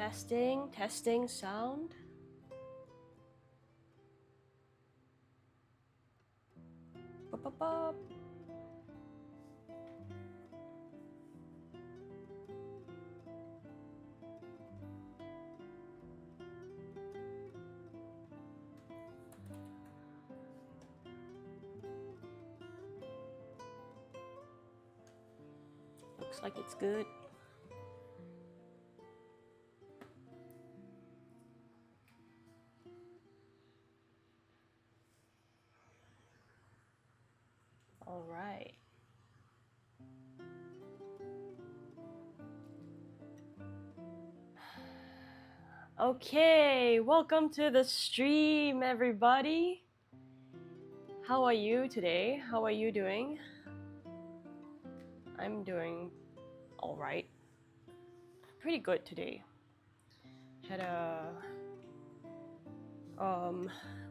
Testing sound. Ba-ba-ba. Looks like it's good. All right. Okay, welcome to the stream, everybody. How are you today? How are you doing? I'm doing all right. Pretty good today. Had a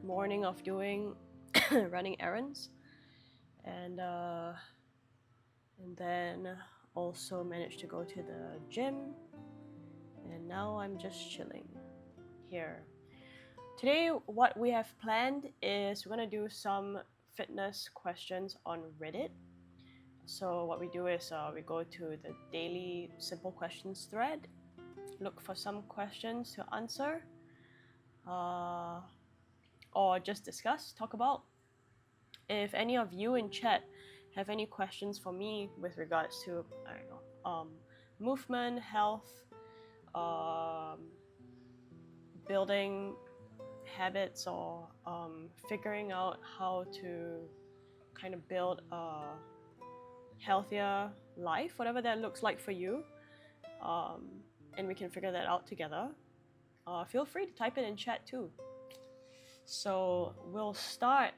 morning of doing running errands, and then also managed to go to the gym, and now I'm just chilling here. Today, what we have planned is we're gonna do some fitness questions on Reddit. So what we do is we go to the daily simple questions thread, look for some questions to answer, or just discuss, talk about. If any of you in chat have any questions for me with regards to, I don't know, movement, health, building habits, or figuring out how to kind of build a healthier life, whatever that looks like for you, and we can figure that out together, feel free to type it in chat too. So we'll start.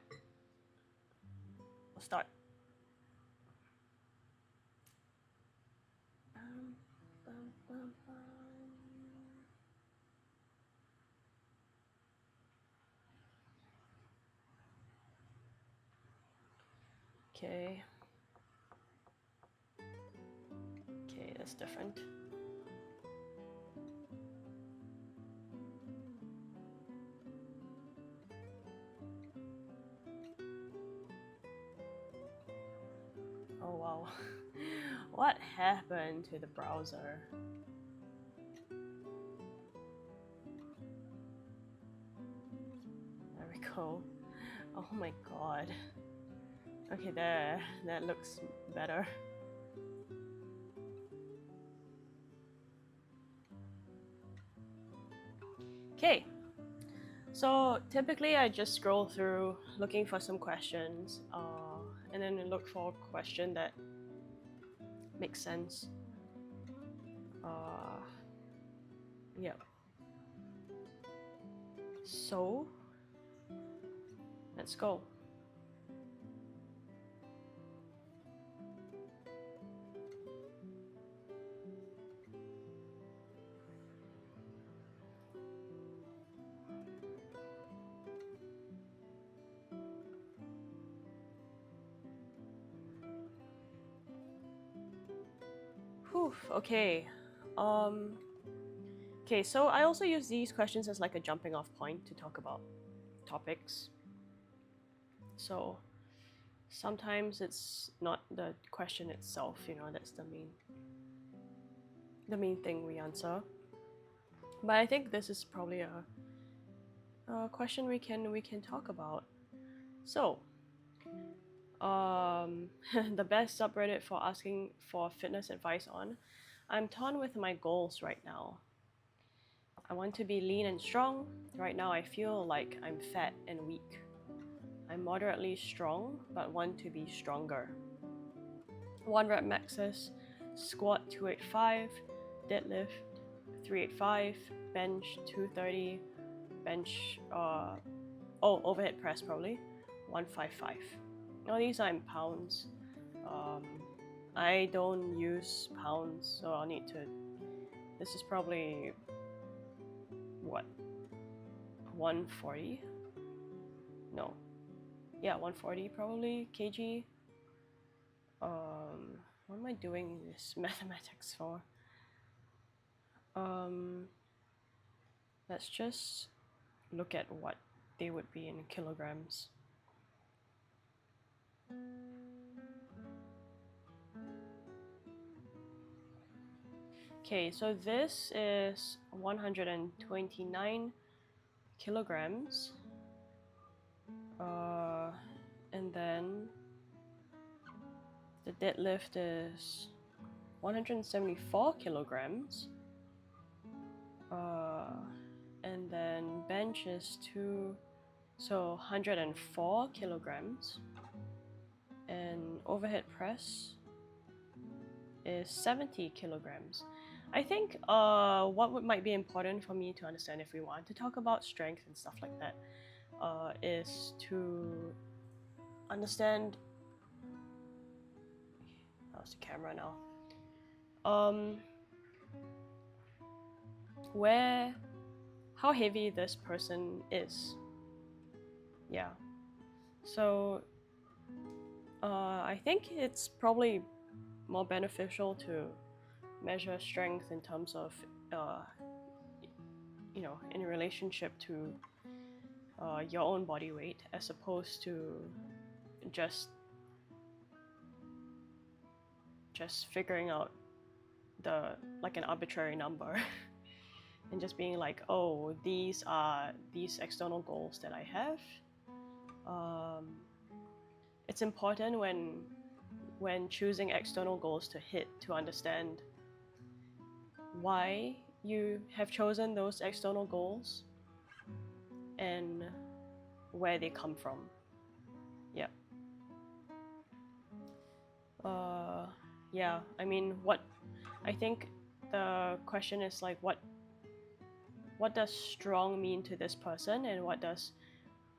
Okay. Okay, that's different. Oh wow. What happened to the browser? There we go. Oh my god. Okay, there. That looks better. Okay. So typically I just scroll through looking for some questions, and then look for a question that makes sense. Yeah. So let's go. Whew, okay. Okay, so I also use these questions as like a jumping off point to talk about topics. So sometimes it's not the question itself, you know, that's the main thing we answer. But I think this is probably a question we can talk about. So, the best subreddit for asking for fitness advice on. I'm torn with my goals right now. I want to be lean and strong. Right now I feel like I'm fat and weak. I'm moderately strong, but want to be stronger. 1 rep maxes, squat 285, deadlift 385, bench 230, bench, overhead press probably 155. Now these are in pounds. I don't use pounds, so I'll need to. This is probably what, 140? No, yeah, 140 probably kg. What am I doing this mathematics for? Let's just look at what they would be in kilograms. Okay, so this is 129 kilograms. And then the deadlift is 174 kilograms. And then bench is 104 kilograms. And overhead press is 70 kilograms. I think what might be important for me to understand if we want to talk about strength and stuff like that is to understand. How's the camera now? How heavy this person is. Yeah. So I think it's probably more beneficial to measure strength in terms of in relationship to your own body weight, as opposed to just figuring out an arbitrary number and just being like, oh, these are these external goals that I have. It's important when choosing external goals to hit to understand why you have chosen those external goals and where they come from. Yeah. Yeah, I mean, I think the question is like, what does strong mean to this person, and what does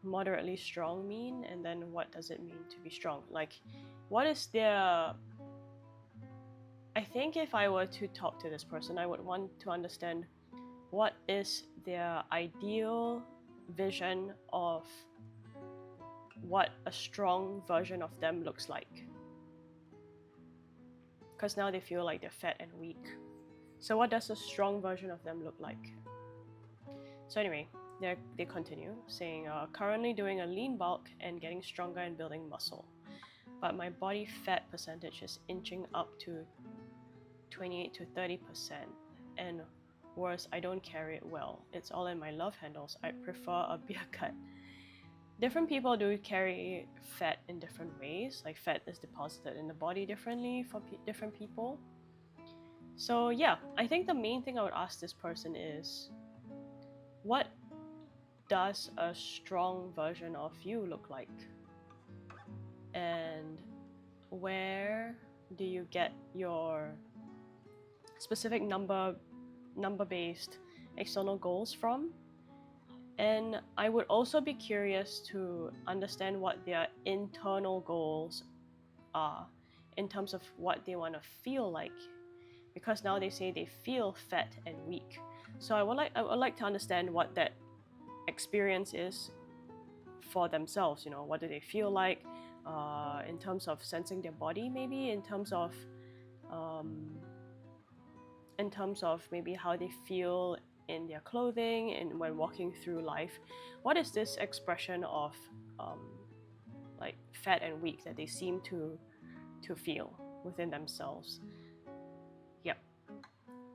moderately strong mean, and then what does it mean to be strong? Like, what is their... I think if I were to talk to this person, I would want to understand what is their ideal vision of what a strong version of them looks like. Because now they feel like they're fat and weak. So what does a strong version of them look like? So anyway, they continue saying, currently doing a lean bulk and getting stronger and building muscle. But my body fat percentage is inching up to 28 to 30%. And worse, I don't carry it well. It's all in my love handles. I prefer a beer cut. Different people do carry fat in different ways. Like, fat is deposited in the body differently for different people. So yeah, I think the main thing I would ask this person is, what does a strong version of you look like? And where do you get your specific number-based external goals from? And I would also be curious to understand what their internal goals are in terms of what they want to feel like, because now they say they feel fat and weak. So I would like to understand what that experience is for themselves. What do they feel like in terms of sensing their body, maybe in terms of maybe how they feel in their clothing and when walking through life. What is this expression of like fat and weak that they seem to feel within themselves? Yep.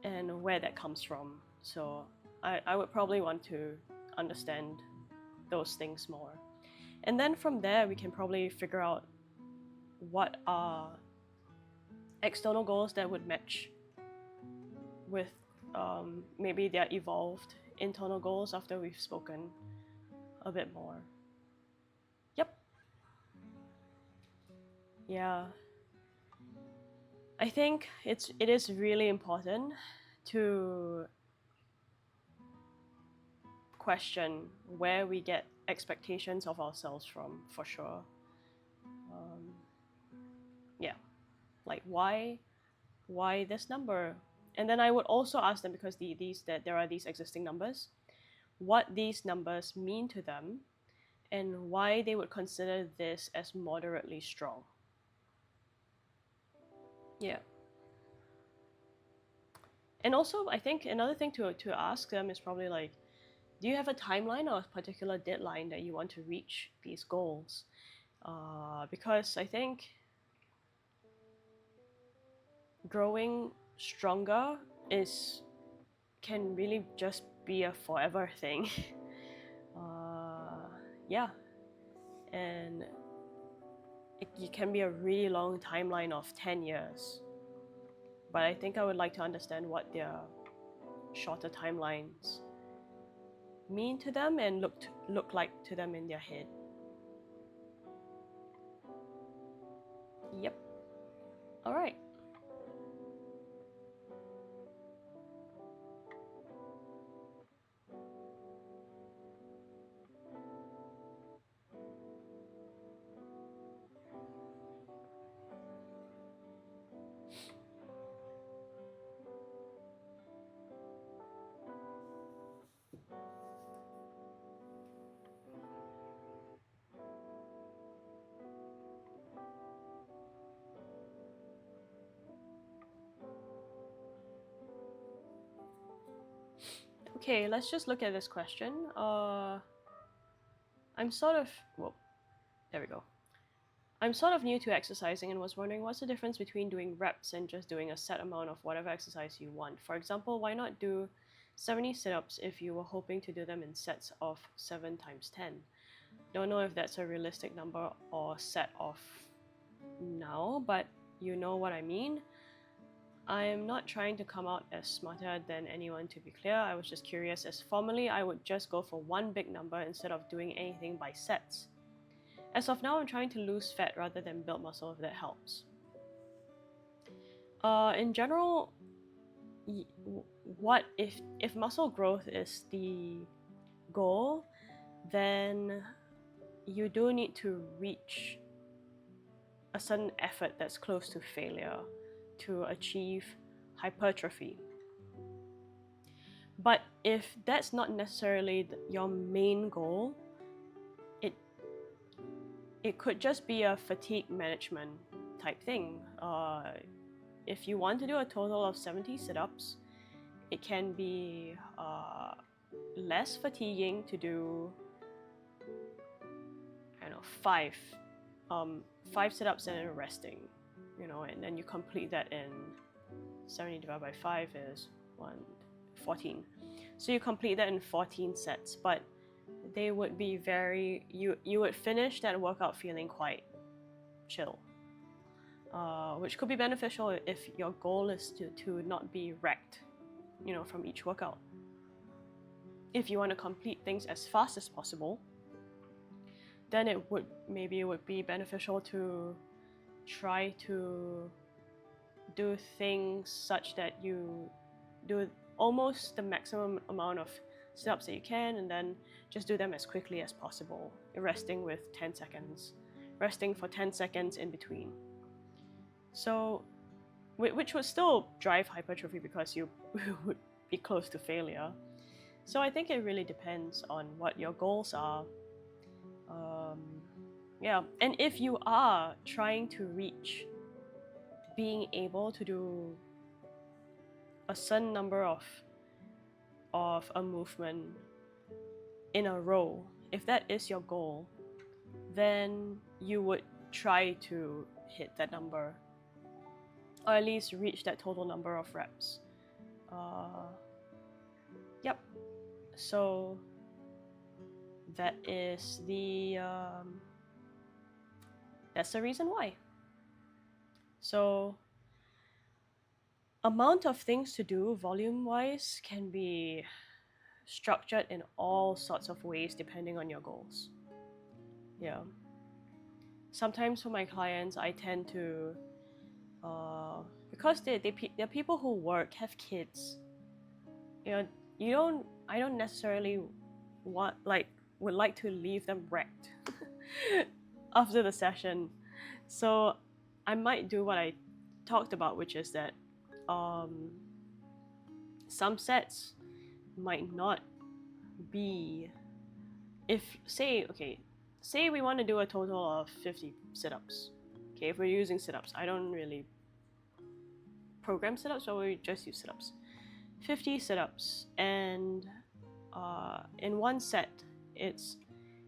And where that comes from. So I would probably want to understand those things more. And then from there, we can probably figure out what are external goals that would match with maybe their evolved internal goals after we've spoken a bit more. Yep. Yeah. I think it is really important to question where we get expectations of ourselves from, for sure. Yeah, like why this number? And then I would also ask them, because there are these existing numbers, what these numbers mean to them, and why they would consider this as moderately strong. Yeah. And also, I think another thing to ask them is probably like, do you have a timeline or a particular deadline that you want to reach these goals? Because I think growing stronger can really just be a forever thing. Yeah, and it can be a really long timeline of 10 years. But I think I would like to understand what their shorter timelines mean to them and look like to them in their head. Yep. All right. Okay, let's just look at this question. I'm sort of, well, there we go. I'm sort of new to exercising and was wondering what's the difference between doing reps and just doing a set amount of whatever exercise you want. For example, why not do 70 sit-ups if you were hoping to do them in sets of 7 times 10? Don't know if that's a realistic number or set of now, but you know what I mean. I'm not trying to come out as smarter than anyone, to be clear. I was just curious, as formerly I would just go for one big number instead of doing anything by sets. As of now, I'm trying to lose fat rather than build muscle, if that helps. In general, what if muscle growth is the goal, then you do need to reach a certain effort that's close to failure to achieve hypertrophy. But if that's not necessarily your main goal, it could just be a fatigue management type thing. If you want to do a total of 70 sit-ups, it can be less fatiguing to do, I don't know, five sit-ups and then resting, and then you complete that in 70 divided by 5 is 14. So you complete that in 14 sets, but they would be you would finish that workout feeling quite chill, which could be beneficial if your goal is to not be wrecked, from each workout. If you want to complete things as fast as possible, then it would be beneficial to try to do things such that you do almost the maximum amount of sit-ups that you can, and then just do them as quickly as possible, resting with 10 seconds, resting for 10 seconds in between. So, which would still drive hypertrophy because you would be close to failure. So I think it really depends on what your goals are. Yeah, and if you are trying to reach being able to do a certain number of a movement in a row, if that is your goal, then you would try to hit that number, or at least reach that total number of reps. Yep. So that is that's the reason why. So amount of things to do volume-wise can be structured in all sorts of ways depending on your goals. Yeah. Sometimes for my clients, I tend to, because they're people who work, have kids. I don't necessarily would like to leave them wrecked after the session. So I might do what I talked about, which is that some sets might not be, say we want to do a total of 50 sit-ups. Okay, if we're using sit-ups, I don't really program sit-ups, so we just use sit-ups. 50 sit-ups, and in one set,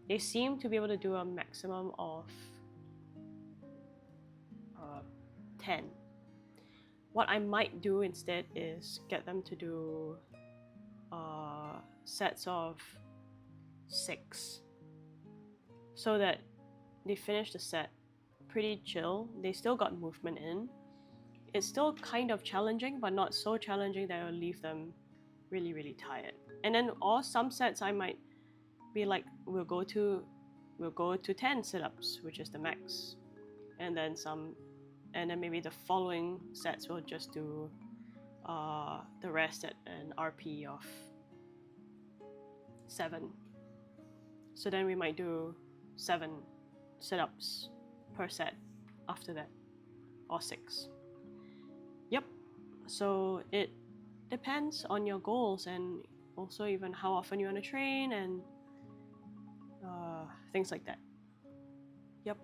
they seem to be able to do a maximum of 10. What I might do instead is get them to do sets of 6, so that they finish the set pretty chill. They still got movement in. It's still kind of challenging, but not so challenging that it'll leave them really, really tired. And then, or some sets I might be like, we'll go to 10 sit-ups, which is the max, and then maybe the following sets we'll just do the rest at an RP of 7. So then we might do 7 sit-ups per set after that, or 6. Yep. So it depends on your goals, and also even how often you want to train, and things like that. Yep.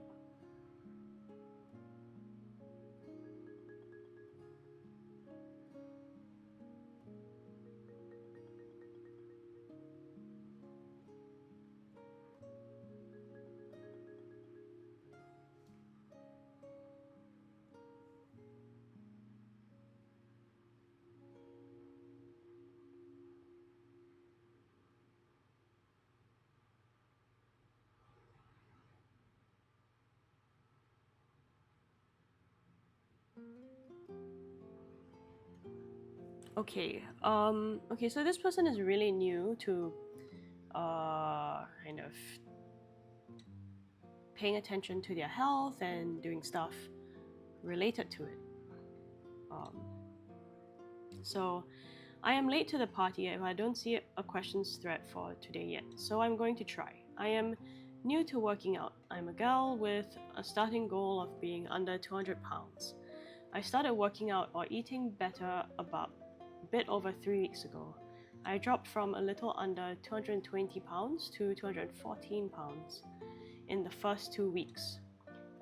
Okay. Okay. So this person is really new to kind of paying attention to their health and doing stuff related to it. So I am late to the party if I don't see a questions thread for today yet. So I'm going to try. I am new to working out. I'm a girl with a starting goal of being under 200 pounds. I started working out or eating better about a bit over 3 weeks ago. I dropped from a little under 220 pounds to 214 pounds in the first 2 weeks.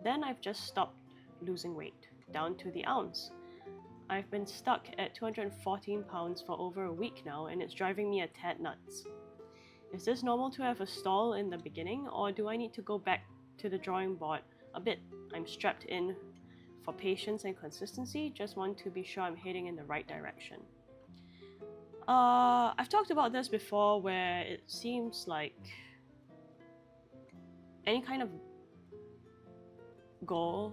Then I've just stopped losing weight, down to the ounce. I've been stuck at 214 pounds for over a week now, and it's driving me a tad nuts. Is this normal to have a stall in the beginning, or do I need to go back to the drawing board a bit? I'm strapped in for patience and consistency, just want to be sure I'm heading in the right direction. I've talked about this before, where it seems like any kind of goal,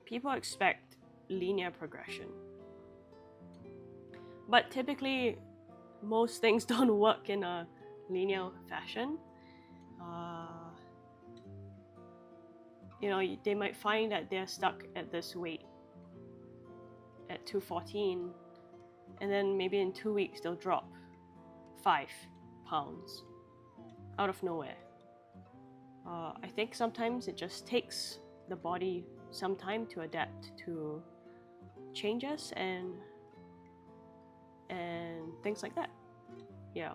people expect linear progression. But typically, most things don't work in a linear fashion. They might find that they're stuck at this weight at 214, and then maybe in 2 weeks they'll drop 5 pounds out of nowhere. I think sometimes it just takes the body some time to adapt to changes and things like that. Yeah.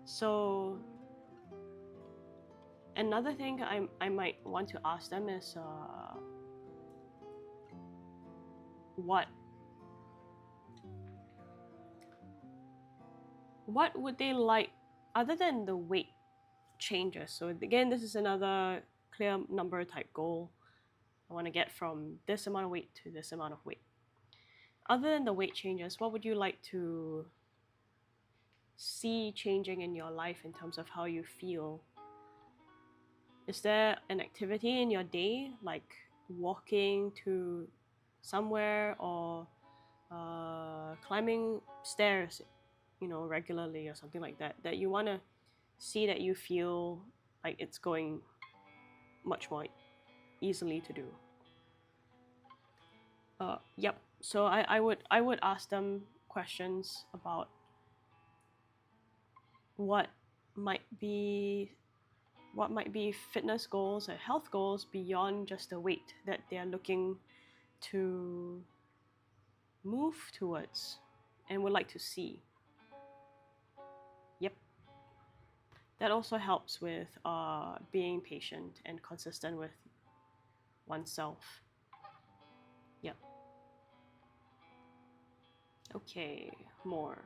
So another thing I might want to ask them is what would they like other than the weight changes. So again, this is another clear number type goal. I want to get from this amount of weight to this amount of weight. Other than the weight changes, what would you like to see changing in your life in terms of how you feel? Is there an activity in your day, like walking to somewhere, or climbing stairs, regularly, or something like that, that you want to see that you feel like it's going much more easily to do? Yep. So I would ask them questions about what might be fitness goals or health goals beyond just the weight that they're looking to move towards and would like to see. Yep. That also helps with being patient and consistent with oneself. Yep. Okay, more.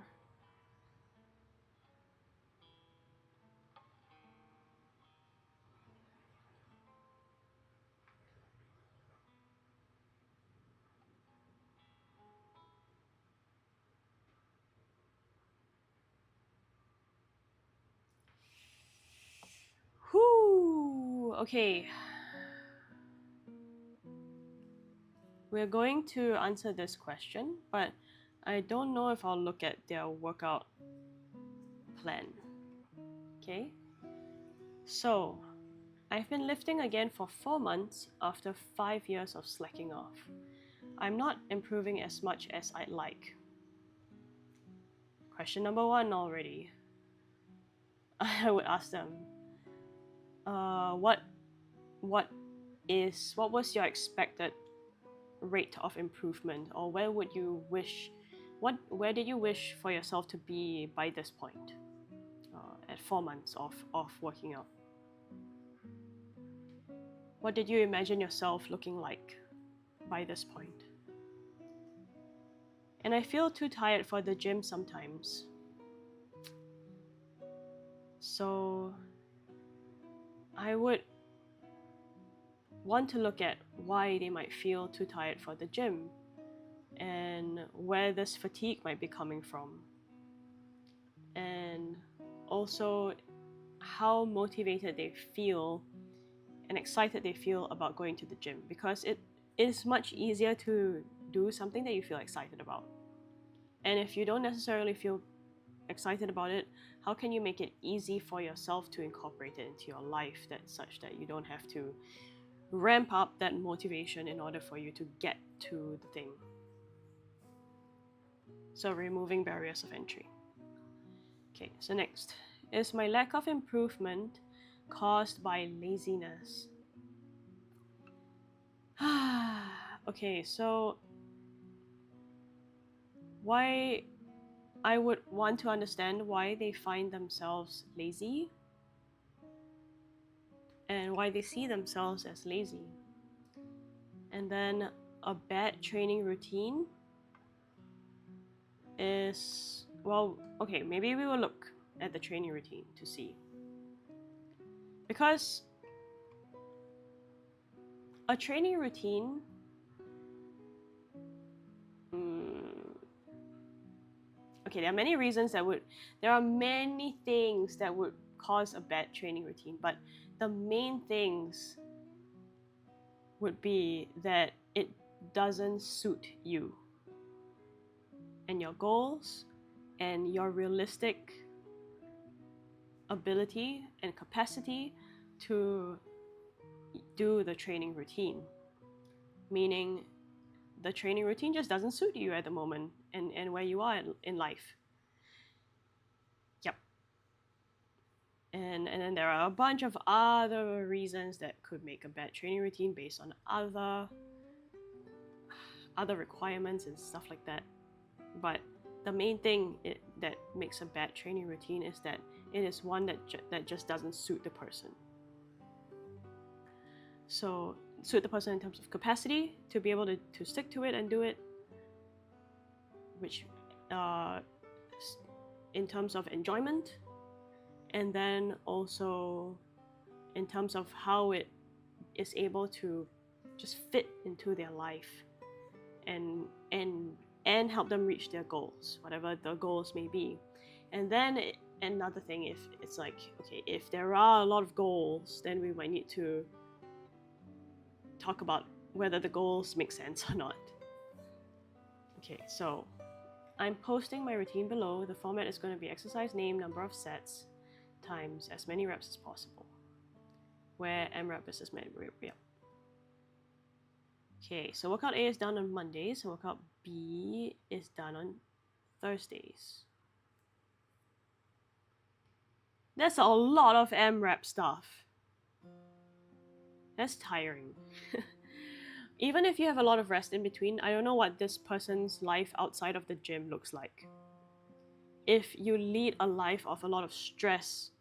okay. We're going to answer this question, but I don't know if I'll look at their workout plan. Okay? So, I've been lifting again for 4 months after 5 years of slacking off. I'm not improving as much as I'd like. Question number 1 already. I would ask them, what was your expected rate of improvement, or where did you wish for yourself to be by this point, at 4 months of working out? What did you imagine yourself looking like by this point? And I feel too tired for the gym sometimes. So I would want to look at why they might feel too tired for the gym and where this fatigue might be coming from. And also how motivated they feel and excited they feel about going to the gym, because it is much easier to do something that you feel excited about. And if you don't necessarily feel excited about it, how can you make it easy for yourself to incorporate it into your life, that such that you don't have to ramp up that motivation in order for you to get to the thing? So removing barriers of entry. Okay, so next, is my lack of improvement caused by laziness? Okay, so why I would want to understand why they find themselves lazy and why they see themselves as lazy. And then a bad training routine is, well, okay, maybe we will look at the training routine to see. Because a training routine, okay, there are many things that would cause a bad training routine, but the main things would be that it doesn't suit you and your goals and your realistic ability and capacity to do the training routine. Meaning the training routine just doesn't suit you at the moment and where you are in life. Yep. And then there are a bunch of other reasons that could make a bad training routine based on other requirements and stuff like that. But the main thing that makes a bad training routine is that it is one that just doesn't suit the person. So suit the person in terms of capacity to be able to stick to it and do it, which in terms of enjoyment, and then also in terms of how it is able to just fit into their life and help them reach their goals, whatever the goals may be. And then another thing, if it's like, okay, if there are a lot of goals, then we might need to talk about whether the goals make sense or not. Okay, so I'm posting my routine below. The format is going to be exercise name, number of sets, times as many reps as possible, where M-rep is as many reps. Yeah. Okay, so workout A is done on Mondays, and workout B is done on Thursdays. That's a lot of M-rep stuff. That's tiring. Even if you have a lot of rest in between, I don't know what this person's life outside of the gym looks like. If you lead a life of a lot of stress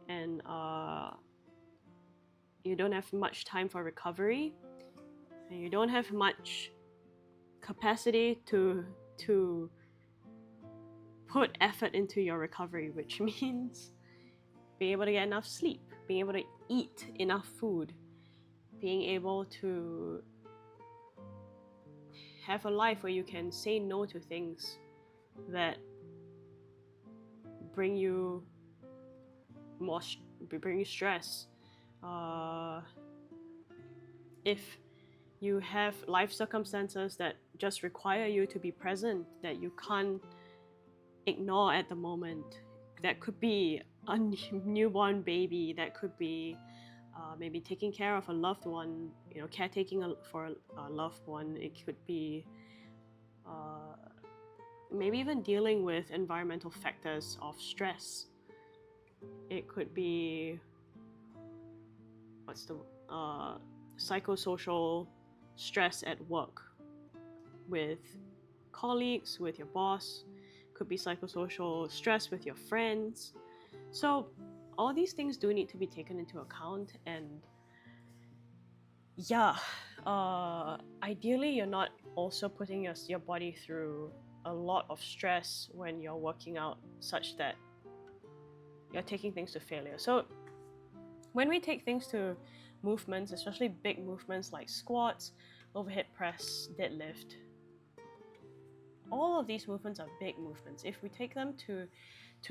and you don't have much time for recovery, and you don't have much capacity to put effort into your recovery, which means being able to get enough sleep, being able to eat enough food, being able to have a life where you can say no to things that bring you stress, If you have life circumstances that just require you to be present, that you can't ignore at the moment. That could be a newborn baby, that could be maybe taking care of a loved one, caretaking for a loved one. It could be maybe even dealing with environmental factors of stress. It could be psychosocial stress at work with colleagues, with your boss. Could be psychosocial stress with your friends. So all these things do need to be taken into account. And yeah, ideally you're not also putting your body through a lot of stress when you're working out, such that you're taking things to failure. So when we take things to movements, especially big movements like squats, overhead press, deadlift, all of these movements are big movements. If we take them to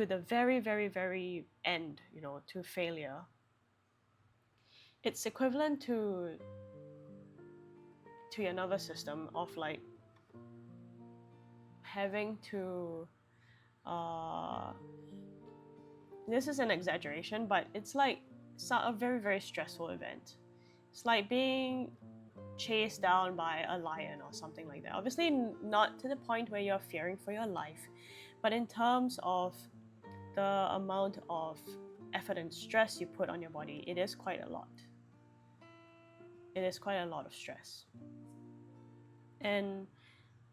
the very, very, very end, to failure, it's equivalent to your nervous system of like having to this is an exaggeration, but it's like a very, very stressful event. It's like being chased down by a lion or something like that. Obviously not to the point where you're fearing for your life, but in terms of the amount of effort and stress you put on your body, it is quite a lot. It is quite a lot of stress. And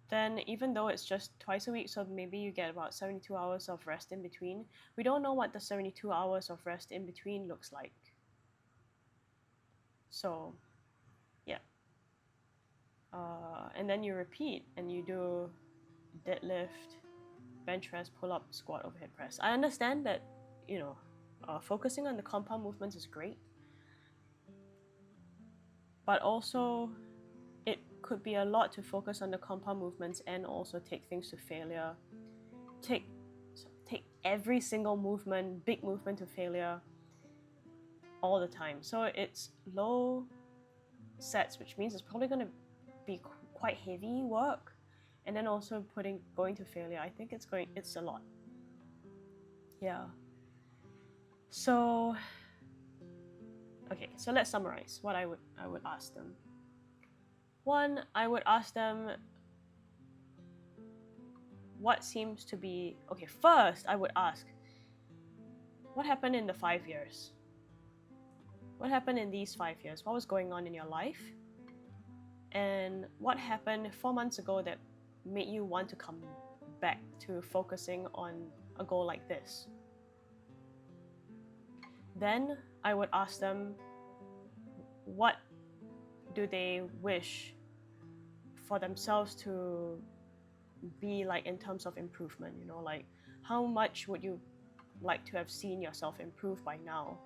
then even though it's just twice a week, so maybe you get about 72 hours of rest in between, we don't know what the 72 hours of rest in between looks like. So yeah. And then you repeat and you do deadlift, bench press, pull up, squat, overhead press. I understand that, focusing on the compound movements is great, but also it could be a lot to focus on the compound movements and also take things to failure. Take every single movement, big movement, to failure all the time. So it's low sets, which means it's probably going to be quite heavy work, and then also going to failure. I think it's a lot. Yeah. So okay, so let's summarize what I would ask them. One, I would ask them what seems to be okay. First, I would ask, what happened in the 5 years? What happened in these 5 years? What was going on in your life? And what happened 4 months ago that made you want to come back to focusing on a goal like this? Then I would ask them, what do they wish for themselves to be like in terms of improvement? Like how much would you like to have seen yourself improve by now?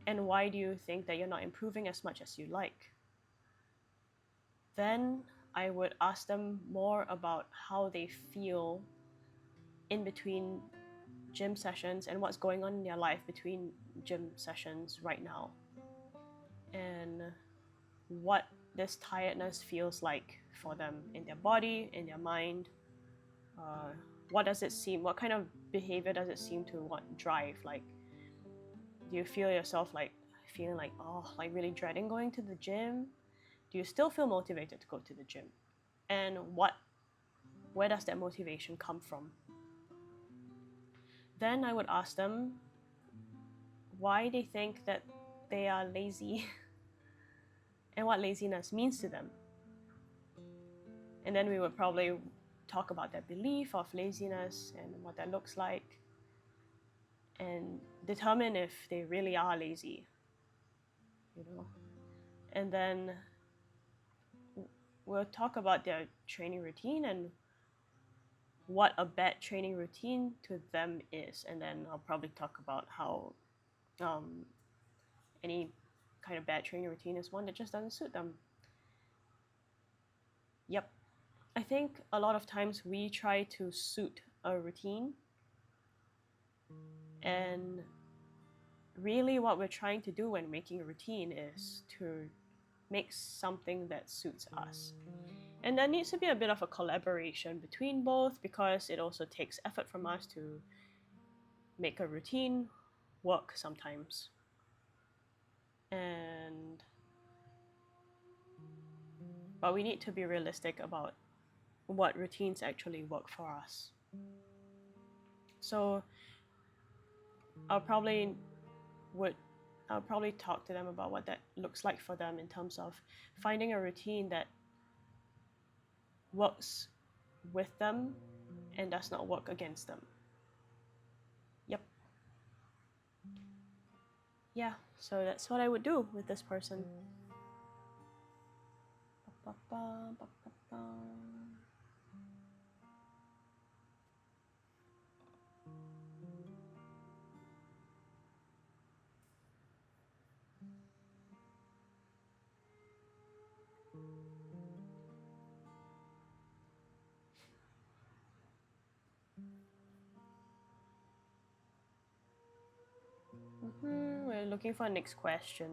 And why do you think that you're not improving as much as you like? Then I would ask them more about how they feel in between gym sessions and what's going on in their life between gym sessions right now, and what this tiredness feels like for them in their body, in their mind. What kind of behavior does it seem to drive? Like, do you feel yourself like feeling like, really dreading going to the gym? Do you still feel motivated to go to the gym? And where does that motivation come from? Then I would ask them why they think that they are lazy and what laziness means to them. And then we would probably talk about their belief of laziness and what that looks like, and determine if they really are lazy, And then we'll talk about their training routine and what a bad training routine to them is. And then I'll probably talk about how any kind of bad training routine is one that just doesn't suit them. Yep. I think a lot of times we try to suit a routine, and really what we're trying to do when making a routine is to make something that suits us. And there needs to be a bit of a collaboration between both, because it also takes effort from us to make a routine work sometimes. But we need to be realistic about what routines actually work for us. So I'll probably talk to them about what that looks like for them in terms of finding a routine that works with them and does not work against them. Yep. Yeah, so that's what I would do with this person. We're looking for next question.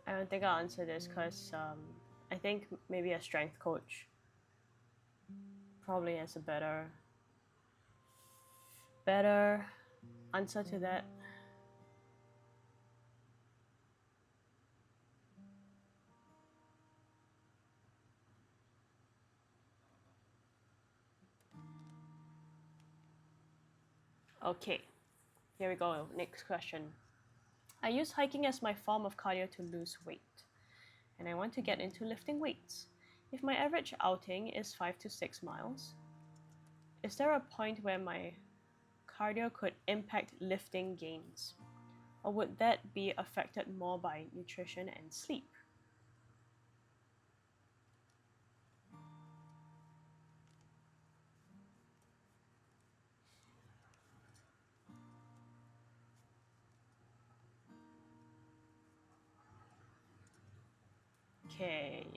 I don't think I'll answer this because I think maybe a strength coach probably has a better answer to that. Okay, here we go. Next question. I use hiking as my form of cardio to lose weight, and I want to get into lifting weights. If my average outing is 5 to 6 miles, is there a point where my cardio could impact lifting gains? Or would that be affected more by nutrition and sleep? Okay.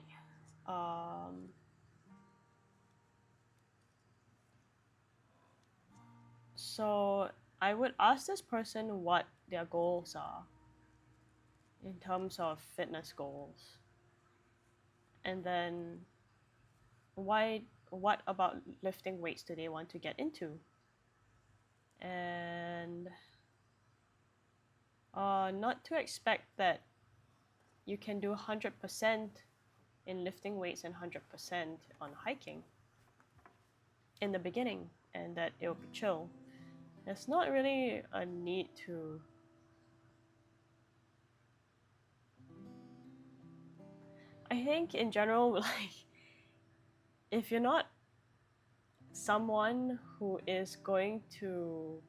So I would ask this person what their goals are in terms of fitness goals. And then what about lifting weights do they want to get into? And not to expect that you can do 100% in lifting weights and 100% on hiking in the beginning, and that it'll be chill. There's not really a need to. I think in general, like, if you're not someone who is going to,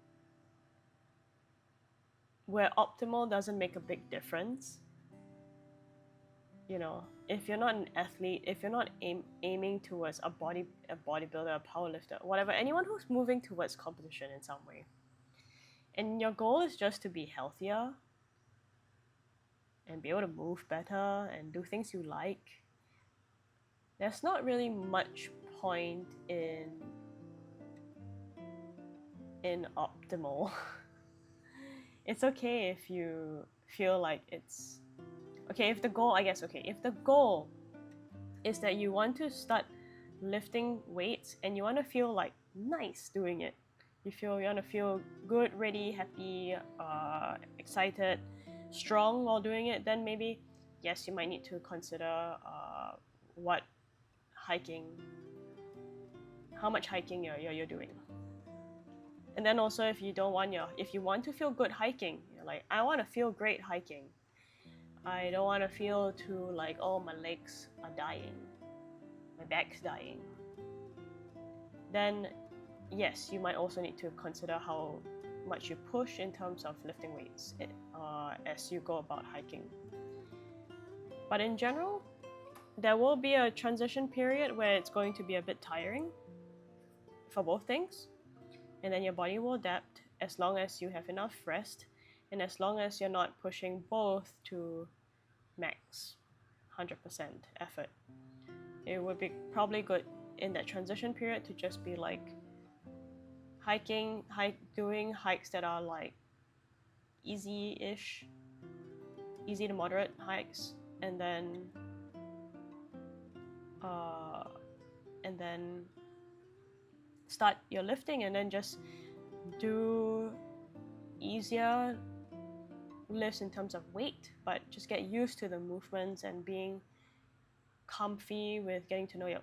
where optimal doesn't make a big difference, if you're not an athlete, if you're not aiming towards a bodybuilder, a powerlifter, whatever, anyone who's moving towards competition in some way, and your goal is just to be healthier and be able to move better and do things you like, there's not really much point in optimal. It's okay if you feel like it's okay if the goal is that you want to start lifting weights and you want to feel like nice doing it. You want to feel good, ready, happy, excited, strong while doing it, then maybe yes, you might need to consider how much hiking you're doing. And then also if you want to feel good hiking, you're like, I want to feel great hiking. I don't want to feel too like, oh, my legs are dying, my back's dying. Then yes, you might also need to consider how much you push in terms of lifting weights as you go about hiking. But in general, there will be a transition period where it's going to be a bit tiring for both things, and then your body will adapt as long as you have enough rest and as long as you're not pushing both to max 100% effort. It would be probably good in that transition period to just be like doing hikes that are like easy to moderate hikes, and then start your lifting, and then just do easier lifts in terms of weight, but just get used to the movements and being comfy with getting to know your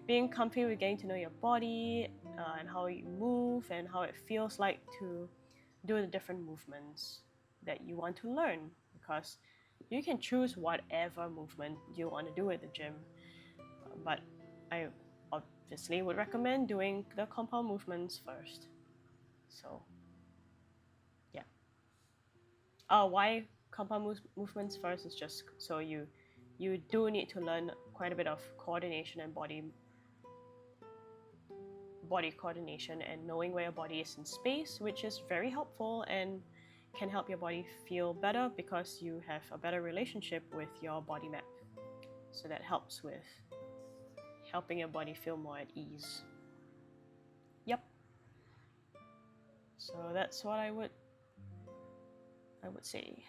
being comfy with getting to know your body and how you move and how it feels like to do the different movements that you want to learn, because you can choose whatever movement you want to do at the gym, but I obviously would recommend doing the compound movements first. So yeah. Why compound movements first is just so you do need to learn quite a bit of coordination and body coordination and knowing where your body is in space, which is very helpful and can help your body feel better because you have a better relationship with your body map. So that helps with helping your body feel more at ease. Yep. So that's what I would say.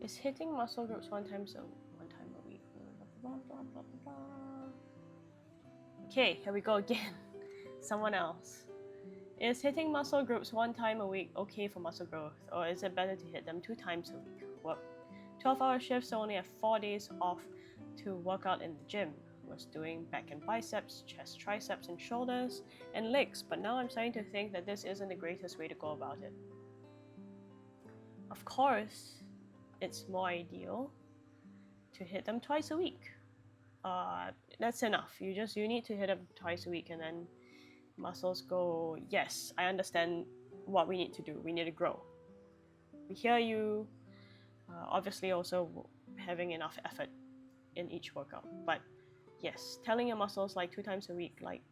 Is hitting muscle groups one time a week? Blah, blah, blah, blah. Okay, here we go again. Someone else. Is hitting muscle groups one time a week okay for muscle growth, or is it better to hit them 2 times a week? Well, 12-hour shifts, so only have 4 days off to work out in the gym. I was doing back and biceps, chest, triceps, and shoulders, and legs, but now I'm starting to think that this isn't the greatest way to go about it. Of course, it's more ideal to hit them twice a week. That's enough. You need to hit them twice a week, and then muscles go, yes, I understand what we need to do. We need to grow. We hear you. Obviously, also having enough effort in each workout. But yes, telling your muscles like 2 times a week, like,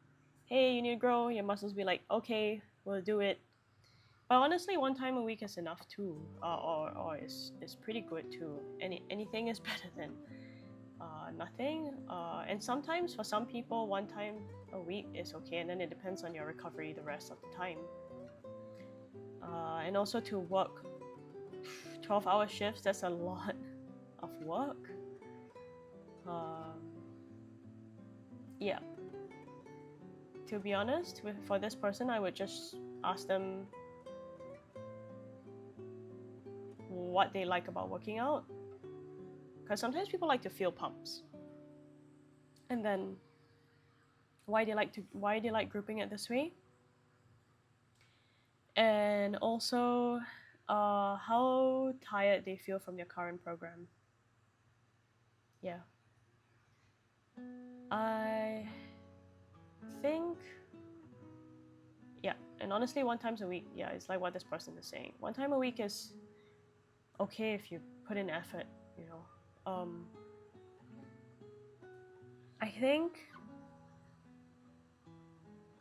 hey, you need to grow. Your muscles be like, okay, we'll do it. But honestly, 1 time a week is enough too, or is pretty good too. Anything is better than nothing. And sometimes for some people, 1 time a week is okay, and then it depends on your recovery the rest of the time. And also to work 12-hour shifts, that's a lot of work. Yeah. To be honest, for this person, I would just ask them what they like about working out, because sometimes people like to feel pumps, and then why they like grouping it this way, and also how tired they feel from their current program. Yeah, I think, yeah, and honestly, 1 time a week, yeah, it's like what this person is saying. 1 time a week is okay if you put in effort, you know. I think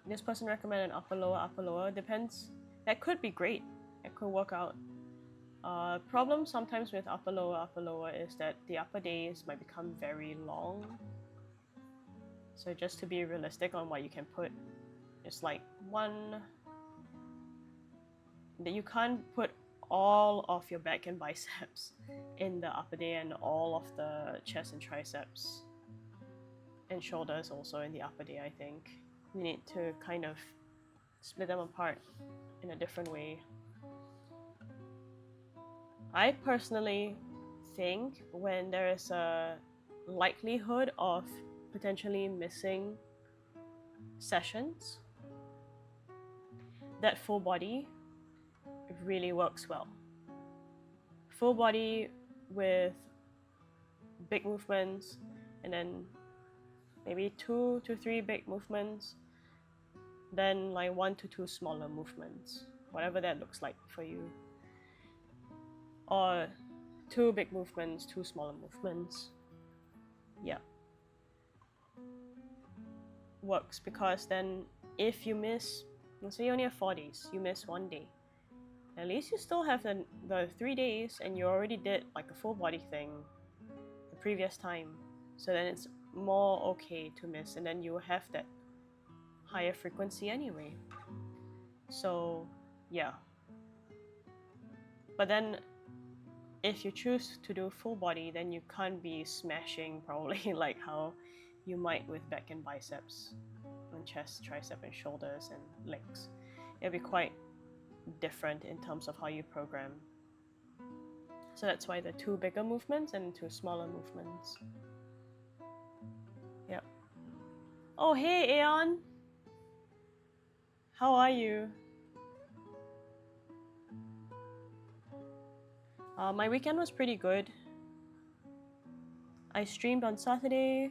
this person recommended upper lower. Depends. That could be great. It could work out. Problem sometimes with upper lower is that the upper days might become very long. So just to be realistic on what you can put, it's like one that you can't put all of your back and biceps in the upper day and all of the chest and triceps and shoulders also in the upper day. I think you need to kind of split them apart in a different way. I personally think when there is a likelihood of potentially missing sessions, that full body really works well. Full body with big movements and then maybe 2 to 3 big movements, then like 1 to 2 smaller movements, whatever that looks like for you. Or 2 big movements, 2 smaller movements. Yeah. Works because then if you miss, let's say you only have 4 days, you miss 1 day, at least you still have the 3 days and you already did like a full body thing the previous time. So then it's more okay to miss and then you have that higher frequency anyway. So yeah. But then if you choose to do full body, then you can't be smashing probably like how you might with back and biceps and chest, tricep and shoulders and legs. It'll be quite different in terms of how you program. So that's why the 2 bigger movements and 2 smaller movements. Yep. Oh hey Aeon! How are you? My weekend was pretty good. I streamed on Saturday,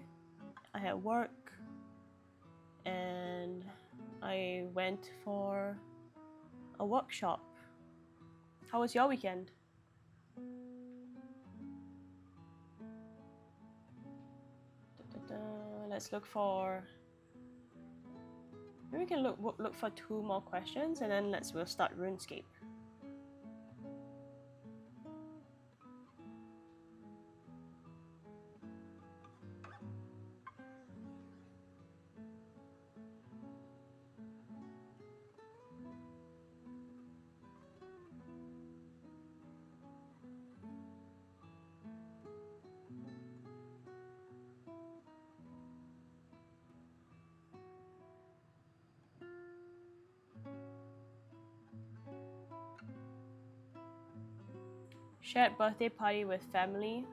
I had work, and I went for a workshop. How was your weekend? Let's look for... Maybe we can look for 2 more questions and then we'll start Runescape. Shared birthday party with family.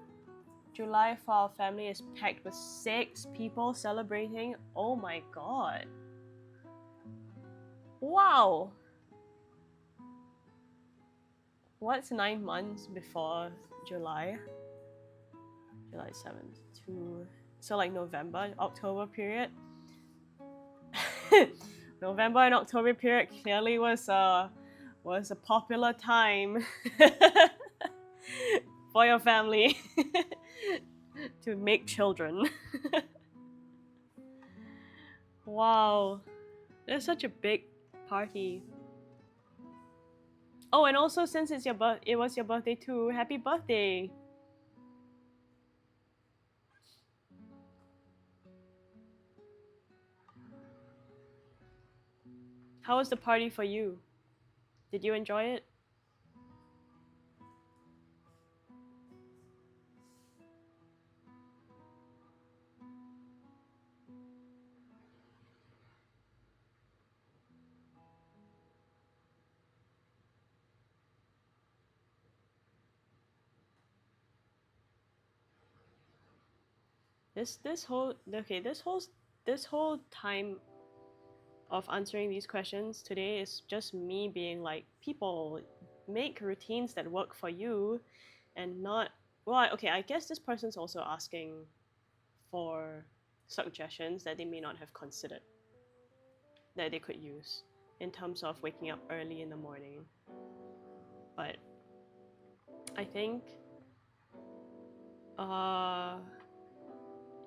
July for our family is packed with 6 people celebrating. Oh my god. Wow! What's 9 months before July? July 7th to... So like November, October period. November and October period clearly was a popular time for your family to make children. Wow, that's such a big party. Oh, and also since it was your birthday too, happy birthday! How was the party for you? Did you enjoy it? This whole time of answering these questions today is just me being like, people, make routines that work for you and not... Well, okay, I guess this person's also asking for suggestions that they may not have considered that they could use in terms of waking up early in the morning. But I think uh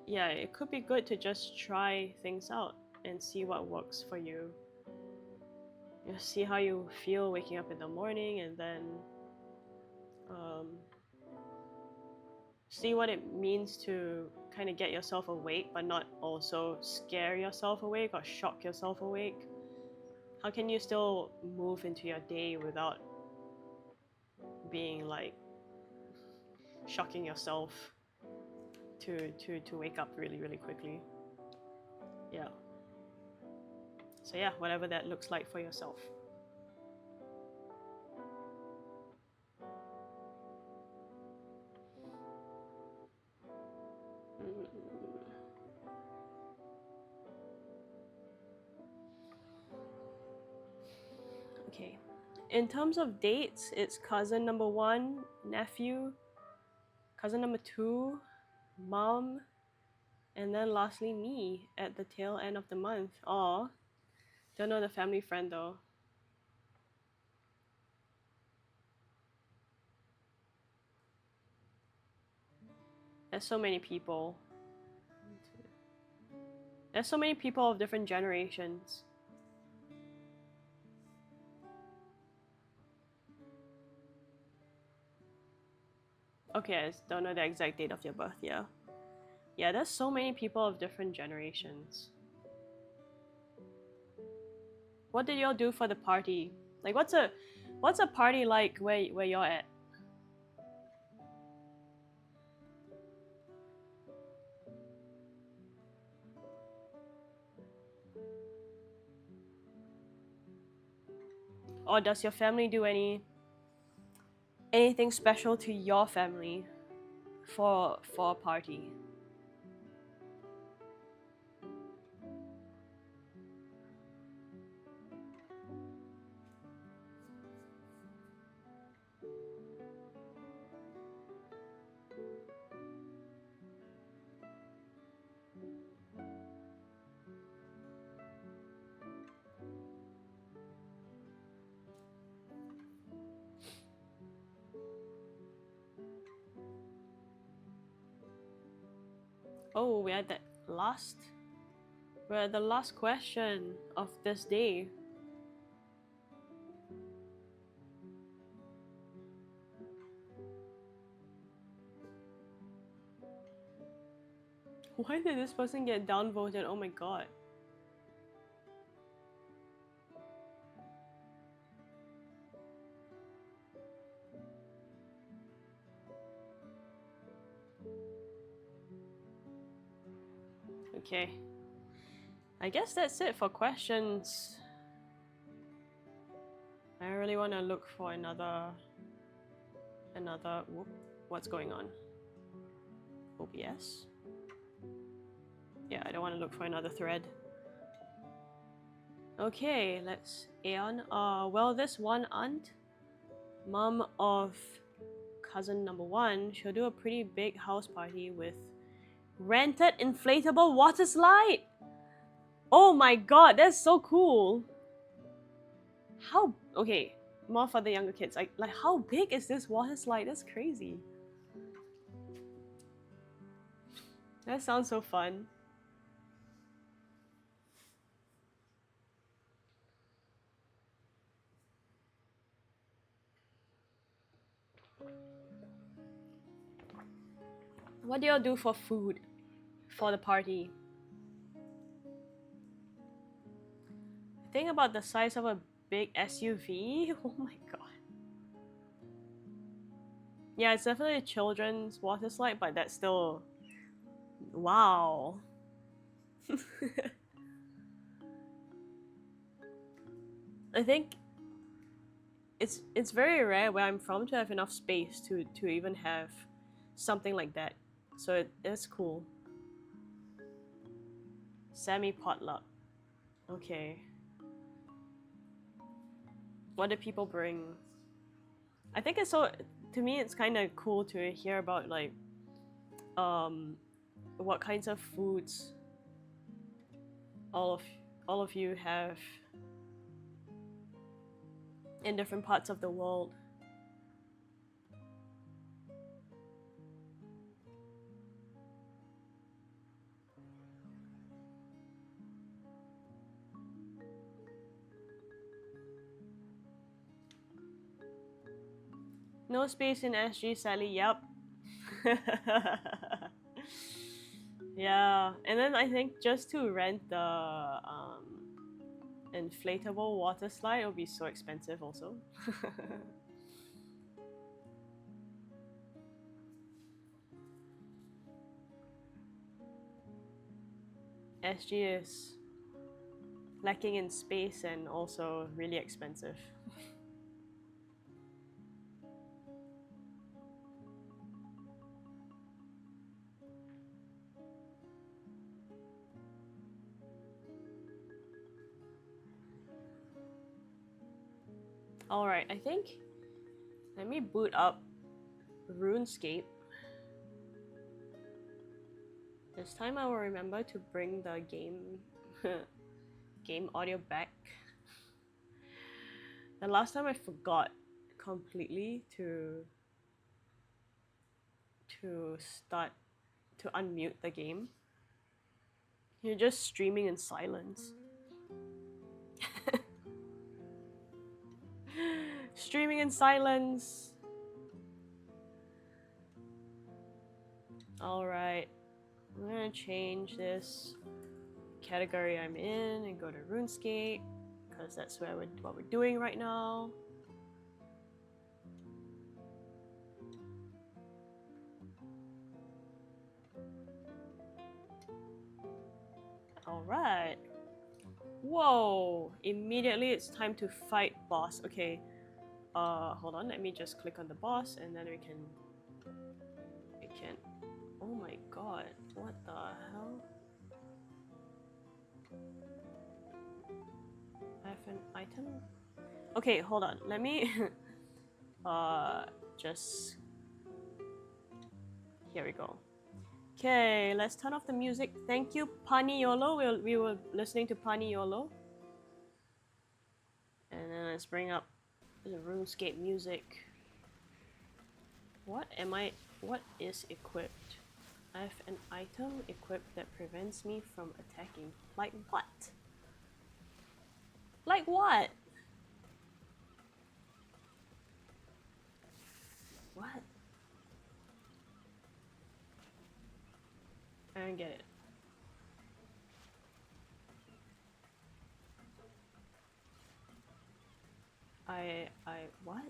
yeah, it could be good to just try things out and see what works for you. You know, see how you feel waking up in the morning, and then um, see what it means to kind of get yourself awake but not also scare yourself awake or shock yourself awake. How can you still move into your day without being like shocking yourself to wake up really quickly? Yeah. So yeah, whatever that looks like for yourself. Okay. In terms of dates, it's cousin number 1, nephew, cousin number 2, mom, and then lastly me at the tail end of the month. Aw, don't know the family friend though. There's so many people. There's so many people of different generations. Okay, I don't know the exact date of your birth, yeah. Yeah, there's so many people of different generations. What did y'all do for the party? Like, what's a party like where you're at? Or does your family do anything special to your family for a party? Oh, we're at the last question of this day. Why did this person get downvoted? Oh my god. Okay. I guess that's it for questions. I really want to look for another. Whoop, what's going on? OBS? Yeah, I don't want to look for another thread. Okay, let's Aeon. Well, this one aunt, mom of cousin number 1, she'll do a pretty big house party with rented inflatable water slide. Oh my god, that's so cool. How okay, more for the younger kids. Like how big is this water slide? That's crazy. That sounds so fun. What do y'all do for food for the party? Think about the size of a big SUV. Oh my god. Yeah, it's definitely a children's water slide, but that's still wow. I think it's very rare where I'm from to have enough space to even have something like that. So it's cool. Semi potluck. Okay. What do people bring? I think it's so to me it's kind of cool to hear about like um what kinds of foods all of all of you have in different parts of the world. No space in SG, Sally. Yep. Yeah, and then I think just to rent the inflatable water slide will be so expensive also. SG is lacking in space and also really expensive. Alright, I think let me boot up Runescape. This time I will remember to bring the game audio back. The last time I forgot completely to start to unmute the game. You're just streaming in silence. Streaming in silence. Alright. I'm gonna change this category I'm in and go to RuneScape because that's what we're doing right now. Alright. Whoa! Immediately it's time to fight boss. Okay. Hold on, let me just click on the boss and then we can oh my god, what the hell? I have an item? Okay, hold on, let me just here we go. Okay, let's turn off the music. Thank you, Paniolo. We were listening to Paniolo. And then let's bring up the RuneScape music. What is equipped? I have an item equipped that prevents me from attacking. Like what? Like what? What? I don't get it. What?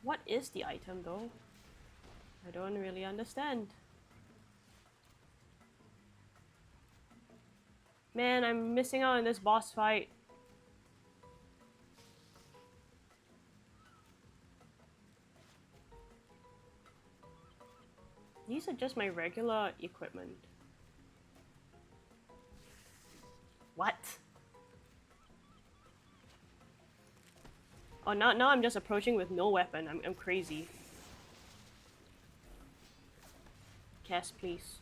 What is the item though? I don't really understand. Man, I'm missing out on this boss fight. These are just my regular equipment. What? Oh, now I'm just approaching with no weapon. I'm crazy. Cast, please.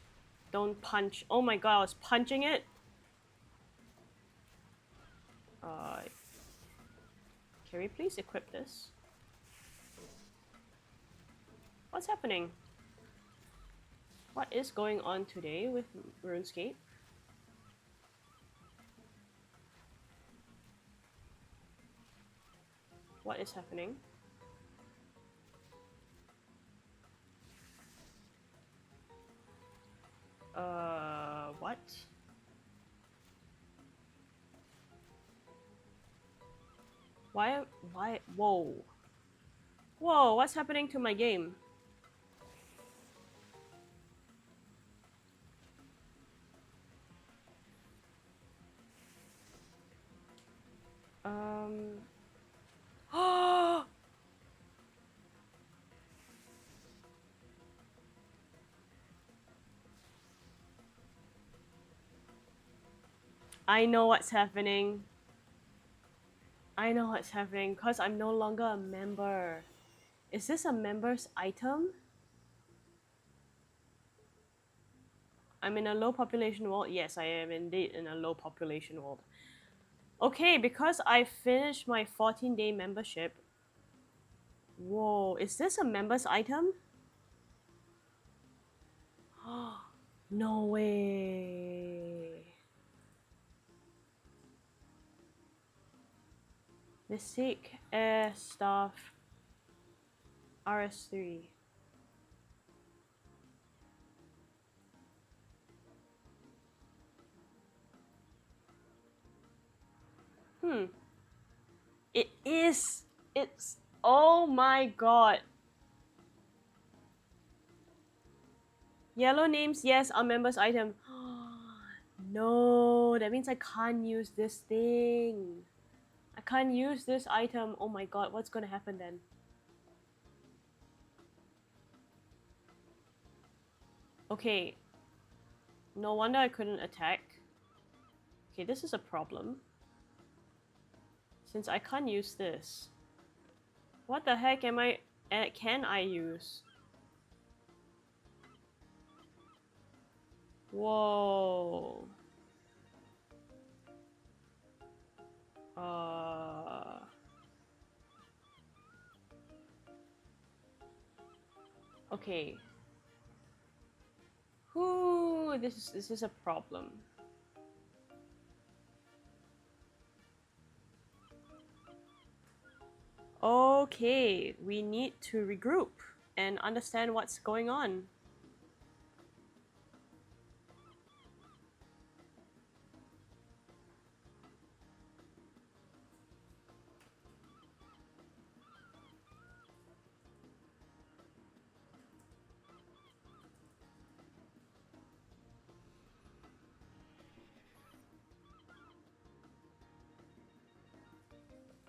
Don't punch. Oh my god, I was punching it? Can we please equip this? What's happening? What is going on today with RuneScape? What is happening? What? Why, whoa. Whoa, what's happening to my game? Oh! I know what's happening. I know what's happening because I'm no longer a member. Is this a member's item? I'm in a low population world. Yes, I am indeed in a low population world. Okay, because I finished my 14-day membership. Whoa, is this a member's item? No way. Mystique, Air, Staff, RS3. It is. It's. Oh my god. Yellow names, yes, are members item. No, that means I can't use this thing. I can't use this item. Oh my god, what's gonna happen then? Okay. No wonder I couldn't attack. Okay, this is a problem. Since I can't use this. What the heck am I... can I use? Whoa. Okay. Ooh, this is a problem. Okay, we need to regroup and understand what's going on.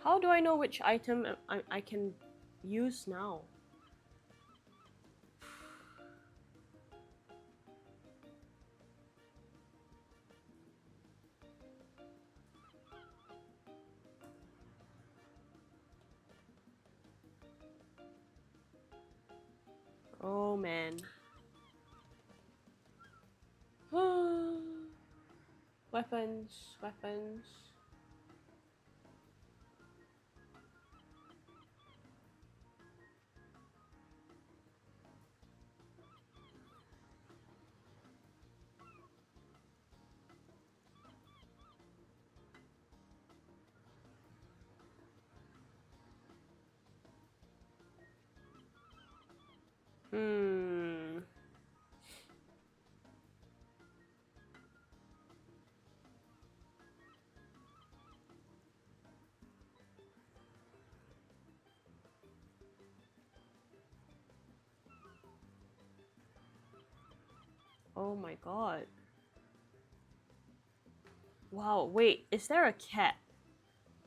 How do I know which item I can use now? Oh man. Weapons, weapons. Hmm. Oh my god. Wow, wait, is there a cap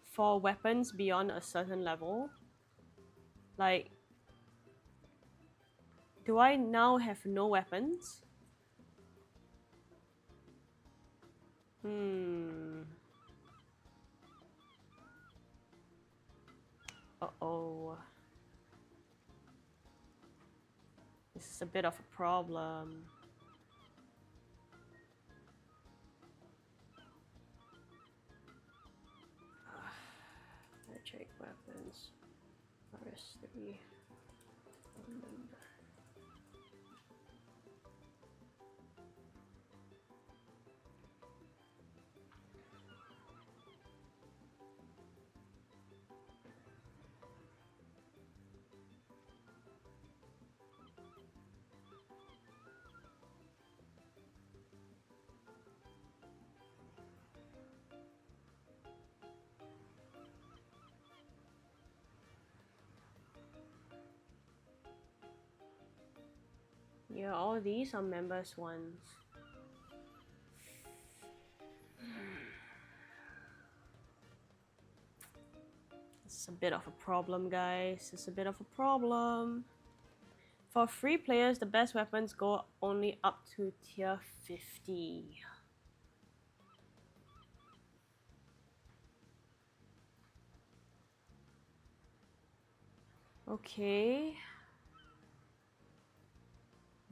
for weapons beyond a certain level? Like, do I now have no weapons? Hmm. Uh-oh. This is a bit of a problem. Magic weapons. RS3. Yeah, all these are members ones. It's a bit of a problem, guys. It's a bit of a problem. For free players, the best weapons go only up to tier 50. Okay.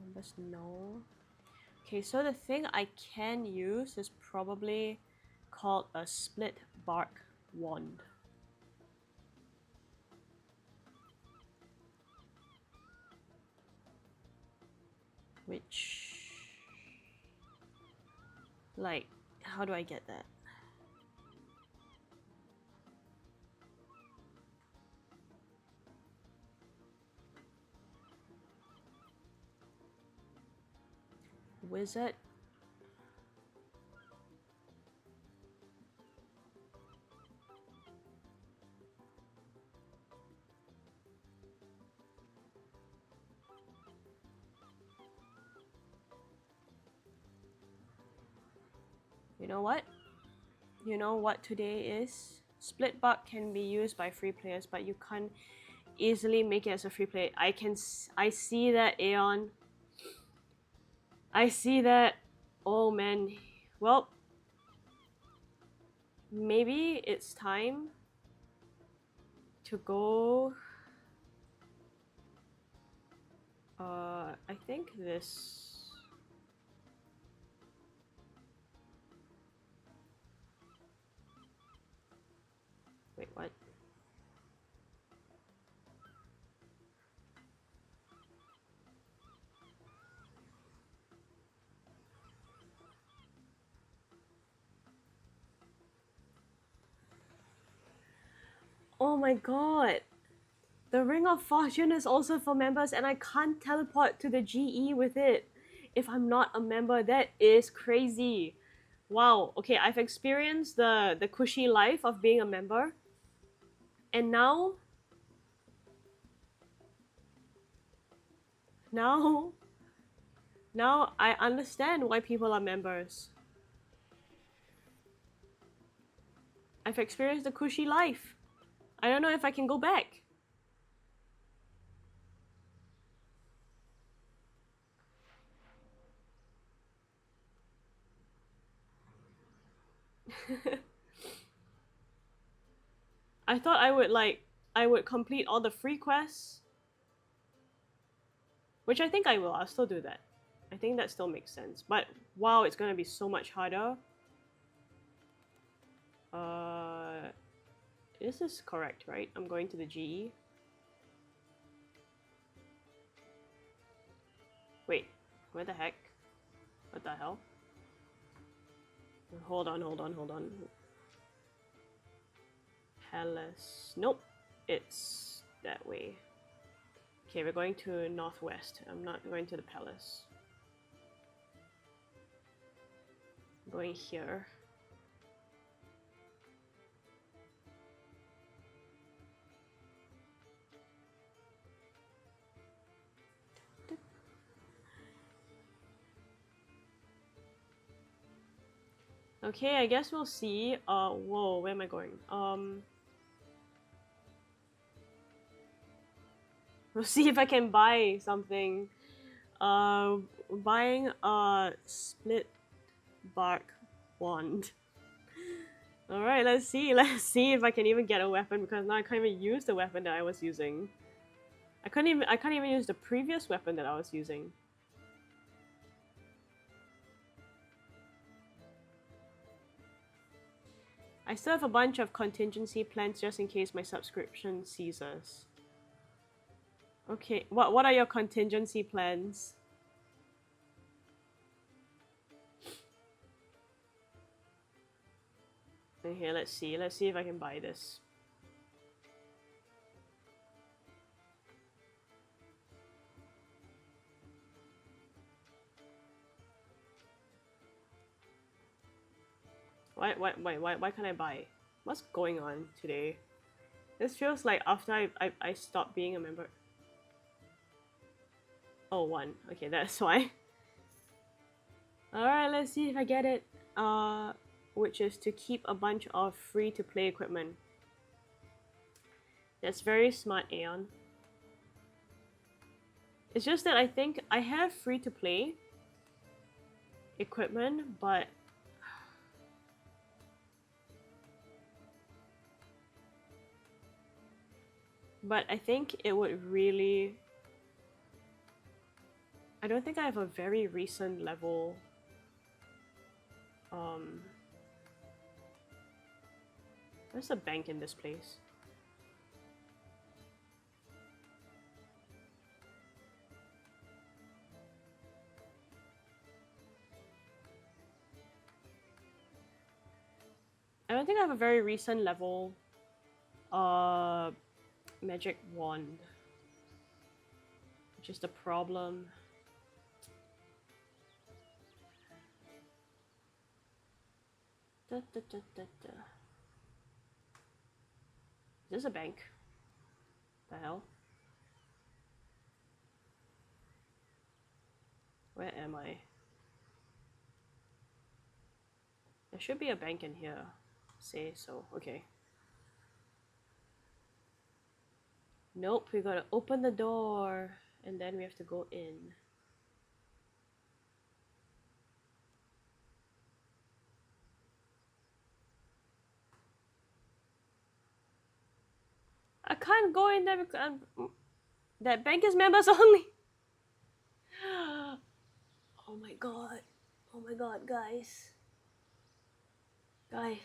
Members no. Okay, so the thing I can use is probably called a split bark wand. Which, like, how do I get that? wizard. You know what? You know what today is? Split bug can be used by free players, but you can't easily make it as a free play. I see that, Aeon. I see that. Oh man. Well, maybe it's time to go. I think this. Wait, what? Oh my god! The Ring of Fortune is also for members, and I can't teleport to the GE with it if I'm not a member. That is crazy. Wow. Okay, I've experienced the cushy life of being a member, and now now I understand why people are members. I've experienced the cushy life. I don't know if I can go back. I thought I would complete all the free quests, which I think I will. I'll still do that. I think that still makes sense. But wow, it's gonna be so much harder. This is correct, right? I'm going to the GE. Wait, where the heck? What the hell? Hold on. Palace. Nope, it's that way. Okay, we're going to northwest. I'm not going to the palace. I'm going here. Okay, I guess we'll see. Whoa, where am I going? We'll see if I can buy something. Buying a split bark wand. Alright, let's see. Let's see if I can even get a weapon, because now I can't even use the weapon that I was using. I can't even use the previous weapon that I was using. I still have a bunch of contingency plans just in case my subscription ceases. Okay, what are your contingency plans? Okay, let's see if I can buy this. Why can't I buy? What's going on today? This feels like after I stopped being a member. Oh, one. Okay, that's why. Alright, let's see if I get it. Which is to keep a bunch of free-to-play equipment. That's very smart, Aeon. It's just that I think I have free-to-play equipment, but I think it would really... I don't think I have a very recent level. There's a bank in this place. I don't think I have a very recent level magic wand, which is the problem. Da, da, da, da, da. Is this a bank? The hell? Where am I? There should be a bank in here. Say so. Okay. Nope, we gotta open the door and then we have to go in. I can't go in there because that bank is members only. Oh my god. Oh my god, guys. Guys.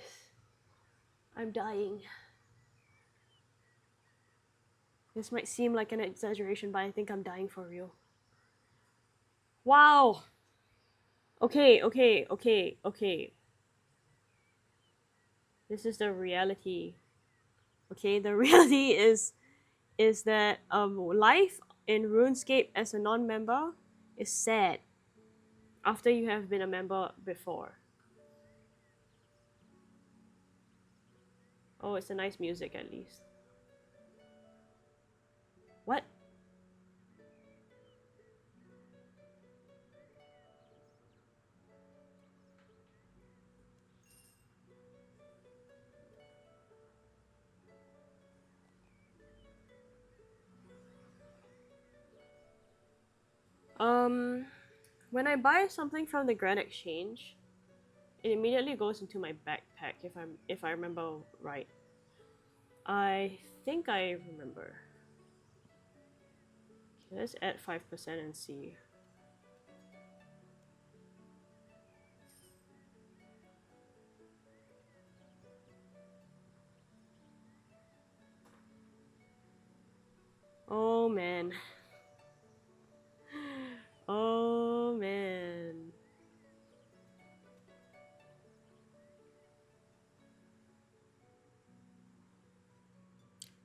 I'm dying. This might seem like an exaggeration, but I think I'm dying for real. Wow. Okay. This is the reality. Okay, the reality is that life in RuneScape as a non-member is sad after you have been a member before. Oh, it's a nice music at least. What? When I buy something from the Grand Exchange, it immediately goes into my backpack if I remember right. I think I remember. Okay, let's add 5% and see. Oh man. Oh man.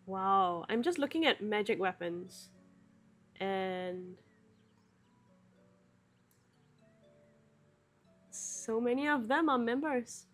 Wow, I'm just looking at magic weapons and so many of them are members.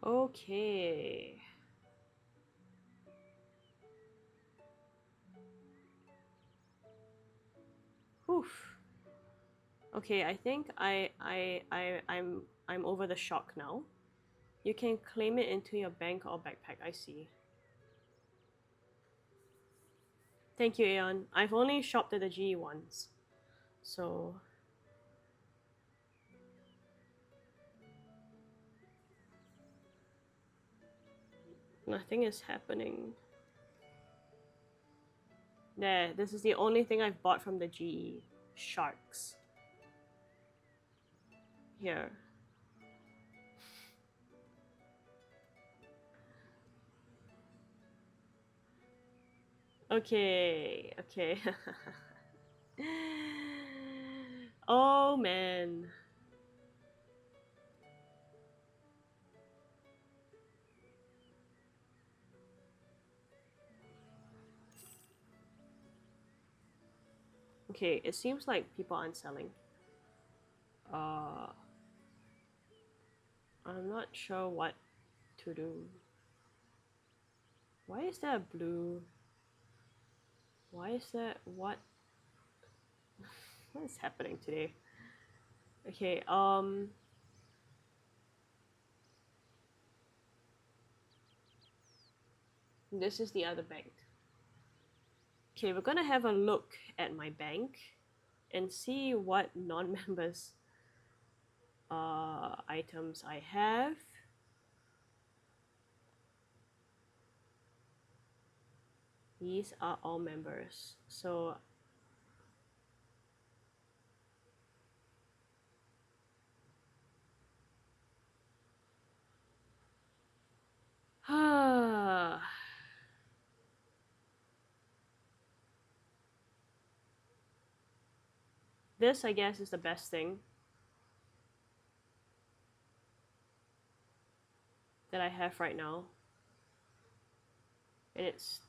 Okay. Oof. Okay, I think I'm over the shock now. You can claim it into your bank or backpack, I see. Thank you, Aeon. I've only shopped at the G once. So nothing is happening. There, this is the only thing I've bought from the GE. Sharks. Here. Okay, okay. Oh man. Okay, it seems like people aren't selling. I'm not sure what to do. Why is there a blue? Why is there what? What is happening today? Okay, this is the other bank. Okay, we're gonna have a look at my bank and see what non-members items I have. These are all members. So This, I guess, is the best thing that I have right now. And it's...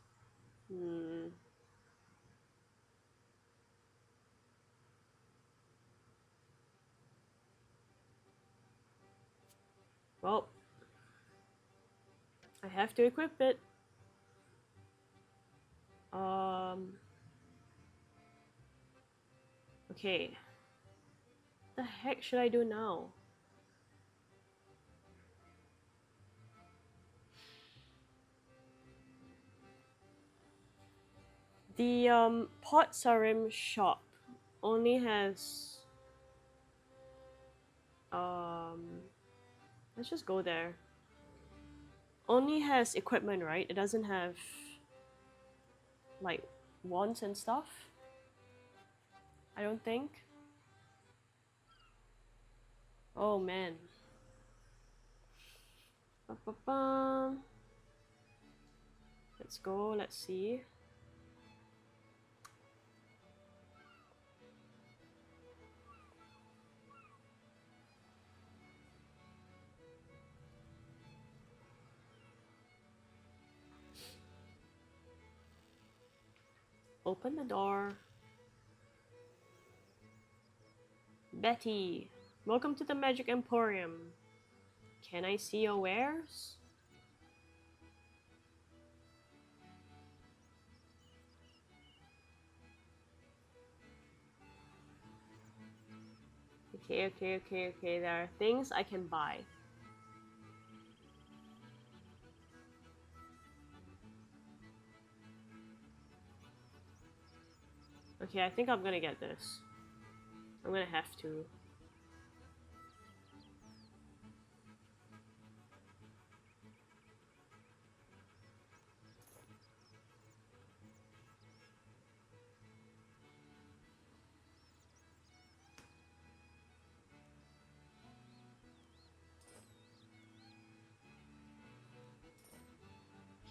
well, I have to equip it. Okay. What the heck should I do now? The Pot Sarim shop only has let's just go there. Only has equipment, right? It doesn't have like wands and stuff. I don't think. Oh man. Ba-ba-bum. Let's go, let's see. Open the door. Betty, welcome to the Magic Emporium. Can I see your wares? Okay. There are things I can buy. Okay, I think I'm gonna get this. I'm gonna have to.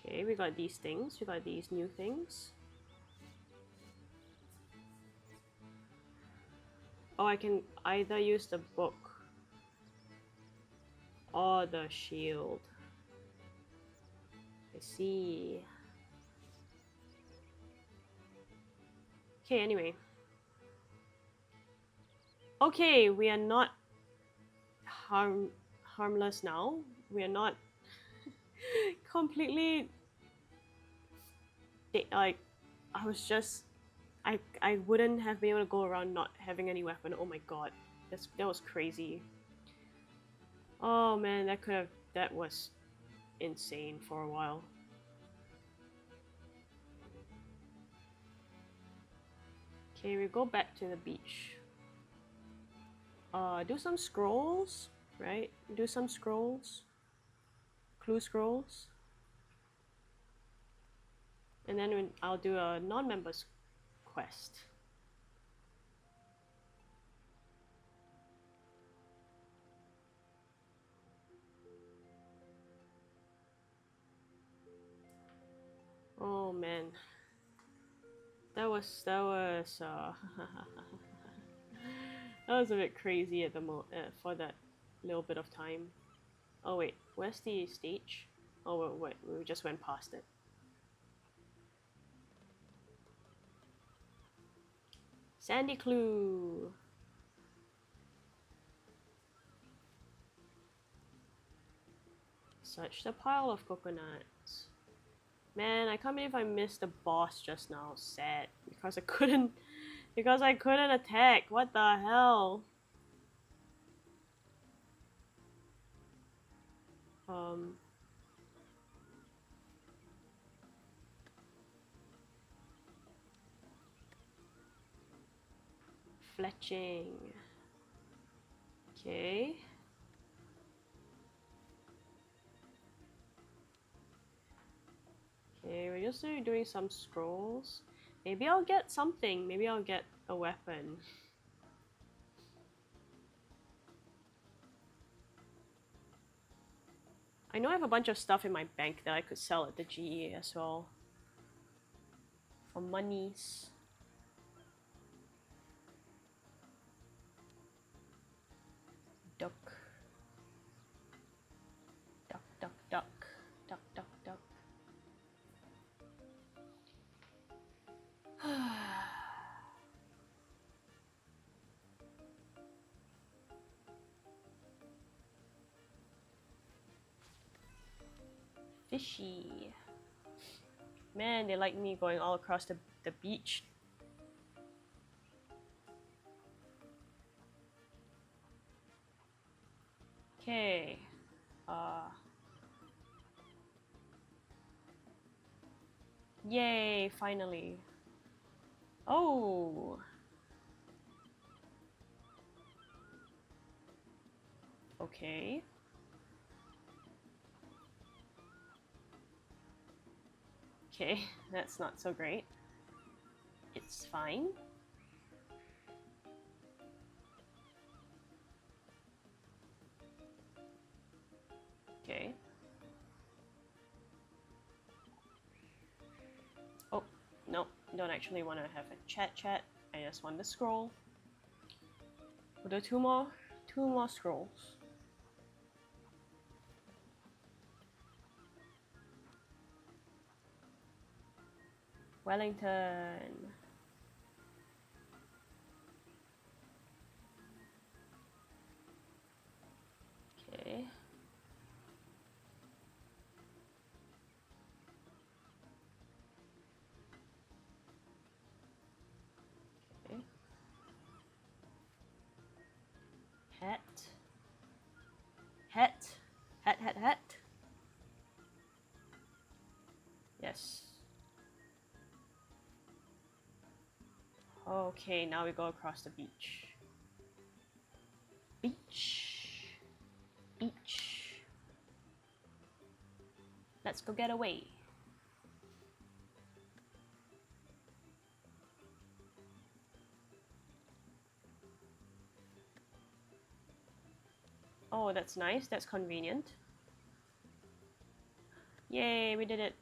Okay, we got these things. We got these new things. Oh, I can either use the book or the shield. I see. Okay, anyway. Okay, we are not harmless now. We are not completely like I wouldn't have been able to go around not having any weapon. Oh my god. That was crazy. Oh man, that was insane for a while. Okay, we go back to the beach. Do some scrolls, right? Do some scrolls. Clue scrolls. And then I'll do a non-members quest. Oh man. That was that was a bit crazy at the for that little bit of time. Oh wait, where's the stage? Oh wait, we just went past it. Sandy Clue. Such a pile of coconuts. Man, I can't believe I missed the boss just now. Sad because I couldn't attack. What the hell? Fletching. Okay. Okay, we're just doing some scrolls. Maybe I'll get something. Maybe I'll get a weapon. I know I have a bunch of stuff in my bank that I could sell at the GE as well. For monies. Fishy. Man, they like me going all across the beach. Okay. Yay, finally. Oh. Okay. Okay, that's not so great. It's fine. Okay. Oh, no, don't actually want to have a chat. I just want the scroll. We'll do two more scrolls. Wellington. Okay. Okay. Hat. Hat. Yes. Okay, now we go across the beach. Beach. Let's go get away. Oh, that's nice. That's convenient. Yay, we did it.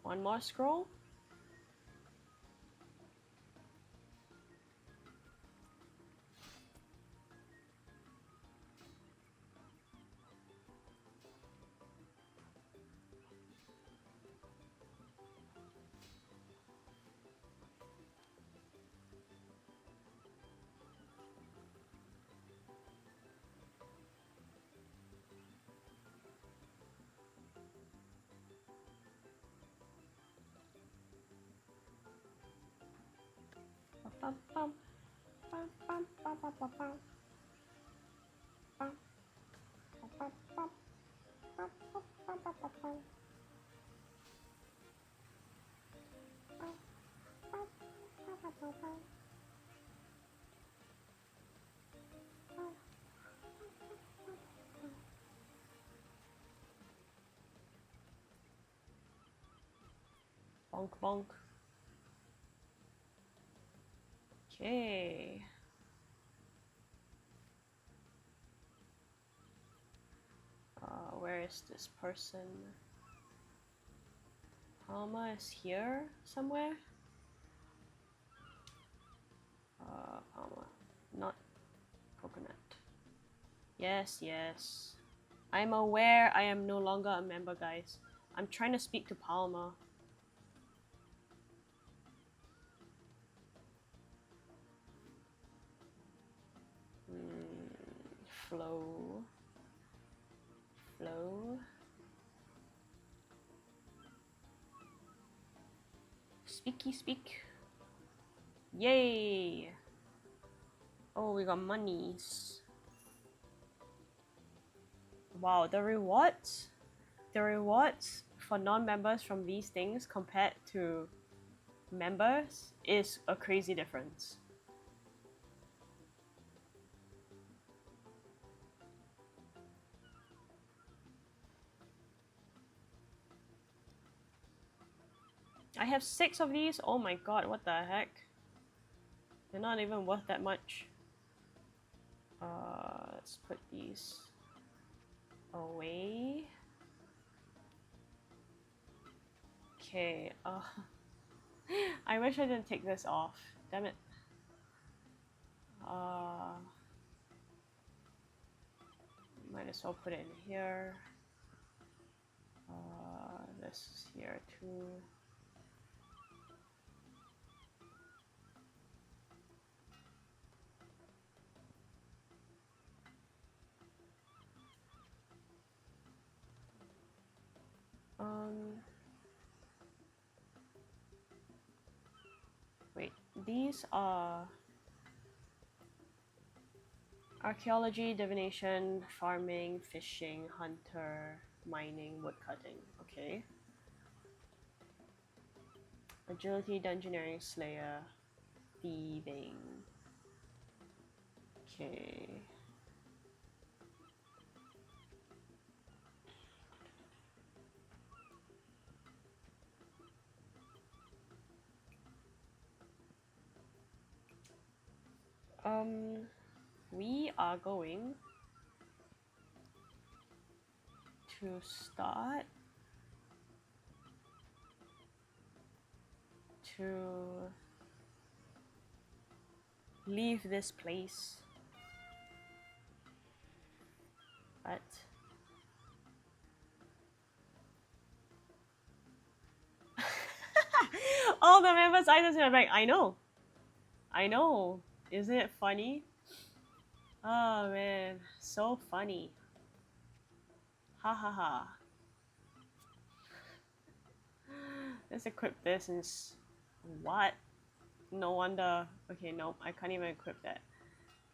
One more scroll. Bonk bonk. Okay. Where is this person? Palma is here somewhere? Palma. Not coconut. Yes. I'm aware I am no longer a member, guys. I'm trying to speak to Palma. Flow. Speak. Yay! Oh, we got monies. Wow, the rewards for non-members from these things compared to members is a crazy difference. I have 6 of these? Oh my god, what the heck? They're not even worth that much. Let's put these away. Okay, I wish I didn't take this off. Damn it. Might as well put it in here. This is here too. these are archaeology, divination, farming, fishing, hunter, mining, woodcutting. Okay. Agility, dungeoneering, slayer, thieving. Okay. We are going to start to leave this place, but all the members' items in my bag. I know. Isn't it funny? Oh man, so funny. Ha ha ha. Let's equip this and what? No wonder. Okay, nope, I can't even equip that.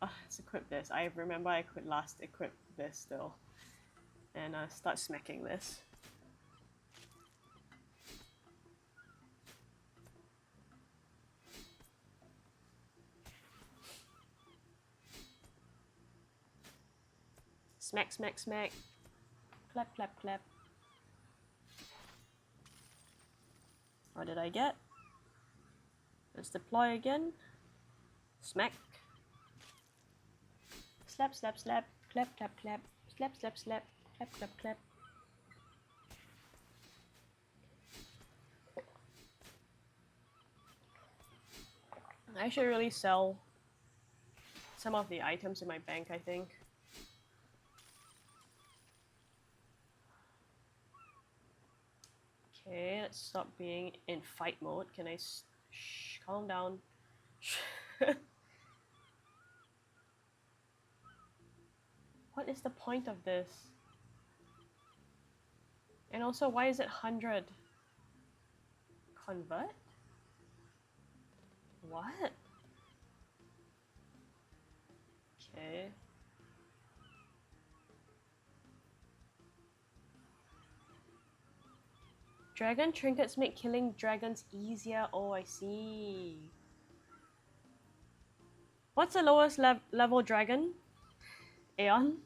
Let's equip this. I remember I could last equip this still. And start smacking this. Smack, smack, smack. Clap, clap, clap. What did I get? Let's deploy again. Smack. Slap, slap, slap. Clap, clap, clap. Slap, slap, slap. Clap, clap, clap. I should really sell some of the items in my bank, I think. Okay, let's stop being in fight mode. Can I calm down? What is the point of this? And also, why is it 100? Convert? What? Okay. Dragon trinkets make killing dragons easier. Oh, I see. What's the lowest level dragon? Aeon?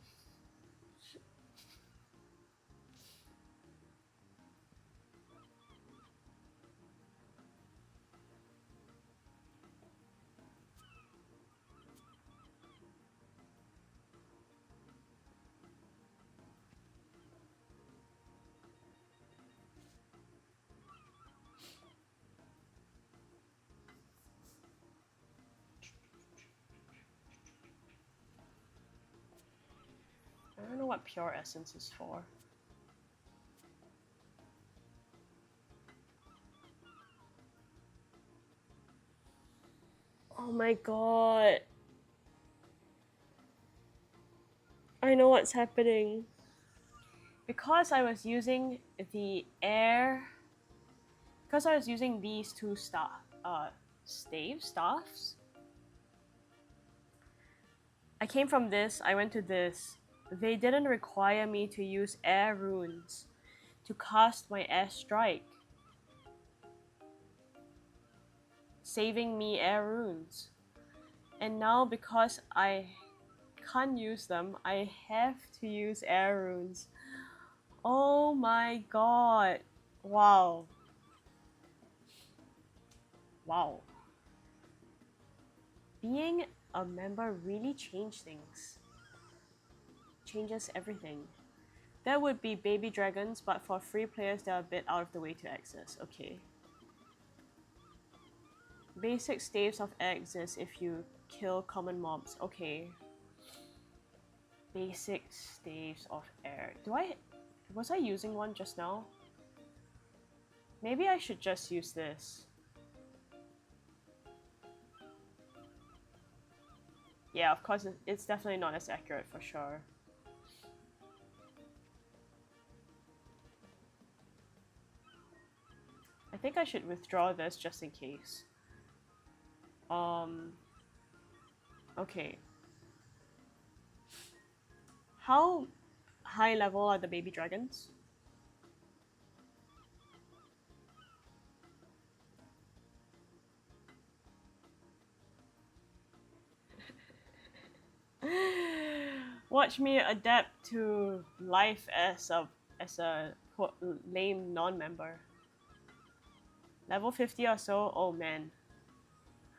I don't know what pure essence is for. Oh my god. I know what's happening. Because I was using the air... Because I was using these two staffs. I came from this, I went to this. They didn't require me to use air runes to cast my air strike, saving me air runes. And now because I can't use them, I have to use air runes. Oh my god. Wow. Wow. Being a member really changed things. Changes everything. There would be baby dragons, but for free players they're a bit out of the way to access. Okay. Basic staves of air exist if you kill common mobs. Okay. Basic staves of air. Was I using one just now? Maybe I should just use this. Yeah, of course, it's definitely not as accurate for sure. I think I should withdraw this just in case. Okay. How high level are the baby dragons? Watch me adapt to life as a lame non-member. Level 50 or so? Oh man.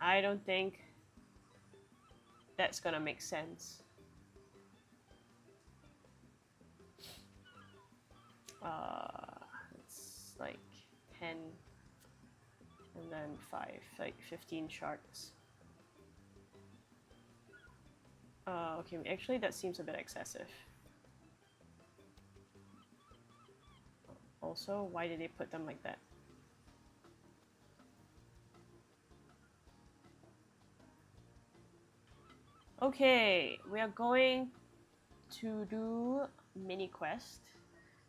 I don't think that's gonna make sense. It's like 10 and then 5, like 15 sharks. Okay, actually that seems a bit excessive. Also, why did they put them like that? Okay, we are going to do mini quest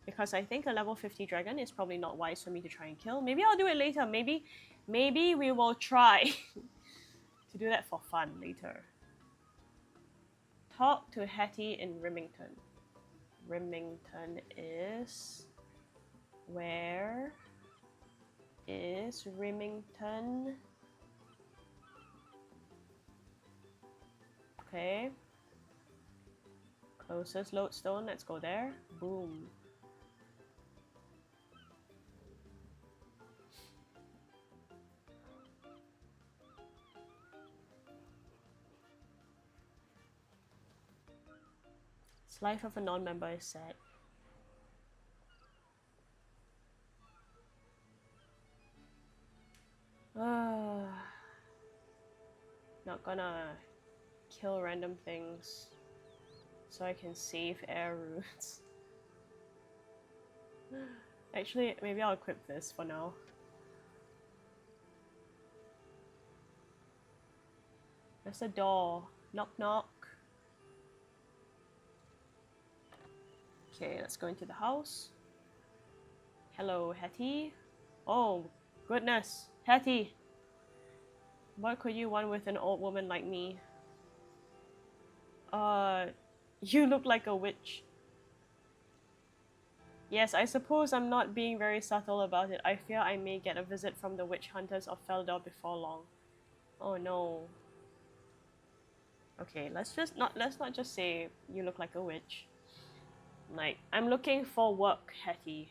because I think a level 50 dragon is probably not wise for me to try and kill. Maybe I'll do it later. Maybe we will try to do that for fun later. Talk to Hattie in Remington. Remington is... Where is Remington? Okay. Closest lodestone, let's go there. Boom. This life of a non-member is sad. Not gonna kill random things so I can save air roots. Actually, maybe I'll equip this for now. There's a door. Knock knock. Okay, let's go into the house. Hello, Hattie. Oh, goodness. Hattie! What could you want with an old woman like me? You look like a witch. Yes, I suppose I'm not being very subtle about it. I fear I may get a visit from the witch hunters of Feldor before long. Oh no. Okay, let's not just say you look like a witch. Like, I'm looking for work, Hattie.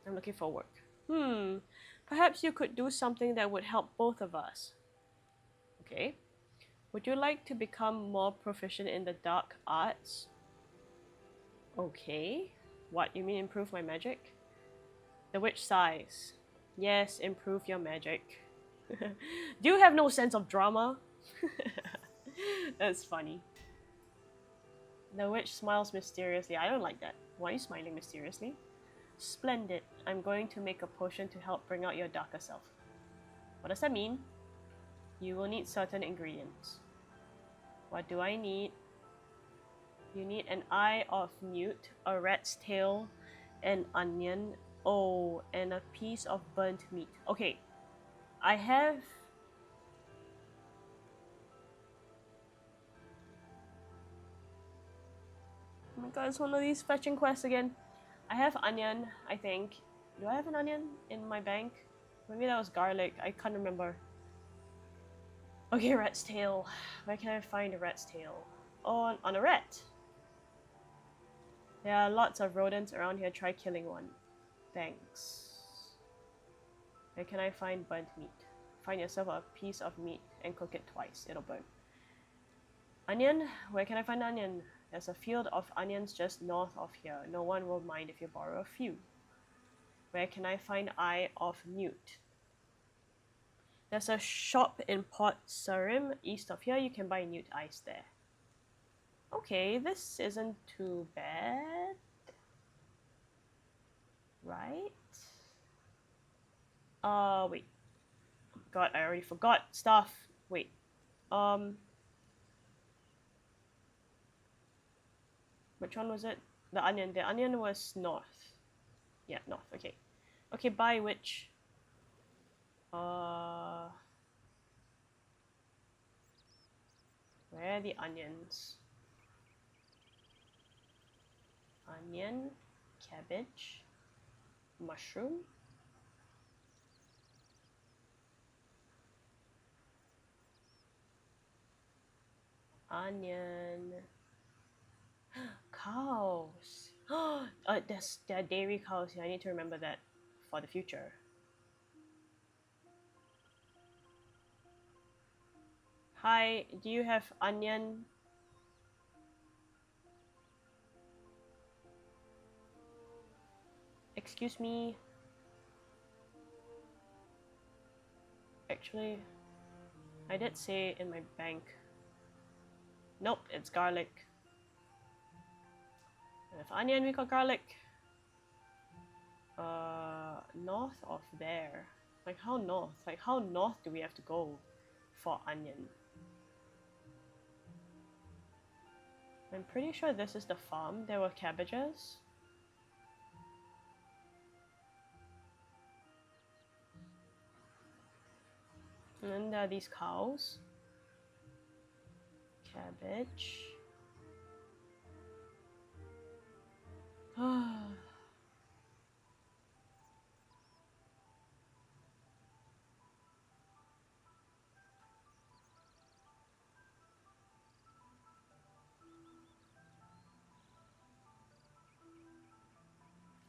I'm looking for work. Perhaps you could do something that would help both of us. Okay. Would you like to become more proficient in the dark arts? Okay. What, you mean improve my magic? The witch sighs. Yes, improve your magic. Do you have no sense of drama? That's funny. The witch smiles mysteriously. I don't like that. Why are you smiling mysteriously? Splendid. I'm going to make a potion to help bring out your darker self. What does that mean? You will need certain ingredients. What do I need? You need an eye of newt, a rat's tail, an onion, oh, and a piece of burnt meat. Okay, I have... Oh my god, it's one of these fetching quests again. I have onion, I think. Do I have an onion in my bank? Maybe that was garlic, I can't remember. Okay, rat's tail. Where can I find a rat's tail? Oh, on a rat. There are lots of rodents around here. Try killing one. Thanks. Where can I find burnt meat? Find yourself a piece of meat and cook it twice. It'll burn. Onion? Where can I find onion? There's a field of onions just north of here. No one will mind if you borrow a few. Where can I find eye of newt? There's a shop in Port Sarim east of here. You can buy newt eyes there. Okay, this isn't too bad. Right? Wait. God, I already forgot stuff. Wait. Which one was it? The onion. The onion was north. Yeah, north. Okay. Okay, bye, witch. Where are the onions? Onion, cabbage, mushroom. Onion. Cows. There are dairy cows here. I need to remember that for the future. Hi, do you have onion? Excuse me. Actually, I did say in my bank. Nope, it's garlic. And if onion, we got garlic. North of there. Like how north? Like how north do we have to go for onion? I'm pretty sure this is the farm. There were cabbages. And then there are these cows. Cabbage.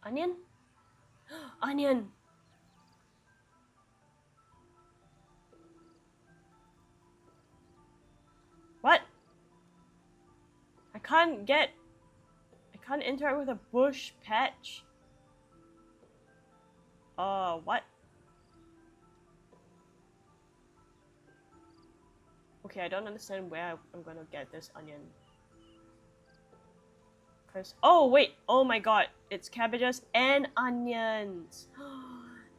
Onion? Onion! What? I can't interact with a bush patch. What? Okay, I don't understand where I'm gonna get this onion. Oh wait, oh my god, it's cabbages and onions.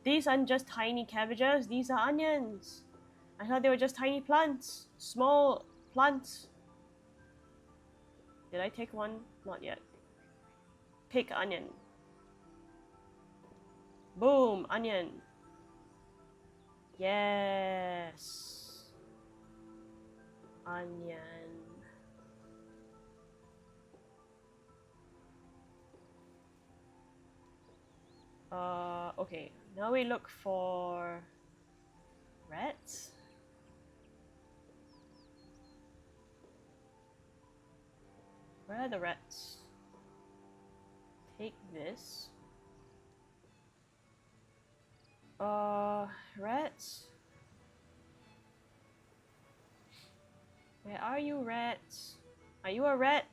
These aren't just tiny cabbages, these are onions. I thought they were just tiny plants, small plants. Did I take one? Not yet. Pick onion. Boom, onion. Yes. Onion. Okay. Now we look for rats. Where are the rats? Take this. Rats? Where are you, rats? Are you a rat?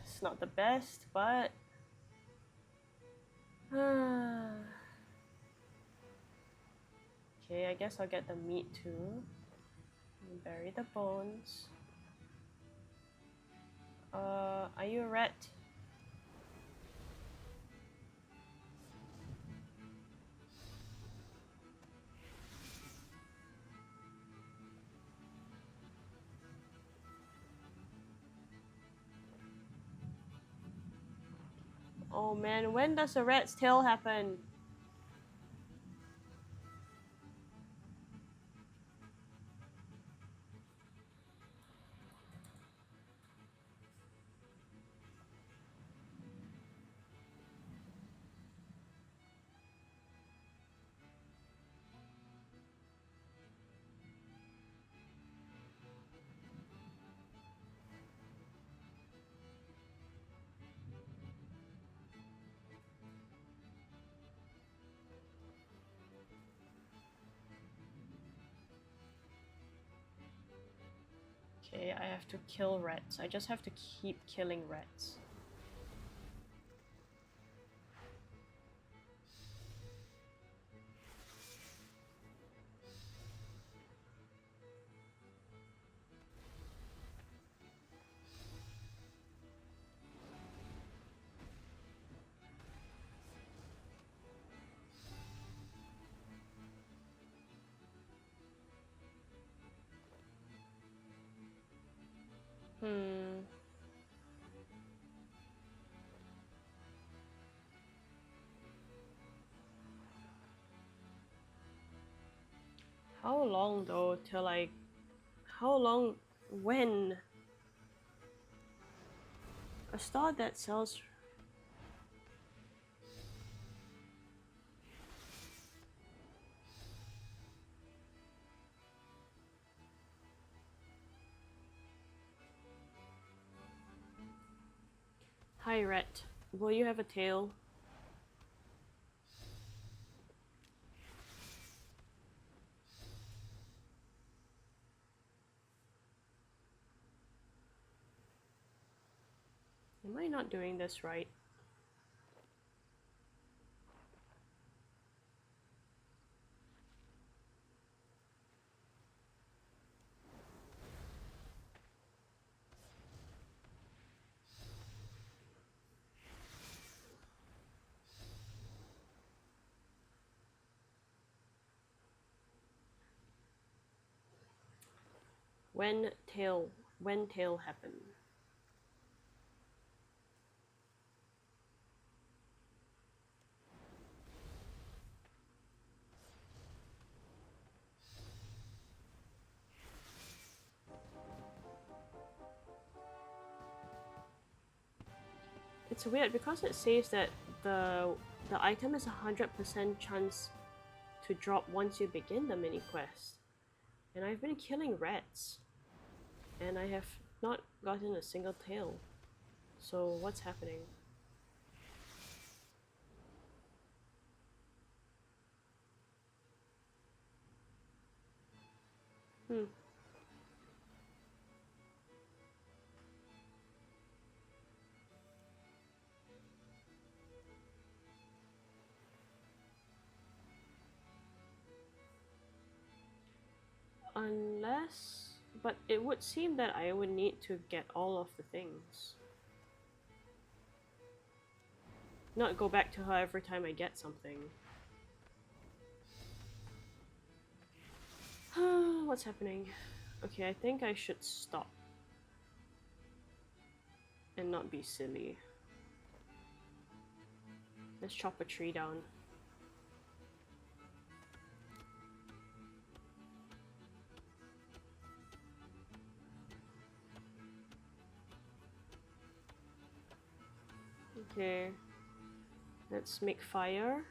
It's not the best, but... Okay, I guess I'll get the meat too. And bury the bones. Are you a rat? Oh man, when does a rat's tail happen? Okay, I have to kill rats. I just have to keep killing rats. How long though till I... How long? When? A store that sells... Hi, Rhett. Will you have a tail? Am I not doing this right? When tail... When tail happen? It's weird because it says that the item is 100% chance to drop once you begin the mini quest. And I've been killing rats. And I have not gotten a single tail. So what's happening? Hmm. Unless... But it would seem that I would need to get all of the things. Not go back to her every time I get something. What's happening? Okay, I think I should stop. And not be silly. Let's chop a tree down. Okay. Let's make fire.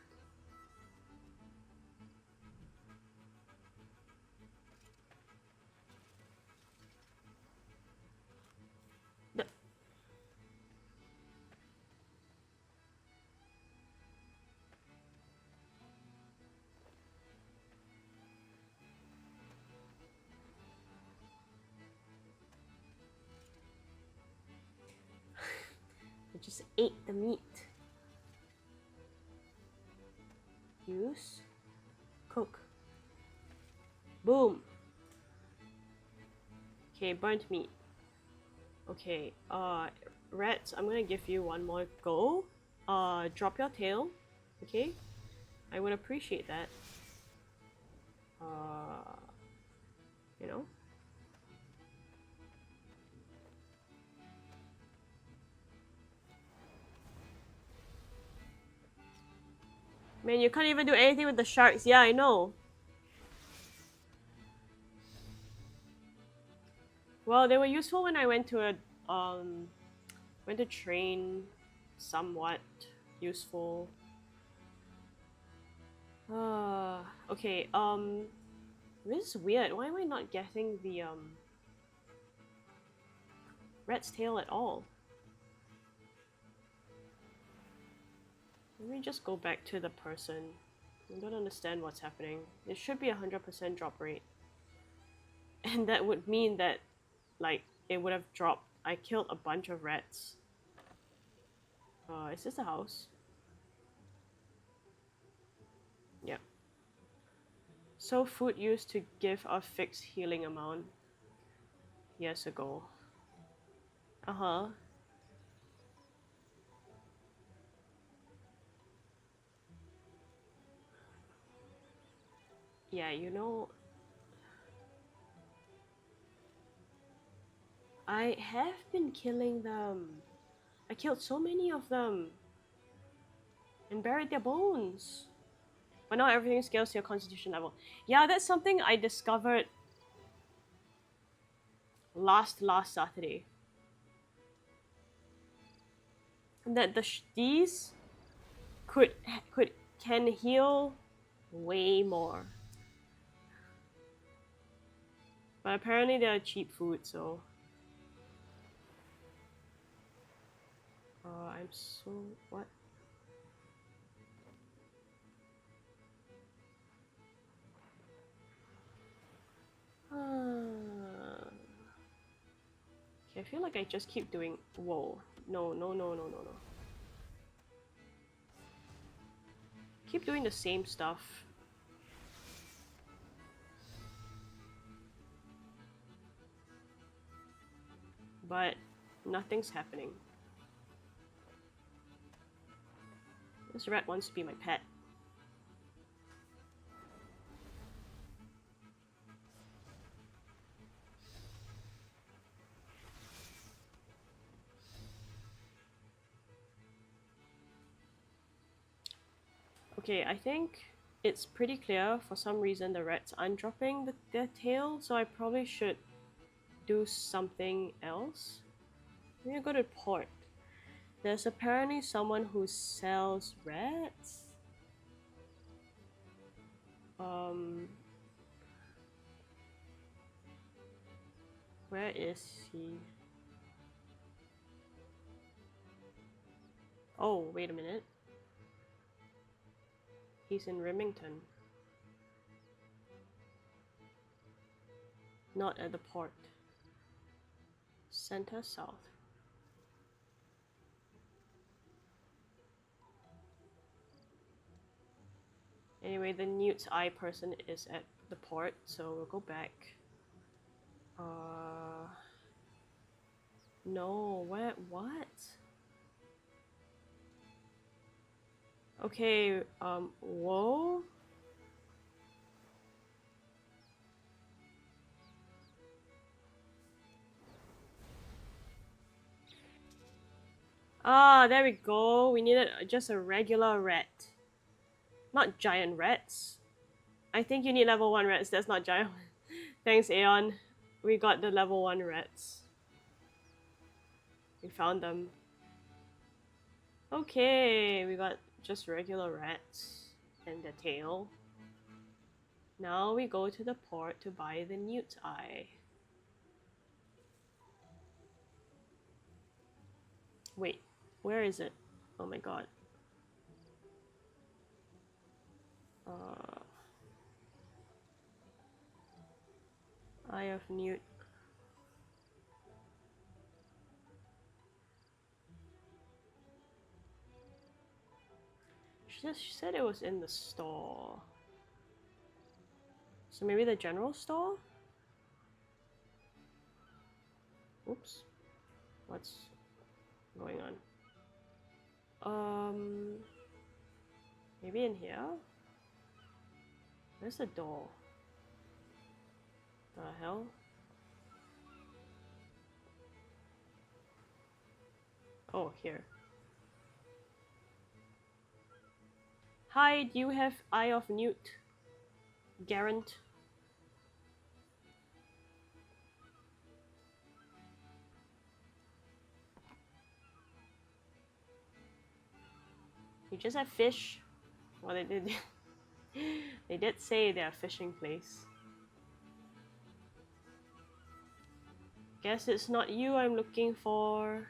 I just ate the meat. Use. Cook. Boom. Okay, burnt meat. Okay, rats, I'm gonna give you one more go. Drop your tail. Okay? I would appreciate that. You know? Man, you can't even do anything with the sharks. Yeah, I know. Well, they were useful when I went to train. Somewhat useful. Okay, this is weird. Why am I not getting the, rat's tail at all? Let me just go back to the person. I don't understand what's happening. It should be 100% drop rate. And that would mean that, like, it would have dropped. I killed a bunch of rats. Is this a house? Yep. So food used to give a fixed healing amount years ago. Uh-huh. Yeah, you know, I have been killing them. I killed so many of them. And buried their bones. But now everything scales to your constitution level. Yeah, that's something I discovered last Saturday. That these can heal way more. But apparently they're cheap food, so I'm so what? Okay, I feel like I just keep doing. Whoa! No! No! No! No! No! No! Keep doing the same stuff. But nothing's happening. This rat wants to be my pet. Okay, I think it's pretty clear for some reason the rats aren't dropping their tail, so I probably should do something else. I'm gonna go to port. There's apparently someone who sells rats. Where is he? Oh, wait a minute. He's in Remington. Not at the port. Center south. Anyway, the Newt's Eye person is at the port, so we'll go back. No, what? Okay, whoa? Ah, there we go. We needed just a regular rat. Not giant rats. I think you need level 1 rats, that's not giant. Thanks, Aeon. We got the level 1 rats. We found them. Okay, we got just regular rats and the tail. Now we go to the port to buy the Newt's Eye. Wait, where is it? Oh my god. Eye of Newt. She said it was in the store. So maybe the general store? Oops. What's going on? Maybe in here? Where's the door? The hell? Oh, here. Hi, do you have Eye of Newt? Garant? You just have fish? Well, they did. They did say they're a fishing place. Guess it's not you I'm looking for.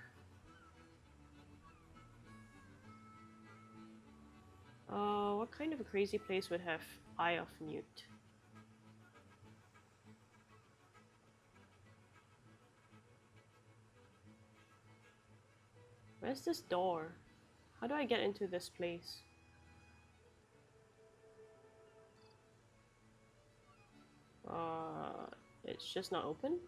What kind of a crazy place would have Eye of Newt? Where's this door? How do I get into this place? It's just not open?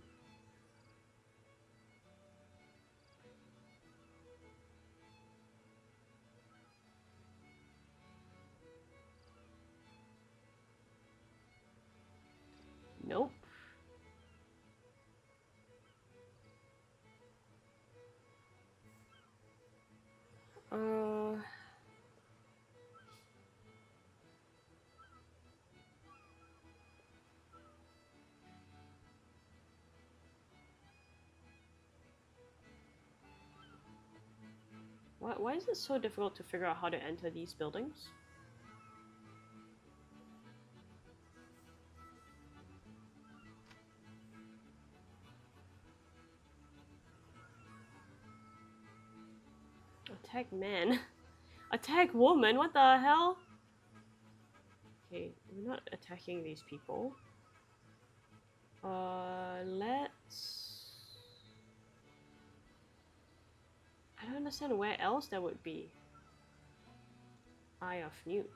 Nope. Why is it so difficult to figure out how to enter these buildings? Attack man. Attack woman? What the hell? Okay, we're not attacking these people. Let's... I don't understand where else there would be. Eye of Newt.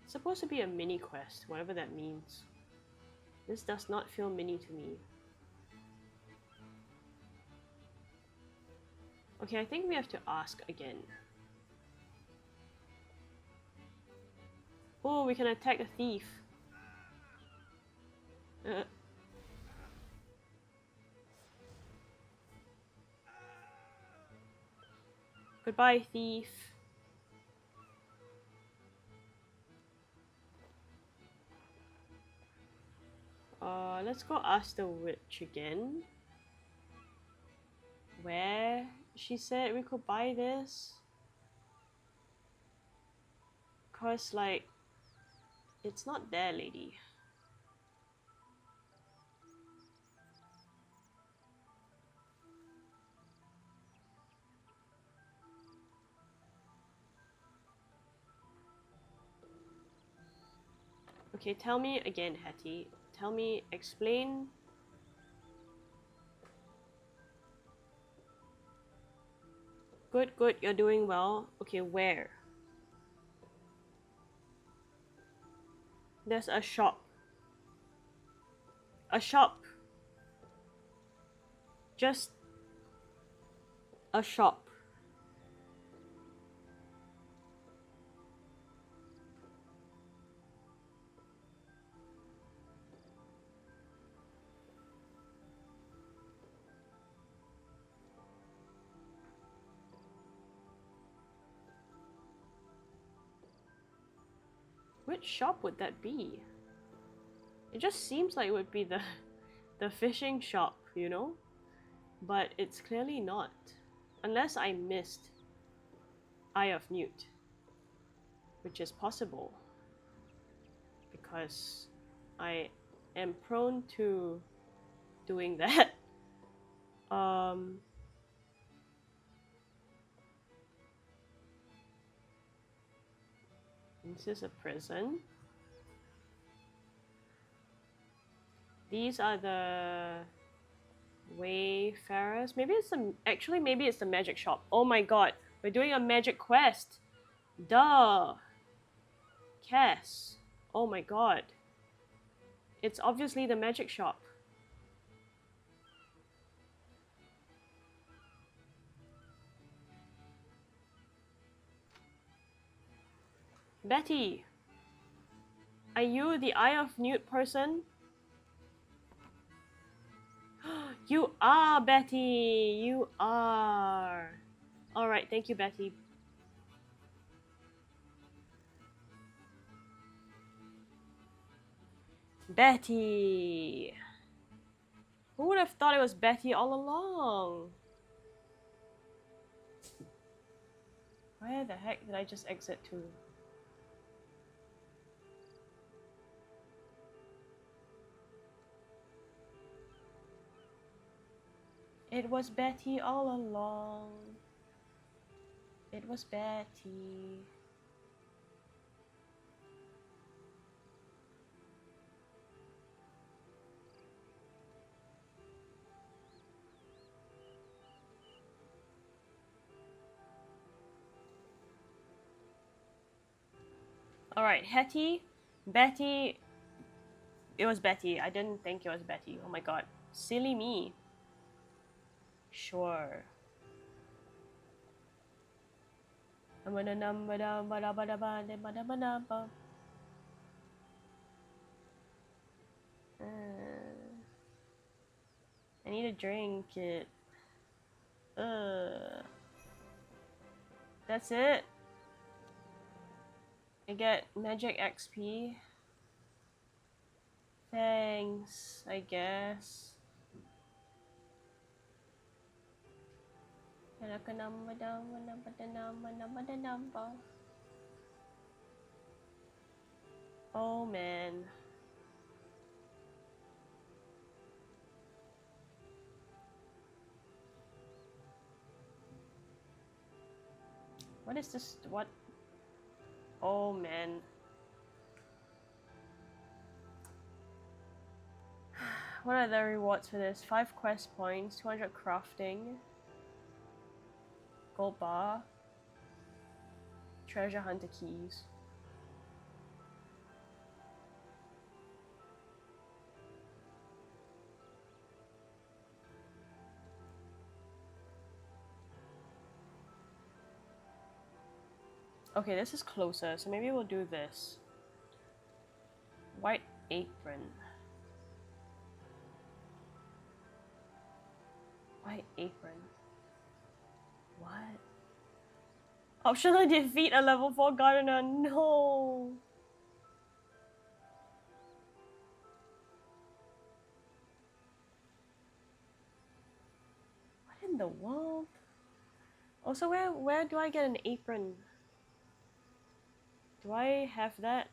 It's supposed to be a mini quest, whatever that means. This does not feel mini to me. Okay, I think we have to ask again. Oh, we can attack a thief. Goodbye, thief. Let's go ask the witch again. Where she said we could buy this? Cause like, it's not there, lady. Okay, tell me again, Hattie. Tell me, explain. Good, good, you're doing well. Okay, where? There's a shop. A shop. Just a shop. Which shop would that be? It just seems like it would be the fishing shop, you know? But it's clearly not. Unless I missed Eye of Newt. Which is possible. Because I am prone to doing that. This is a prison. These are the wayfarers. Maybe it's the maybe it's the magic shop. Oh my god, we're doing a magic quest. Duh. Cass. Oh my god. It's obviously the magic shop. Betty. Are you the Eye of Newt person? You are, Betty! You are! Alright, thank you, Betty. Betty! Who would have thought it was Betty all along? Where the heck did I just exit to? It was Betty all along. It was Betty. Alright, Hetty, Betty. It was Betty. I didn't think it was Betty. Oh my god. Silly me. Sure. I need a drink. That's it. I get magic XP. Thanks, I guess. Oh man. What is this? What? Oh man. What are the rewards for this? 5 quest points, 200 crafting, gold bar, treasure hunter keys. Okay, this is closer, so maybe we'll do this. White apron. White apron. What? Optionally defeat a level 4 gardener. No! What in the world? Also, where do I get an apron? Do I have that?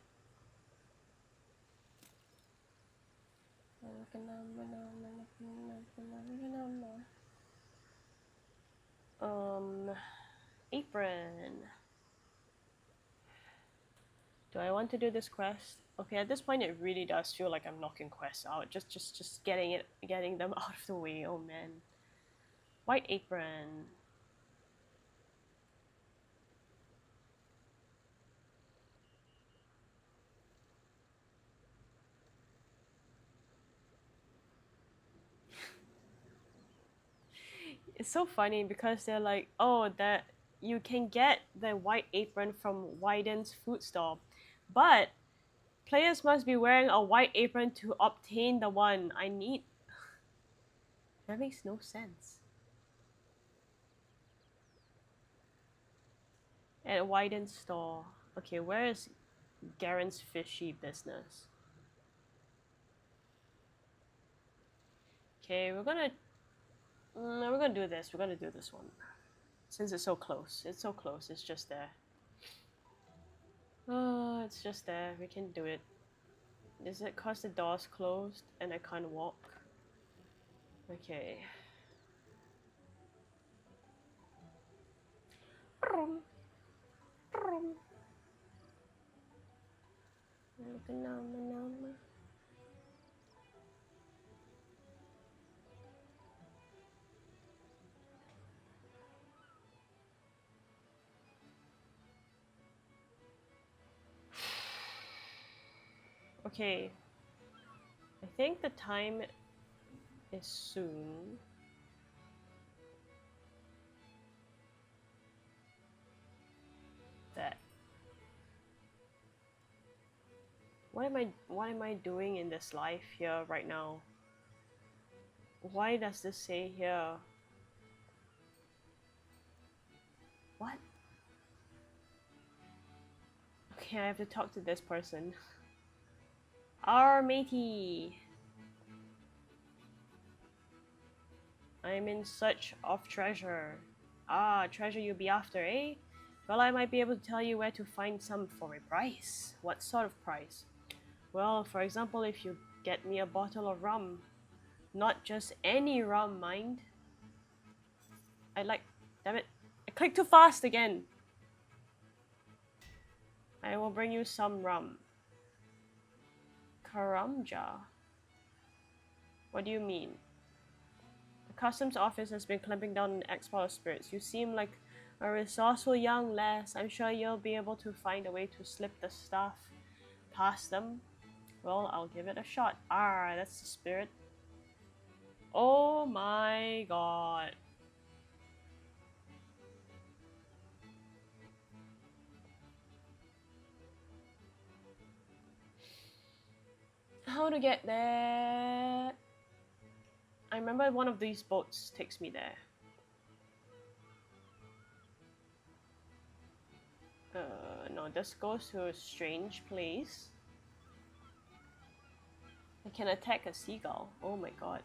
Apron. Do I want to do this quest? Okay, at this point it really does feel like I'm knocking quests out. Just getting them out of the way. Oh man. White apron. It's so funny because they're like, oh, that you can get the white apron from Wyden's food store, but players must be wearing a white apron to obtain the one I need. That makes no sense. At Wyden's store. Okay, where is Garen's fishy business? Okay, we're gonna do this. We're gonna do this one. Since it's so close. It's so close. It's just there. Oh, it's just there. We can do it. Is it cause the door's closed and I can't walk? Okay. Okay. I think the time is soon. That. What am I doing in this life here right now? Why does this say here? What? Okay, I have to talk to this person. Our matey. I'm in search of treasure. Ah, treasure you be after, eh? Well, I might be able to tell you where to find some for a price. What sort of price? Well, for example, if you get me a bottle of rum. Not just any rum, mind. Damn it. I clicked too fast again. I will bring you some rum. Karamja. What do you mean? The customs office has been clamping down on the export of spirits. You seem like a resourceful young lass. I'm sure you'll be able to find a way to slip the stuff past them. Well, I'll give it a shot. Ah, that's the spirit. Oh my god. How to get there? I remember one of these boats takes me there. No, this goes to a strange place. I can attack a seagull. Oh my god.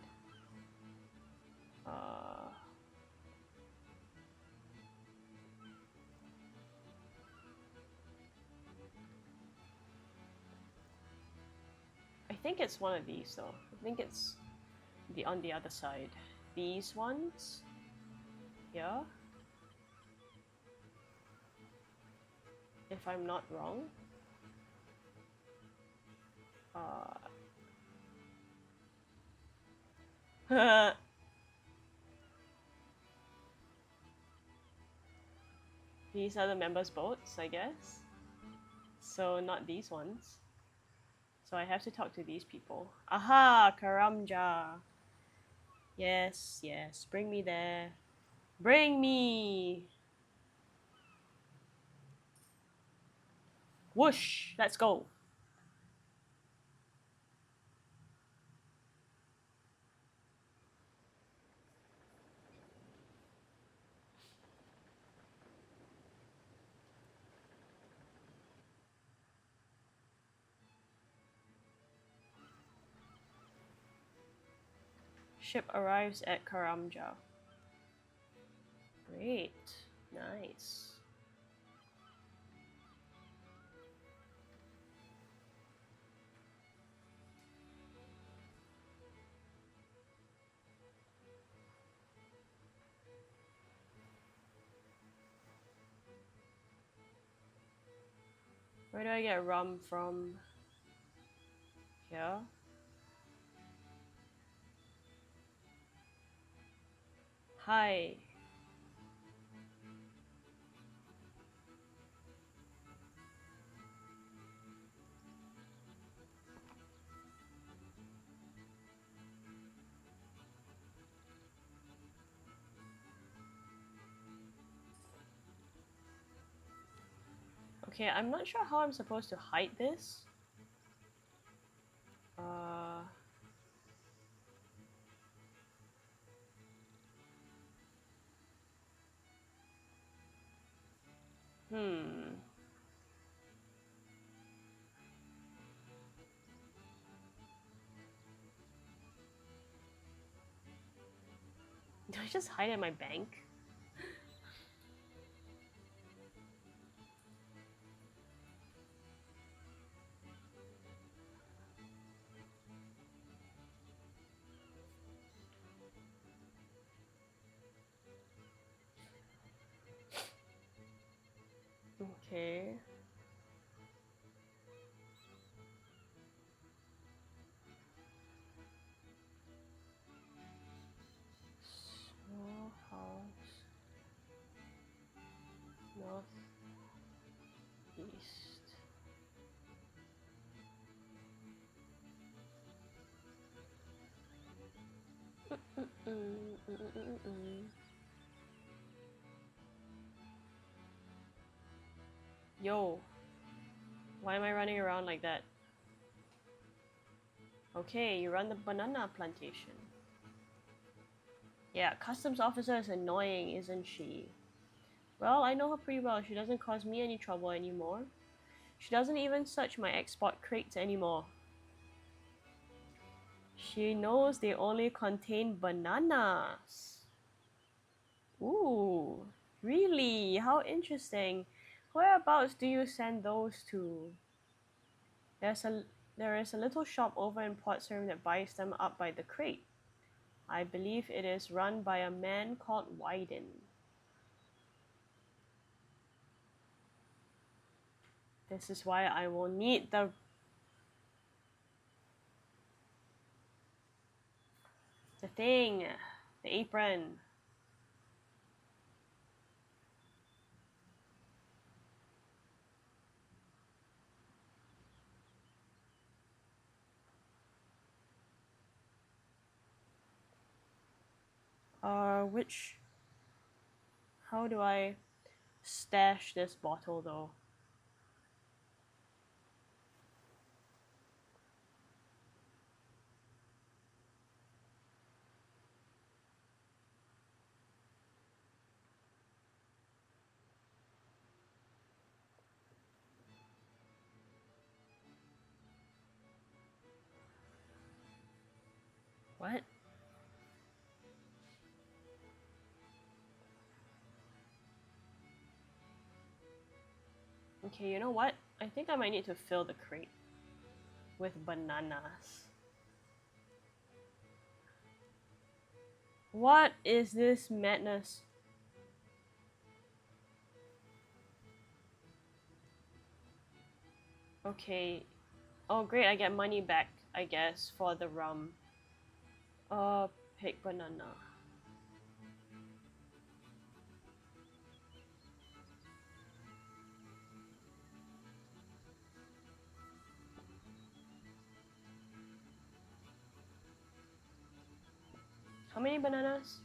think it's one of these though. I think it's on the other side. These ones. Yeah. If I'm not wrong. These are the members' boats, I guess. So not these ones. So I have to talk to these people. Aha! Karamja! Yes, yes. Bring me there. Bring me! Whoosh! Let's go! Ship arrives at Karamja. Great. Nice. Where do I get rum from? Here? Hi. Okay, I'm not sure how I'm supposed to hide this. Hmm. Do I just hide in my bank? Okay. Small house. North east. Yo, why am I running around like that? Okay, you run the banana plantation. Yeah, customs officer is annoying, isn't she? Well, I know her pretty well. She doesn't cause me any trouble anymore. She doesn't even search my export crates anymore. She knows they only contain bananas. Ooh, really? How interesting. Whereabouts do you send those to? There's a there is a little shop over in Port Sarim that buys them up by the crate. I believe it is run by a man called Wyden. This is why I will need the thing, the apron. Which how do I stash this bottle though? What? Okay, you know what? I think I might need to fill the crate. with bananas. What is this madness? Okay. Oh great, I get money back, I guess, for the rum. Pick banana. How many bananas?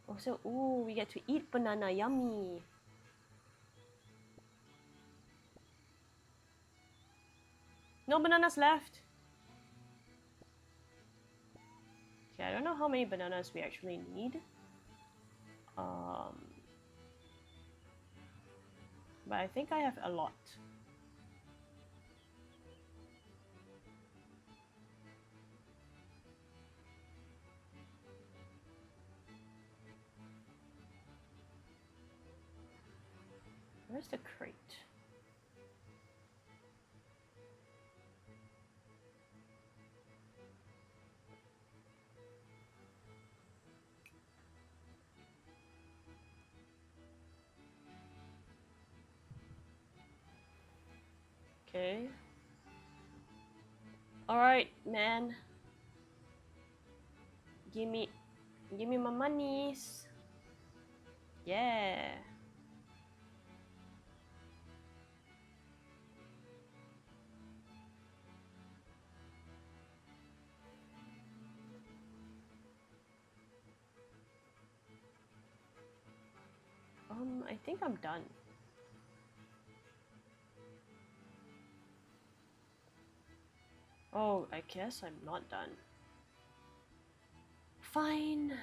Oh, so, ooh, we get to eat banana, yummy. No bananas left. Okay, I don't know how many bananas we actually need. But I think I have a lot. Where's the crate? Okay. Alright, man. Give me my monies. Yeah. I think I'm done. Oh, I guess I'm not done. Fine.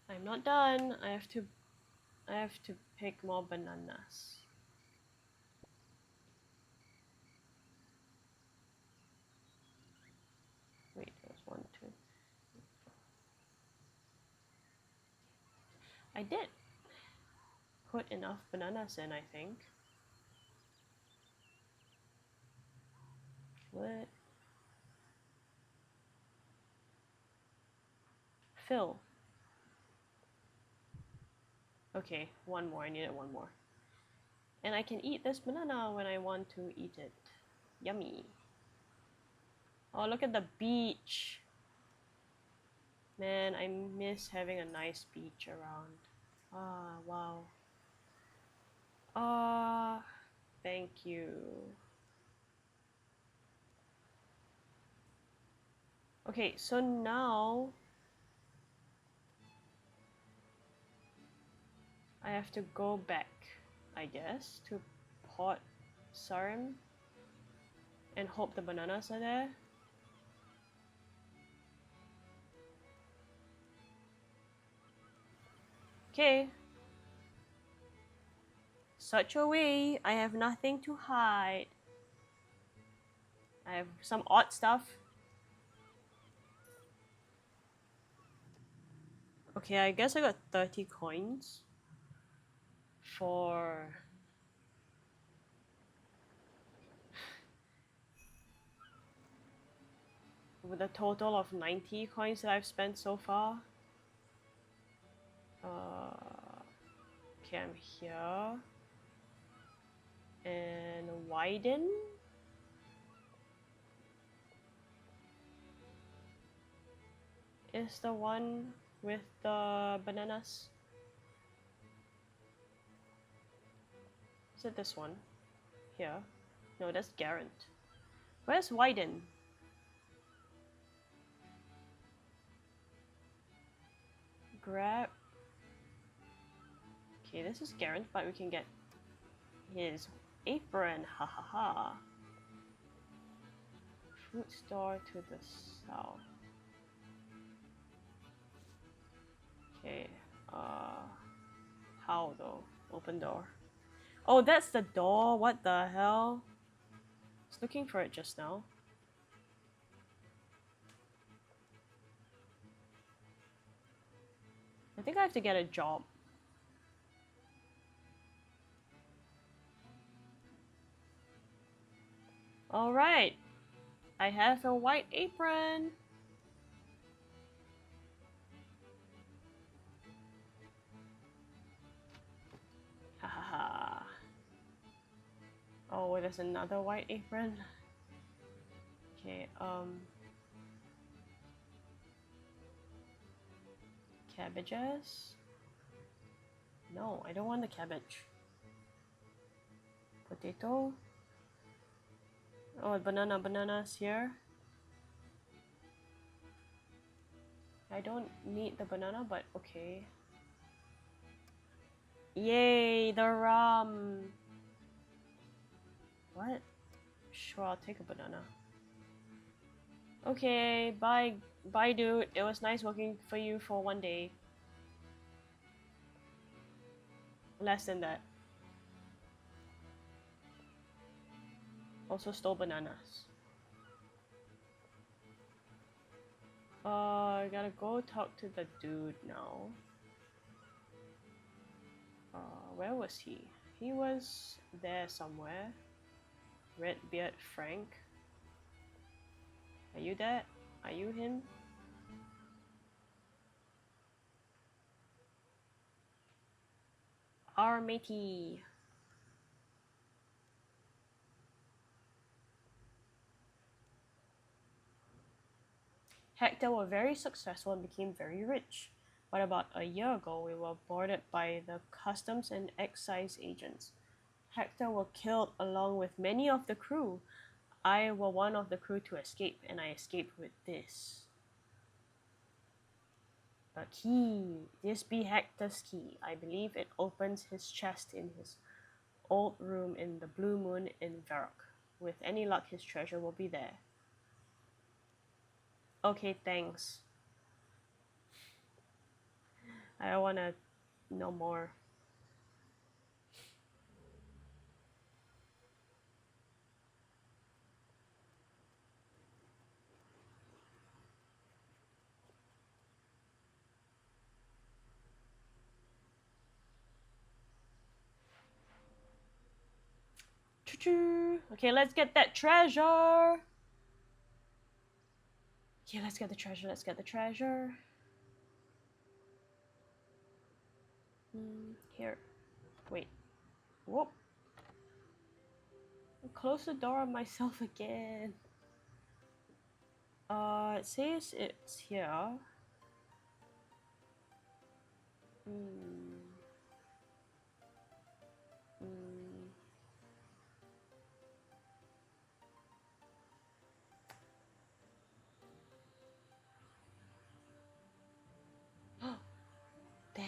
I'm not done. I have to pick more bananas. Wait, there's 1, 2. I did put enough bananas in, I think. What? Fill. Okay, one more. I needed one more. And I can eat this banana when I want to eat it. Yummy. Oh, look at the beach. Man, I miss having a nice beach around. Ah, wow. Ah, thank you. Okay, so now I have to go back, I guess, to Port Sarim and hope the bananas are there. Okay. Such a way, I have nothing to hide. I have some odd stuff. Okay, I guess I got 30 coins for with a total of 90 coins that I've spent so far. Okay, I'm here. And widen is the one with the bananas. Is it this one? Here? No, that's Garant. Where's widen? Grab. Okay, this is Garant, but we can get his apron. Ha ha ha. Fruit store to the south. Okay. How though? Open door. Oh, that's the door. What the hell? I was looking for it just now. I think I have to get a job. Alright. I have a white apron. Hahaha. Oh, there's another white apron. Okay, cabbages? No, I don't want the cabbage. Potato? Oh, bananas here. I don't need the banana, but okay. Yay, the rum! What? Sure, I'll take a banana. Okay, bye, dude. It was nice working for you for one day. Less than that. Also stole bananas. I gotta go talk to the dude now. Where was he? He was there somewhere. Redbeard Frank. Are you that? Are you him? Our matey. Hector were very successful and became very rich. But about a year ago, we were boarded by the customs and excise agents. Hector were killed along with many of the crew. I were one of the crew to escape, and I escaped with this. A key. This be Hector's key. I believe it opens his chest in his old room in the Blue Moon in Varrock. With any luck, his treasure will be there. Okay, thanks. I wanna know more. Choo-choo. Okay, let's get that treasure. Okay, let's get the treasure. Let's get the treasure. Here. Wait. Whoop. Close the door on myself again. It says it's here. There.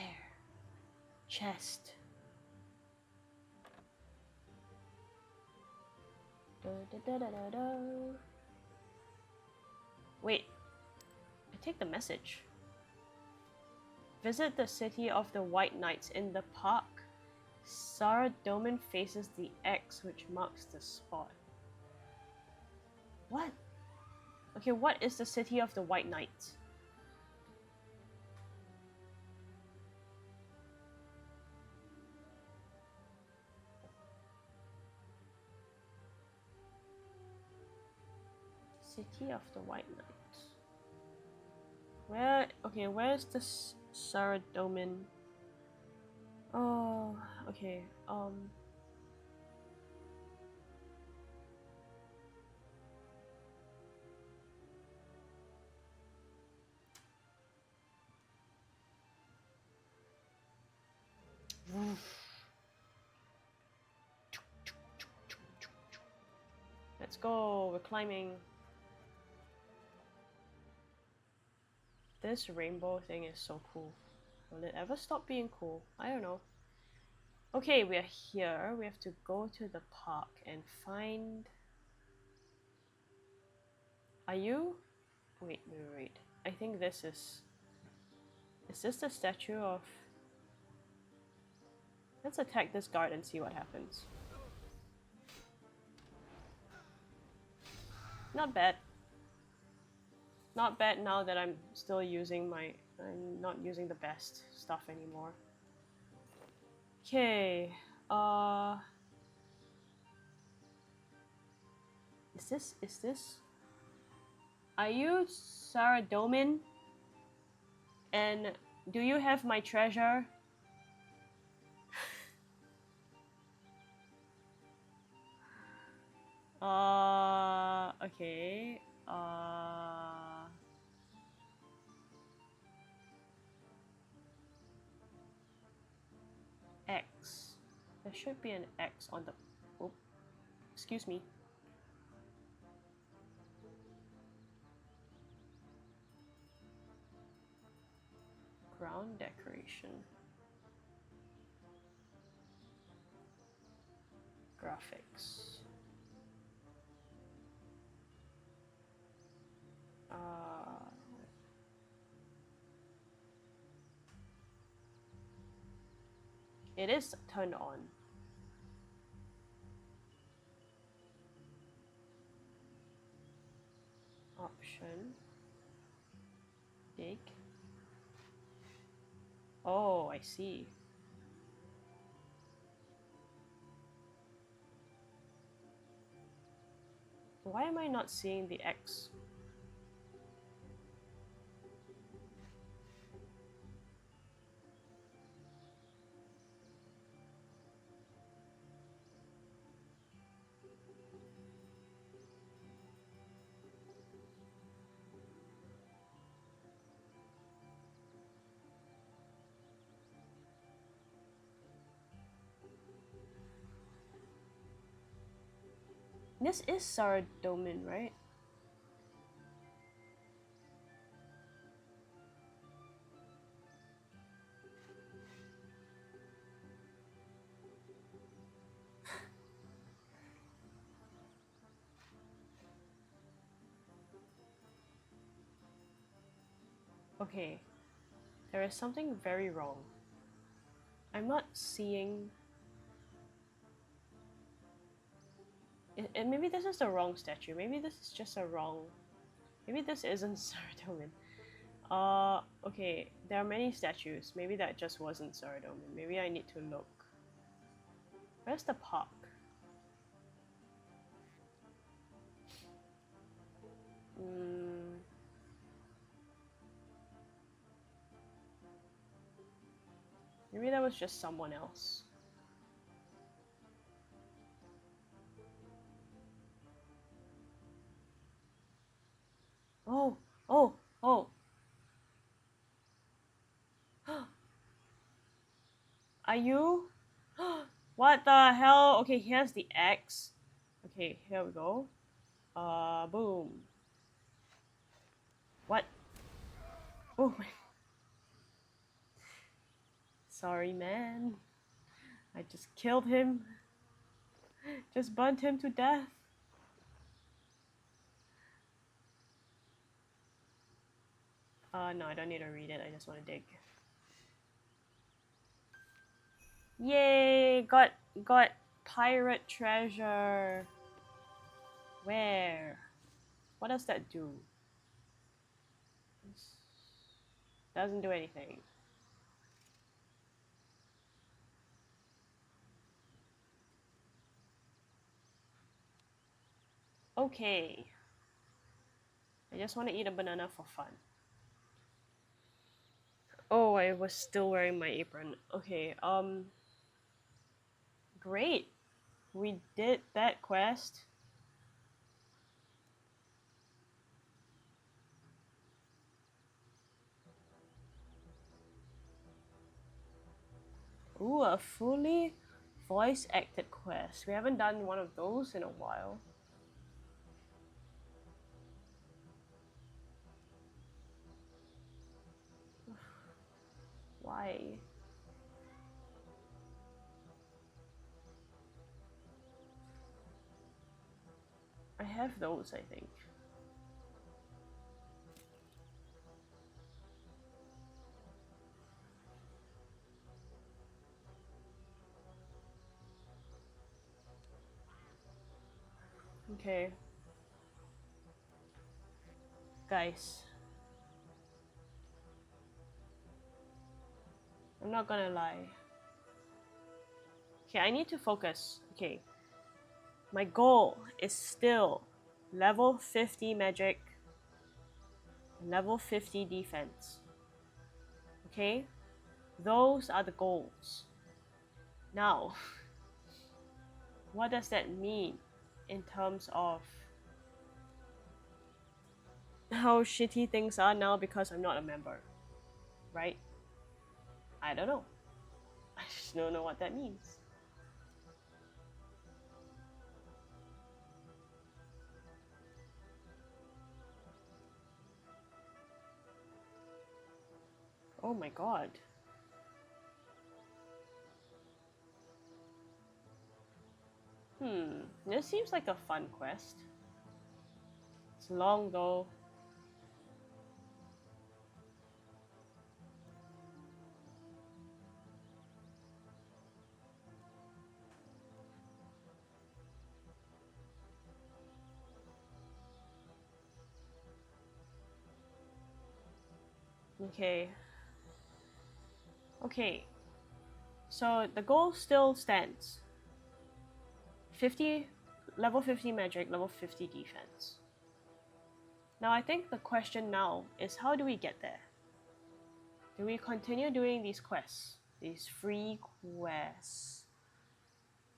Chest. Wait. I take the message. Visit the city of the White Knights in the park. Saradomin faces the X, which marks the spot. What? Okay, what is the city of the White Knights? City of the White Knights. Where? Okay, where's the Saradomin? Oh, okay. Let's go. We're climbing. This rainbow thing is so cool. Will it ever stop being cool? I don't know. Okay, we're here. We have to go to the park and find... Are you? Wait. I think this is... Is this the statue of... Let's attack this guard and see what happens. Not bad. Not bad now that I'm still using my... I'm not using the best stuff anymore. Okay, Is this? Are you Sarah Domin? And do you have my treasure? Okay. X. There should be an X on the... Oh, excuse me. Ground decoration. Graphics. It is turned on. Option. Dig. Oh, I see. Why am I not seeing the X? This is Sarah Domin, right? Okay. There is something very wrong. I'm not seeing... maybe this is the wrong statue. Maybe this is just a wrong... Maybe this isn't Sarah Domin. Okay. There are many statues. Maybe that just wasn't Sarah Domin. Maybe I need to look. Where's the park? Maybe that was just someone else. Oh, oh, oh. Are you? What the hell? Okay, here's the X. Okay, here we go. Boom. What? Oh my. Sorry, man. I just killed him. Just burnt him to death. No, I don't need to read it. I just want to dig. Yay! Got pirate treasure. Where? What does that do? Doesn't do anything. Okay. I just want to eat a banana for fun. Oh, I was still wearing my apron. Okay, great. We did that quest. Ooh, a fully voice acted quest. We haven't done one of those in a while. Why? I have those, I think. Okay. Guys. I'm not gonna lie. Okay, I need to focus. Okay. My goal is still level 50 magic, level 50 defense. Okay? Those are the goals. Now, what does that mean in terms of how shitty things are now because I'm not a member? Right? I don't know. I just don't know what that means. Oh my god. This seems like a fun quest. It's long though. Okay. Okay. So the goal still stands. 50 level 50 magic, level 50 defense. Now I think the question now is how do we get there? Do we continue doing these quests? These free quests?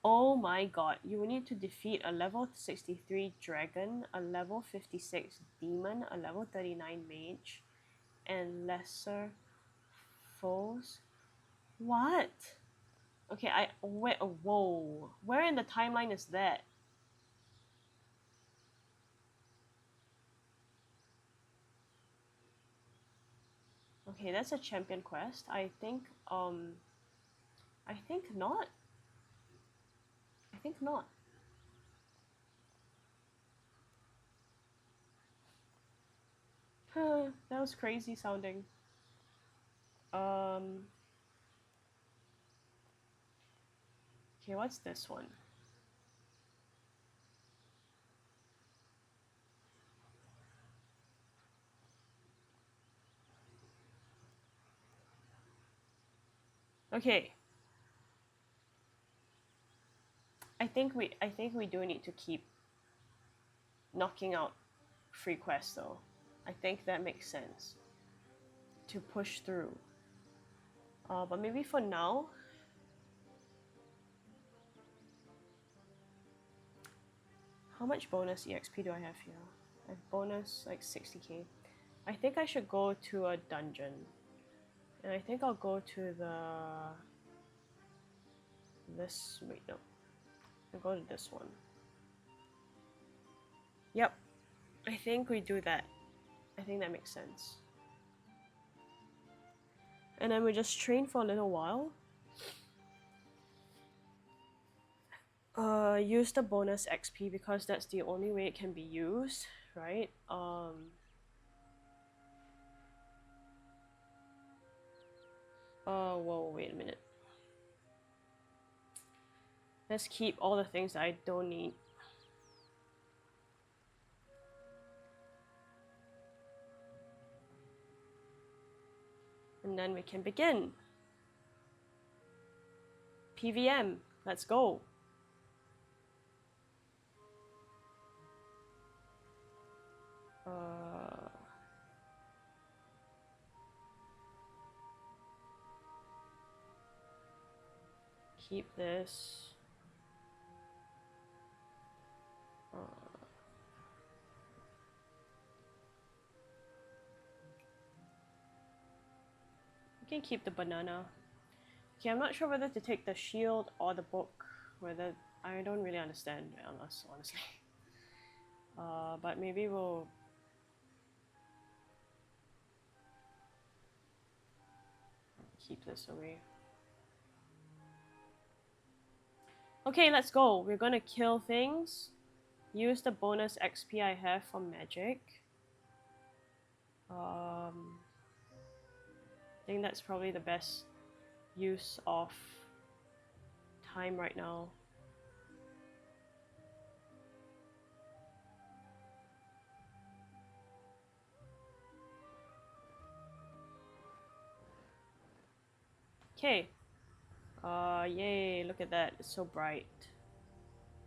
Oh my god, you will need to defeat a level 63 dragon, a level 56 demon, a level 39 mage, and lesser foes. What? Okay, whoa. Where in the timeline is that? Okay, that's a champion quest. I think not. I think not. That was crazy sounding. Um okay, what's this one? Okay. I think we do need to keep knocking out free quests though. I think that makes sense to push through. But maybe for now, how much bonus EXP do I have here? I have bonus like 60k. I think I should go to a dungeon. And I think I'll go to wait, no. I'll go to this one. Yep. I think we do that. I think that makes sense. And then we just train for a little while. Use the bonus XP because that's the only way it can be used, right? Whoa, wait a minute. Let's keep all the things that I don't need. And then we can begin. PVM, let's go. Keep this. You can keep the banana. Okay, I'm not sure whether to take the shield or the book. Whether I don't really understand, honestly. But maybe we'll keep this away. Okay, let's go. We're gonna kill things. Use the bonus XP I have for magic. I think that's probably the best use of time right now. Okay. Yay, look at that. It's so bright.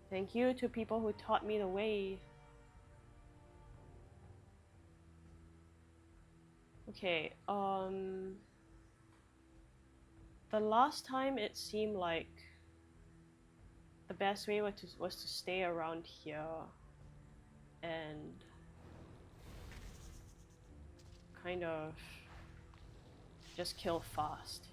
Thank you to people who taught me the way. Okay, the last time it seemed like the best way was to stay around here and kind of just kill fast.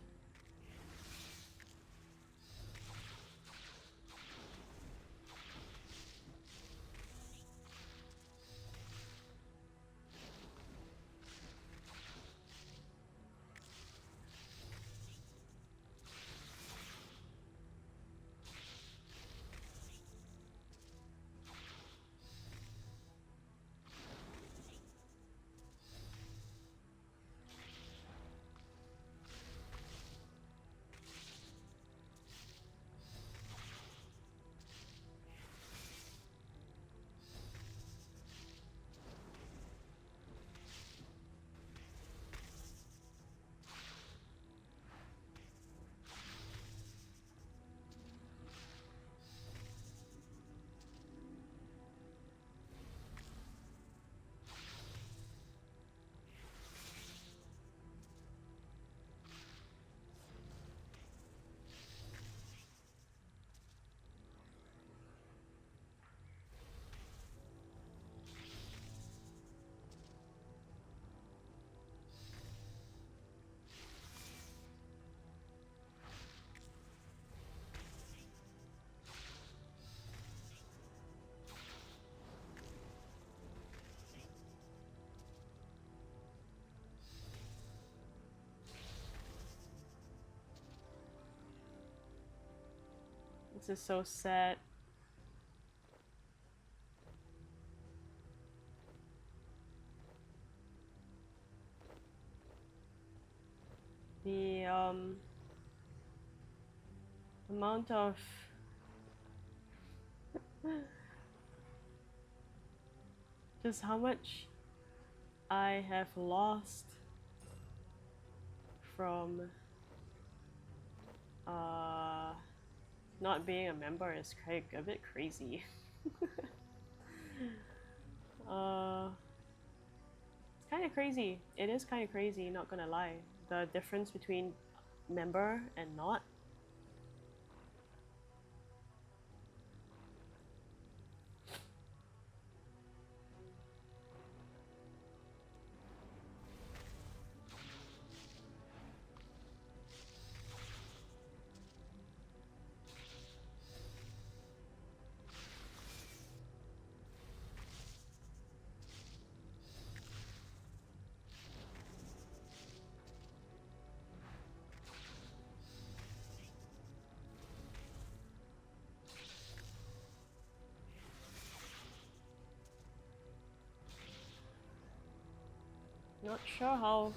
This is so sad. The amount of just how much I have lost from not being a member is a bit crazy. It's kind of crazy. It is kind of crazy, not gonna lie. The difference between member and not. Not sure how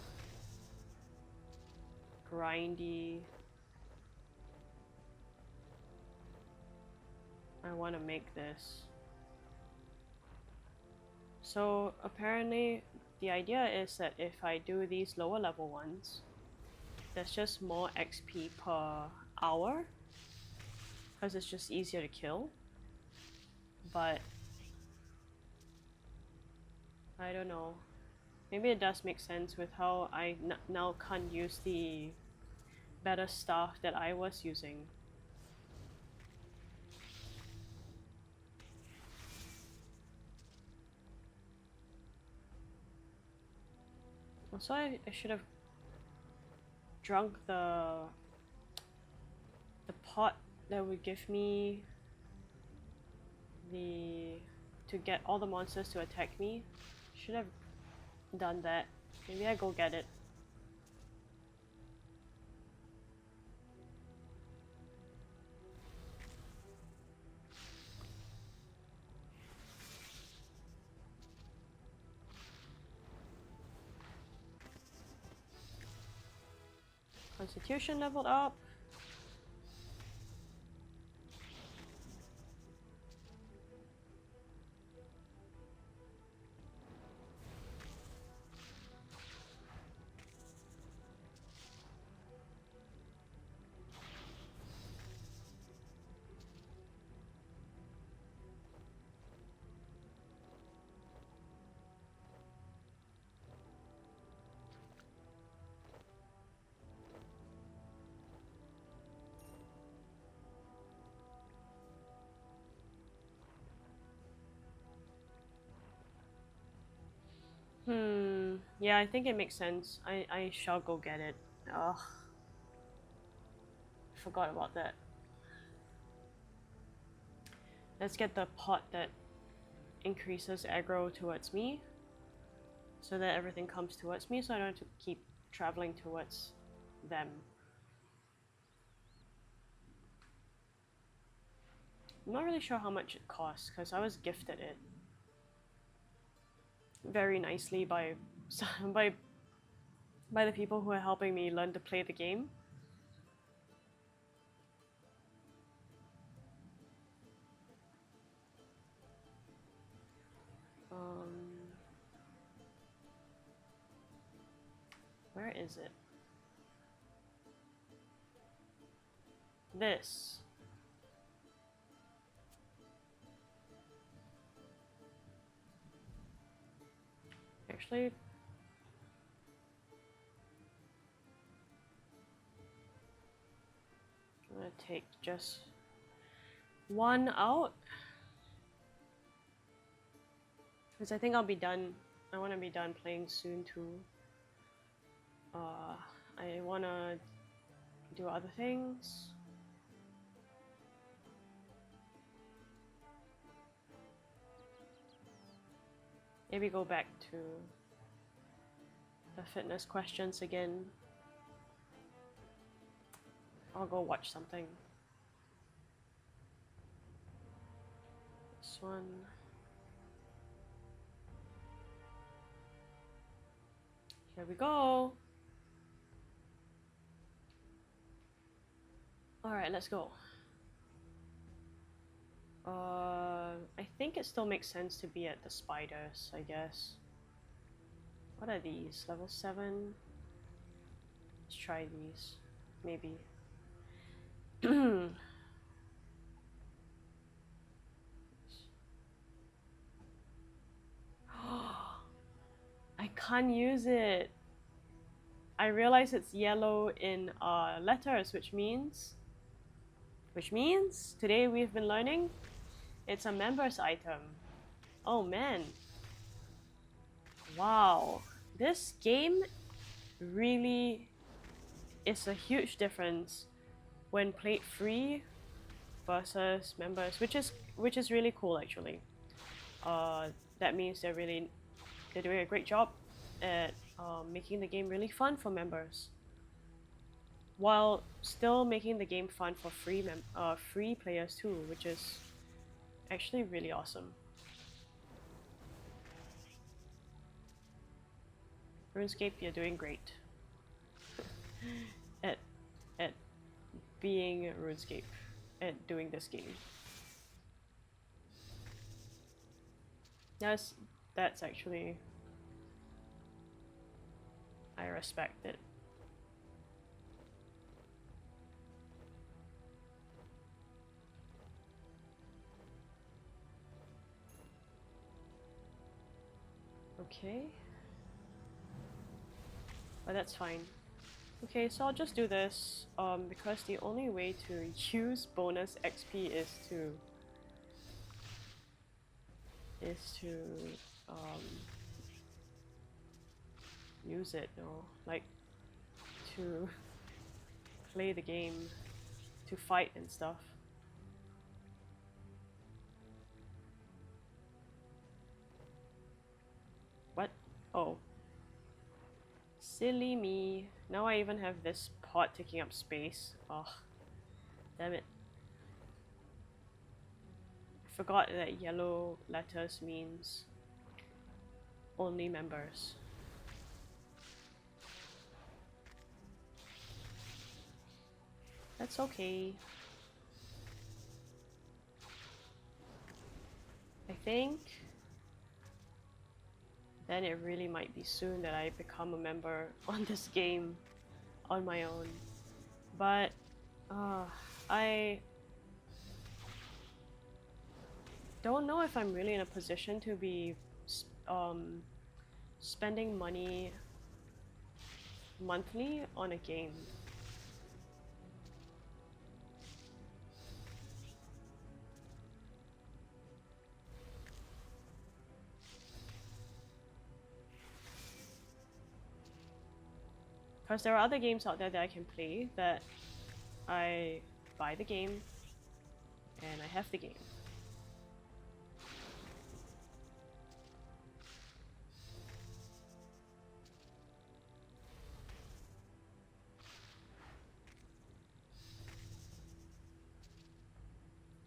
grindy I want to make this. So apparently the idea is that if I do these lower level ones, there's just more XP per hour because it's just easier to kill. But I don't know. Maybe it does make sense with how I now can't use the better stuff that I was using. Also, I should have drunk the pot that would give me the to get all the monsters to attack me. Should have done that. Maybe I go get it. Constitution leveled up. Yeah, I think it makes sense. I shall go get it. Ugh, forgot about that. Let's get the pot that increases aggro towards me, so that everything comes towards me, so I don't have to keep traveling towards them. I'm not really sure how much it costs, because I was gifted it very nicely by by by the people who are helping me learn to play the game. Um, where is it? This. Actually, I'm gonna take just one out, because I think I'll be done. I want to be done playing soon too. I want to do other things. Maybe go back to the fitness questions again. I'll go watch something. This one. Here we go. Alright, let's go. I think it still makes sense to be at the spiders, I guess. What are these? Level 7? Let's try these. Maybe. I can't use it. I realize it's yellow in letters, which means today we've been learning it's a members item. Oh man. Wow. This game really is a huge difference when played free versus members, which is really cool actually. That means they're doing a great job at making the game really fun for members, while still making the game fun for free players too, which is actually really awesome. Runescape, you're doing great at at being Runescape, at doing this game. That's actually, I respect it. Okay. But that's fine. Okay, so I'll just do this, because the only way to use bonus XP is to use it, like to play the game, to fight and stuff. What? Oh. Silly me. Now I even have this pot taking up space. Oh, damn it. I forgot that yellow letters means only members. That's okay. I think then it really might be soon that I become a member on this game on my own. But I don't know if I'm really in a position to be spending money monthly on a game. Because there are other games out there that I can play that I buy the game and I have the game.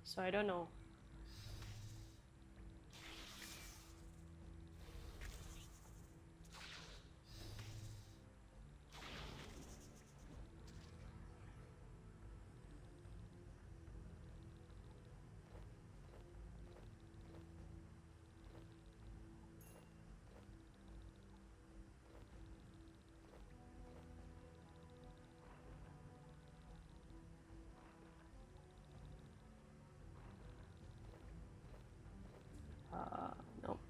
So I don't know. Nope.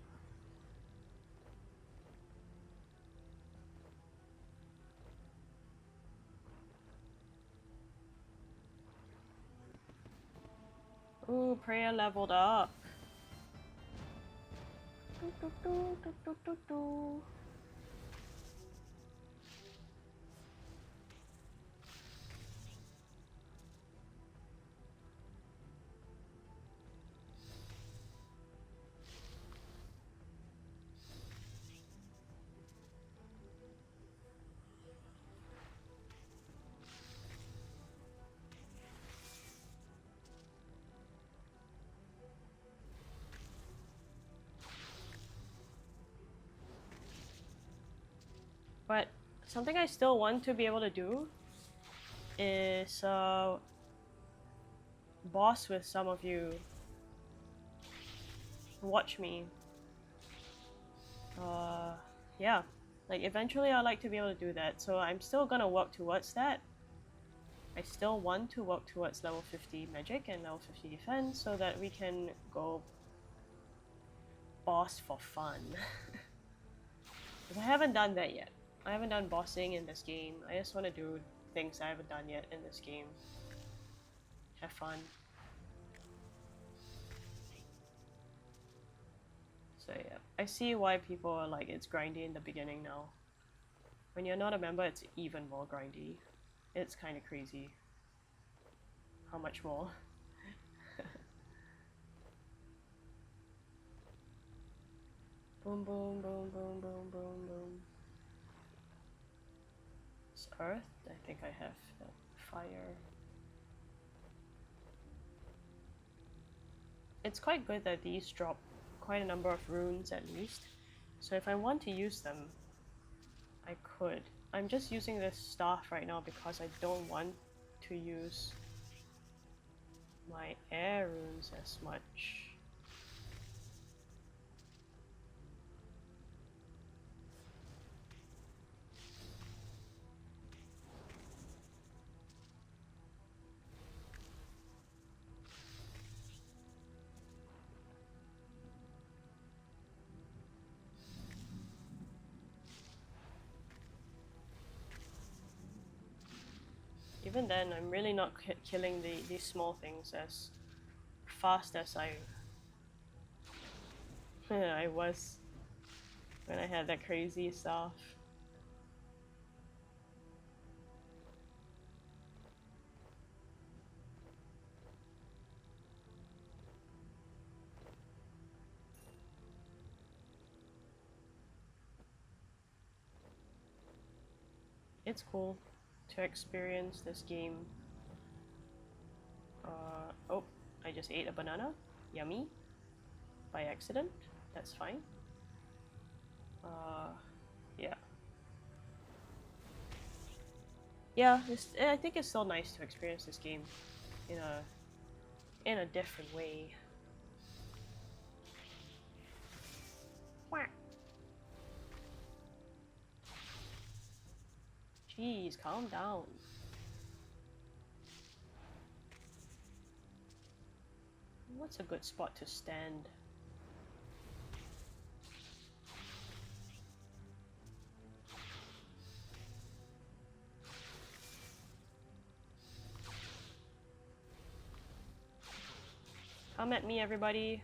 Ooh, prayer leveled up. But something I still want to be able to do is boss with some of you. Watch me. Yeah. Like eventually I'd like to be able to do that, so I'm still gonna work towards that. I still want to work towards level 50 magic and level 50 defense so that we can go boss for fun. Because I haven't done that yet. I haven't done bossing in this game. I just want to do things I haven't done yet in this game. Have fun. So yeah, I see why people are like, it's grindy in the beginning now. When you're not a member, it's even more grindy. It's kind of crazy. How much more? Boom, boom, boom, boom, boom, boom, boom. It's earth. I think I have fire. It's quite good that these drop quite a number of runes at least. So if I want to use them, I could. I'm just using this staff right now because I don't want to use my air runes as much. Even then, I'm really not killing these small things as fast as I was when I had that crazy stuff. It's cool to experience this game. Oh, I just ate a banana. Yummy. By accident. That's fine. Yeah. Yeah, I think it's still nice to experience this game in a different way. Whack. Jeez, calm down. What's a good spot to stand? Come at me, everybody.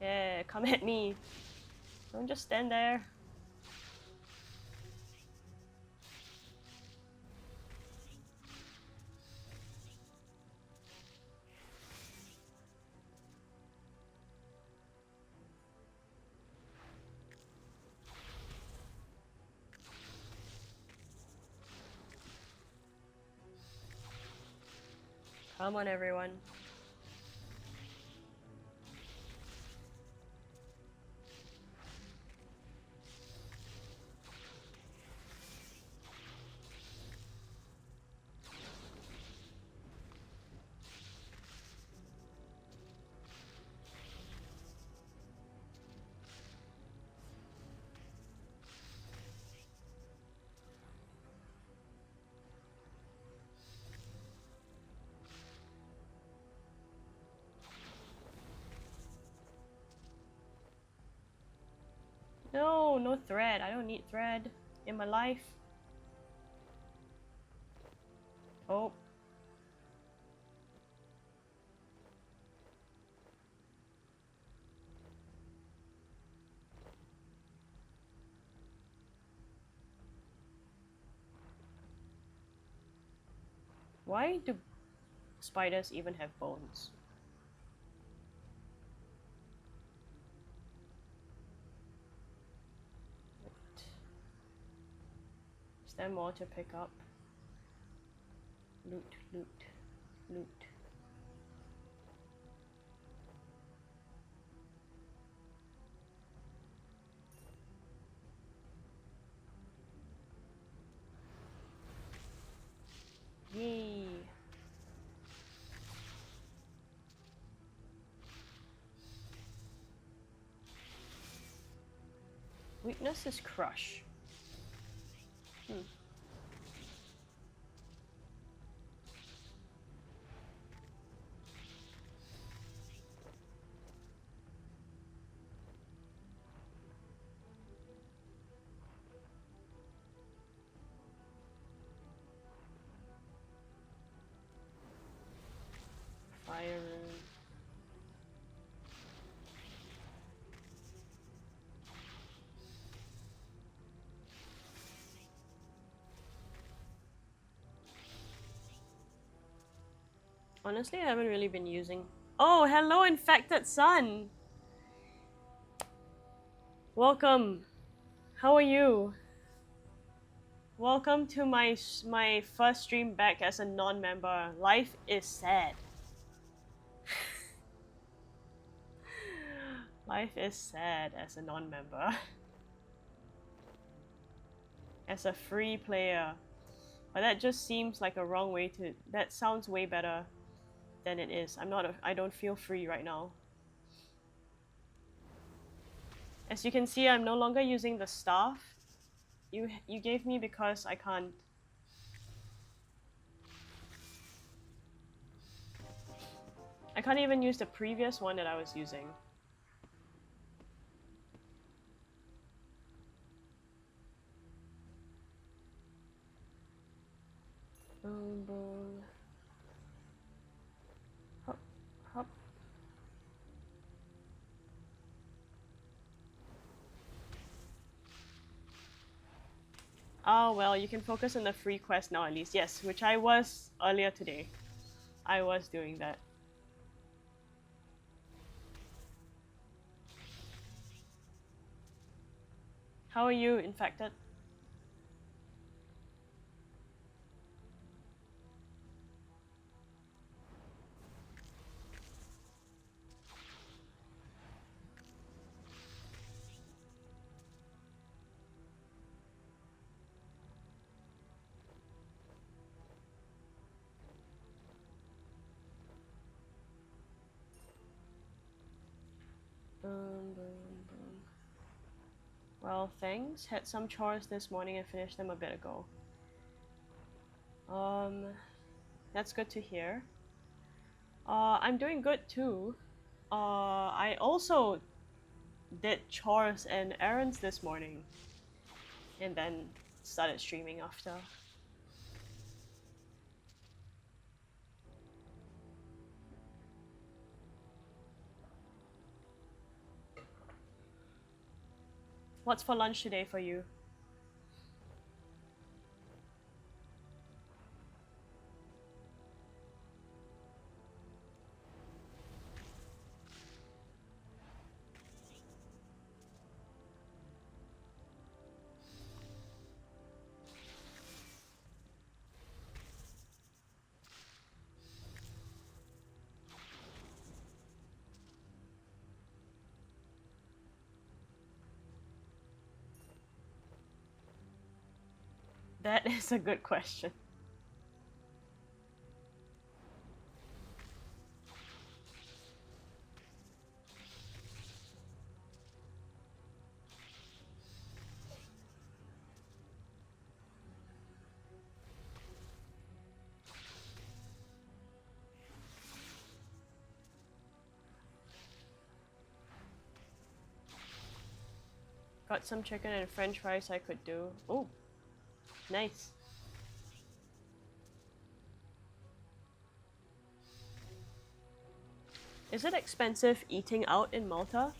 Yeah, come at me. Don't just stand there. Come on, everyone. No, no thread. I don't need thread in my life. Oh. Why do spiders even have bones? Is there more to pick up? Loot, loot, loot. Yay! Weakness is crush. Fire rune. Honestly, I haven't really been using. Oh, hello, infected sun! Welcome. How are you? Welcome to my first stream back as a non-member. Life is sad. Life is sad as a non-member. As a free player. But that just seems like a wrong way to... That sounds way better than it is. I don't feel free right now. As you can see, I'm no longer using the staff you gave me because I can't. I can't even use the previous one that I was using. Boom, boom. Hop, hop. Oh, well, you can focus on the free quest now at least. Yes, which I was earlier today. I was doing that. How are you, infected? Boom, boom, boom. Well, thanks. Had some chores this morning and finished them a bit ago. That's good to hear. I'm doing good too. I also did chores and errands this morning. And then started streaming after. What's for lunch today for you? That is a good question. Got some chicken and french fries I could do. Oh, nice. Is it expensive eating out in Malta?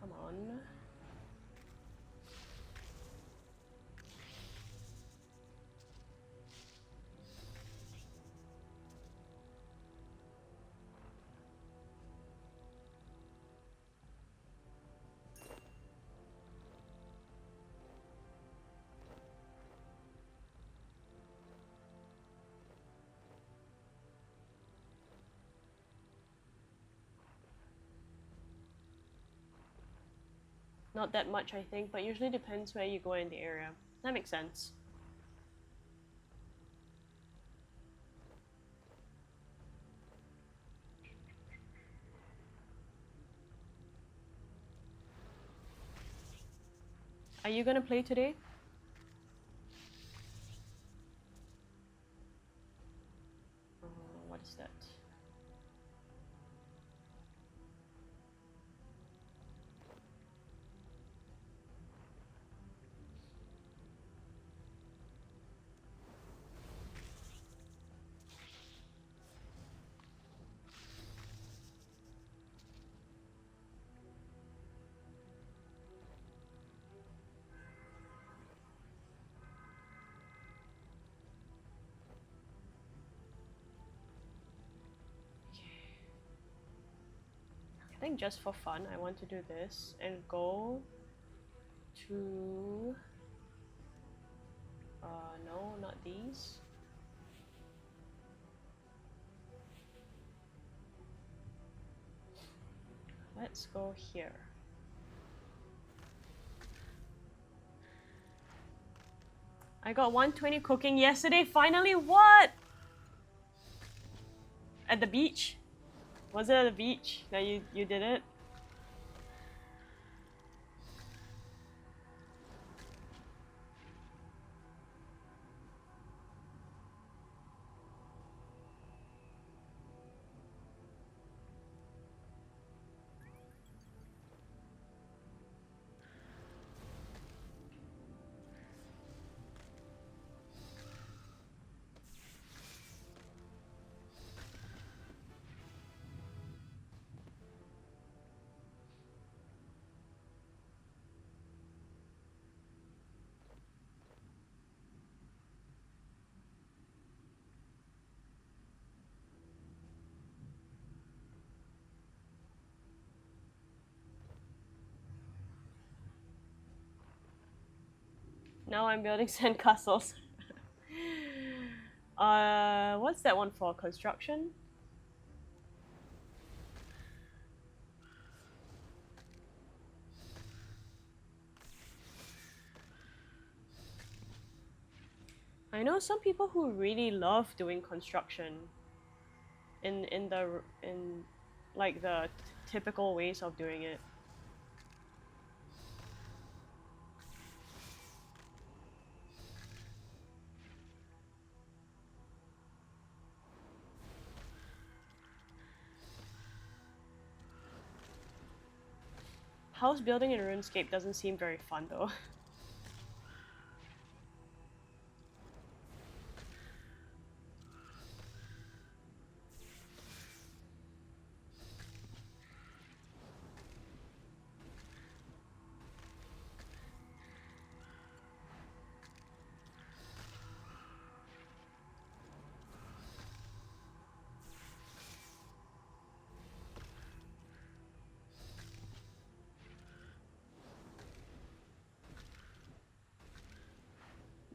Come on. Not that much, I think, but usually depends where you go in the area. That makes sense. Are you gonna play today? What is that? I think just for fun, I want to do this and go to... no, not these. Let's go here. I got 120 cooking yesterday, finally, what? At the beach? Was it at the beach that you did it? Now I'm building sandcastles. What's that one for? Construction? I know some people who really love doing construction in like the typical ways of doing it. House building in Runescape doesn't seem very fun though.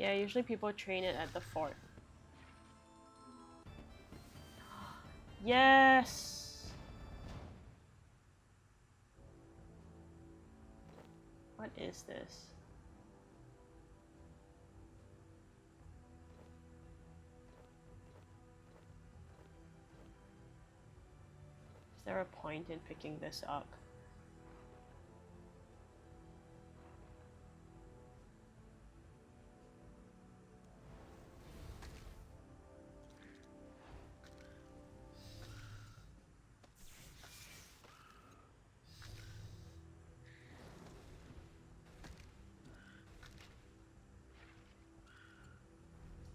Yeah, usually people train it at the fort. Yes! What is this? Is there a point in picking this up?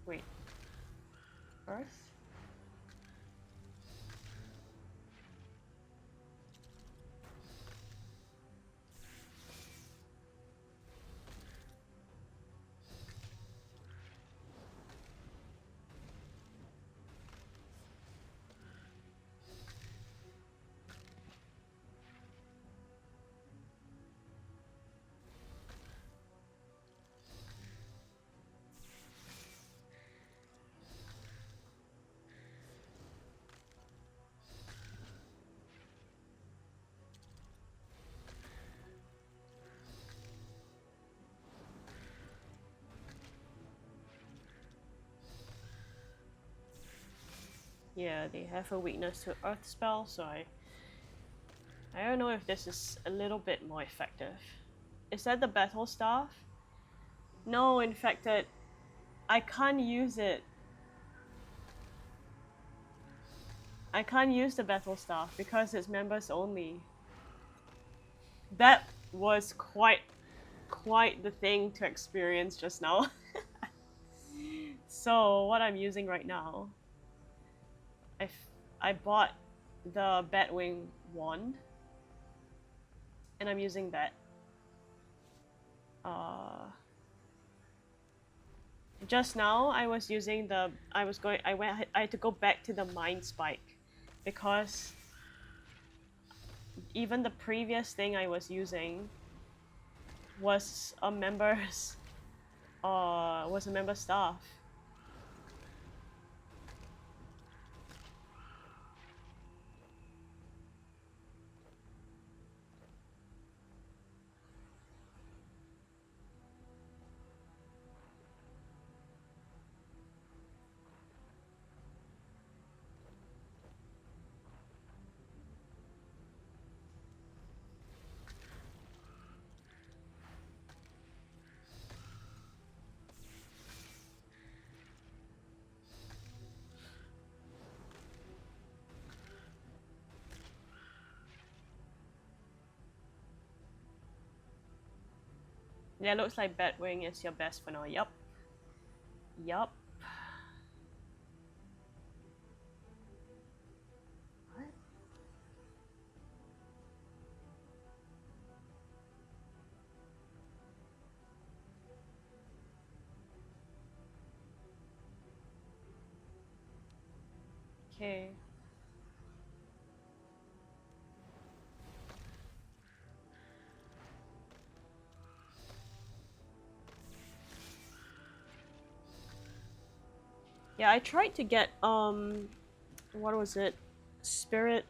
Wait. Earth? Yeah, they have a weakness to earth spells, so I don't know if this is a little bit more effective. Is that the battle staff? No, infected. I can't use it. I can't use the battle staff because it's members only. That was quite the thing to experience just now. So what I'm using right now, I bought the Batwing wand, and I'm using that. Just now I was using the I had to go back to the Mind Spike because even the previous thing I was using was a member's staff. Yeah, looks like Batwing is your best for now. Yup. Yup. What? Okay. Yeah, I tried to get what was it? Spirit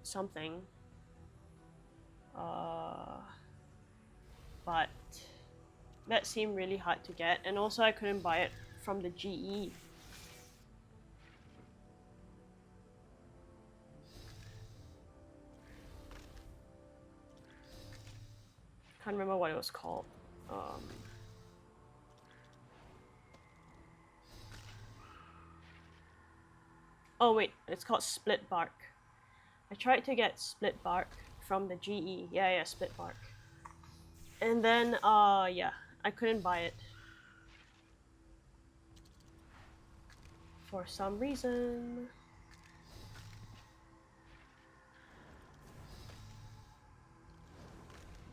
something. But that seemed really hard to get, and also I couldn't buy it from the GE. Can't remember what it was called. Oh wait, it's called Split Bark. I tried to get Split Bark from the GE. Yeah, Split Bark. And then, yeah, I couldn't buy it. For some reason.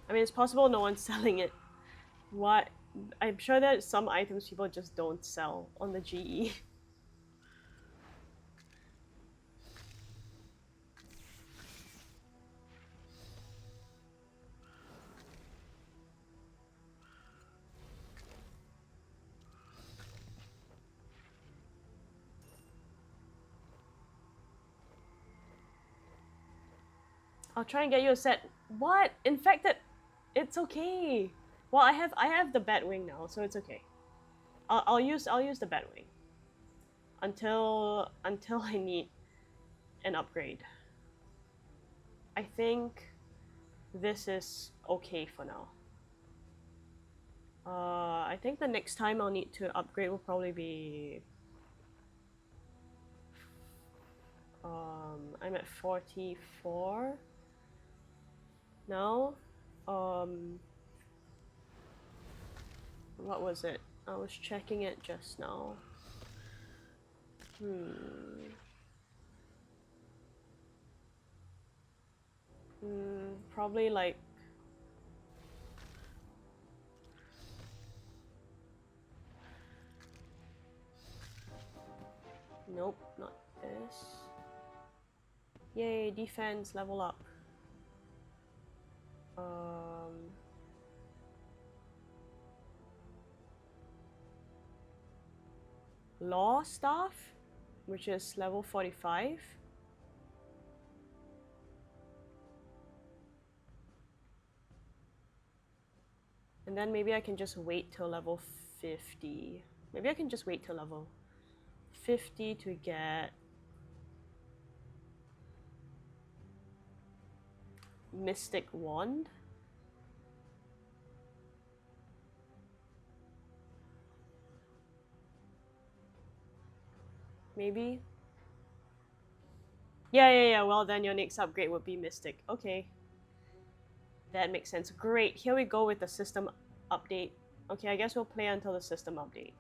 I mean, it's possible no one's selling it. What? I'm sure that some items people just don't sell on the GE. I'll try and get you a set. What? Infected? It's okay. Well, I have the Batwing now, so it's okay. I'll use the Batwing until I need an upgrade. I think this is okay for now. I think the next time I'll need to upgrade will probably be I'm at 44 now. What was it? I was checking it just now. Probably like nope, not this. Yay, defense level up. Law staff, which is level 45. And then maybe I can just wait till level 50. Maybe I can just wait till level 50 to get Mystic Wand. Maybe? Yeah, well then your next upgrade would be Mystic. Okay. That makes sense. Great, here we go with the system update. Okay, I guess we'll play until the system update.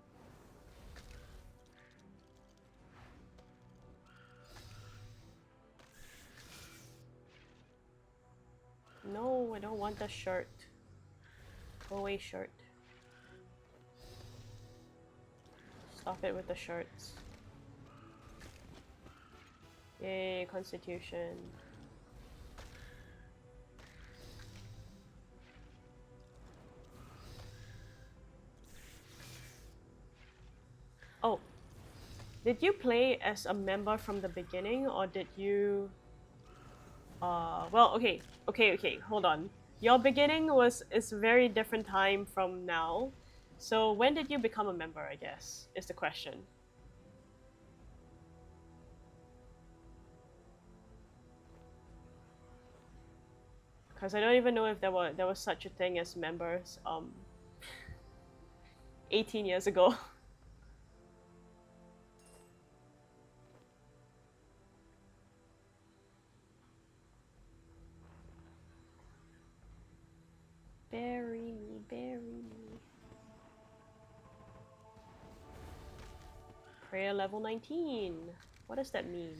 No, I don't want the shirt. Go away, shirt. Stop it with the shirts. Yay, Constitution. Oh, did you play as a member from the beginning, or did you... well, okay, hold on. Your beginning is a very different time from now. So when did you become a member, I guess, is the question. Because I don't even know if there was such a thing as members 18 years ago. Bury me, bury me. Prayer level 19. What does that mean?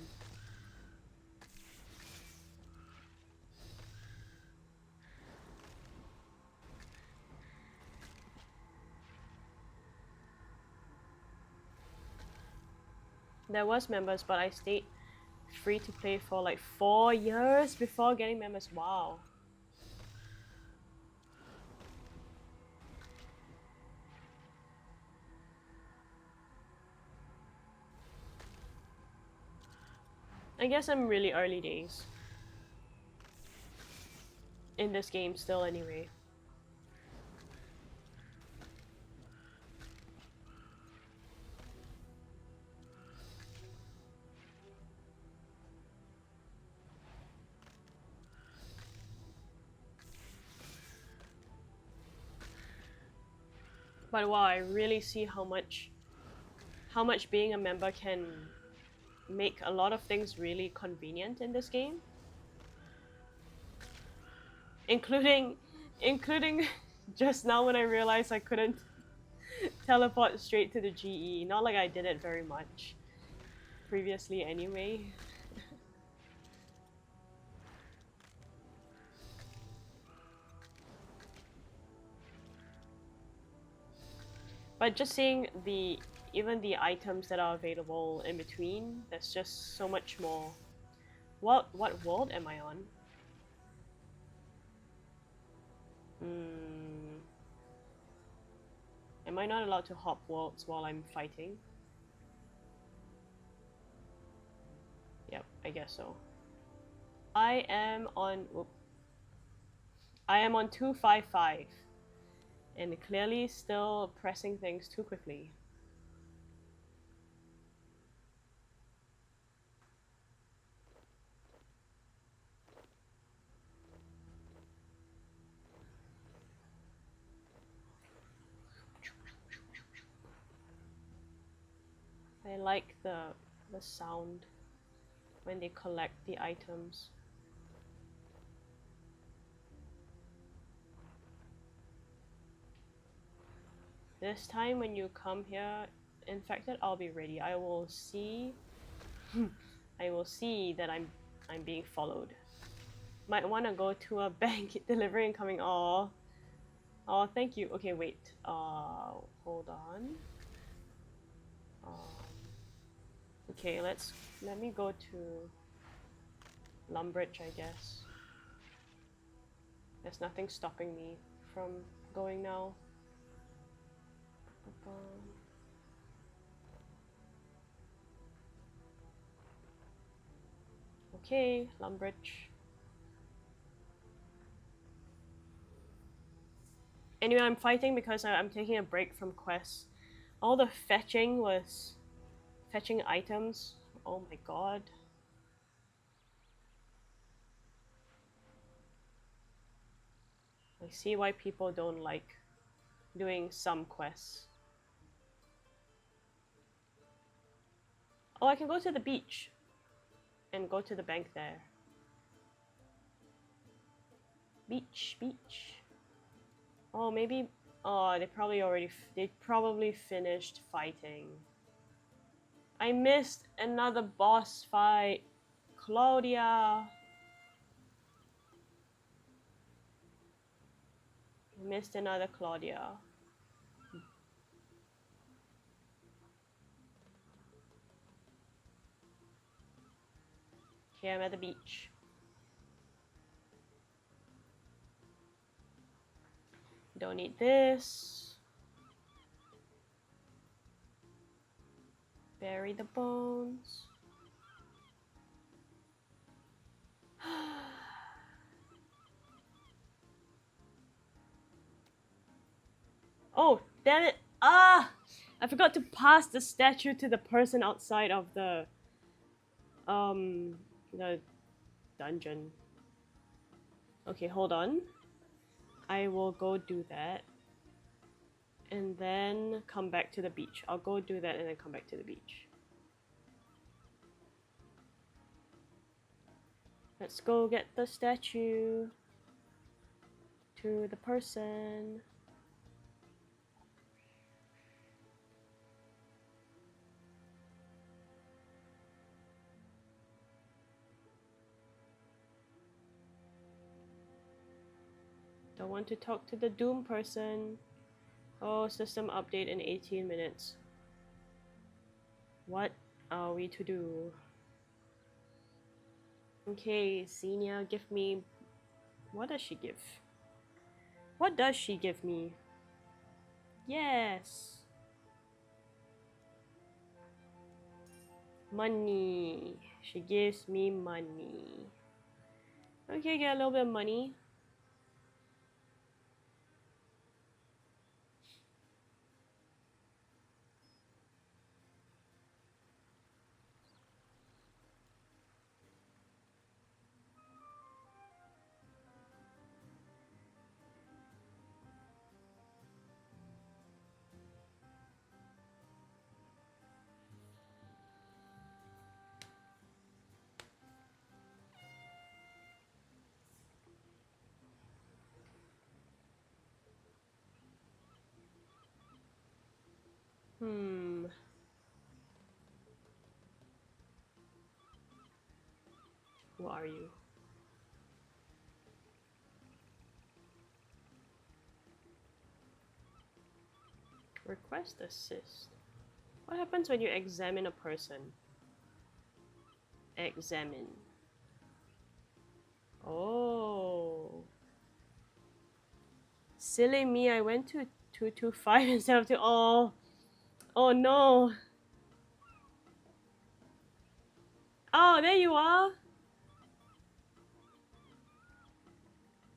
There was members, but I stayed free to play for like 4 years before getting members. Wow. I guess I'm really early days in this game still anyway. But wow, I really see how much being a member can make a lot of things really convenient in this game. Including just now when I realized I couldn't teleport straight to the GE. Not like I did it very much previously anyway. But just seeing even the items that are available in between, there's just so much more. What world am I on? Am I not allowed to hop worlds while I'm fighting? Yep, I guess so. I am on 255 and clearly still pressing things too quickly. I like the sound when they collect the items. This time when you come here infected, I'll be ready. I will see I will see that I'm being followed. Might wanna go to a bank delivery incoming. Oh, thank you. Okay, wait. Hold on. Okay, let me go to Lumbridge, I guess. There's nothing stopping me from going now. Okay, Lumbridge. Anyway, I'm fighting because I'm taking a break from quests. All the fetching was fetching items. Oh my god. I see why people don't like doing some quests. Oh, I can go to the beach and go to the bank there. Beach, beach. Oh, maybe. Oh, they probably finished fighting. I missed another boss fight. Claudia. Missed another Claudia. Okay, I'm at the beach. Don't need this. Bury the bones. Oh, damn it! Ah! I forgot to pass the statue to the person outside of the dungeon. Okay, hold on. I will go do that. And then come back to the beach. I'll go do that and then come back to the beach. Let's go get the statue to the person. Don't want to talk to the Doom person. Oh, system update in 18 minutes. What are we to do? Okay, Xenia, give me... What does she give? What does she give me? Yes! Money. She gives me money. Okay, get a little bit of money. Who are you? Request assist. What happens when you examine a person? Examine. Oh. Silly me, I went to 225 instead of 2. Oh. Oh no. Oh, there you are.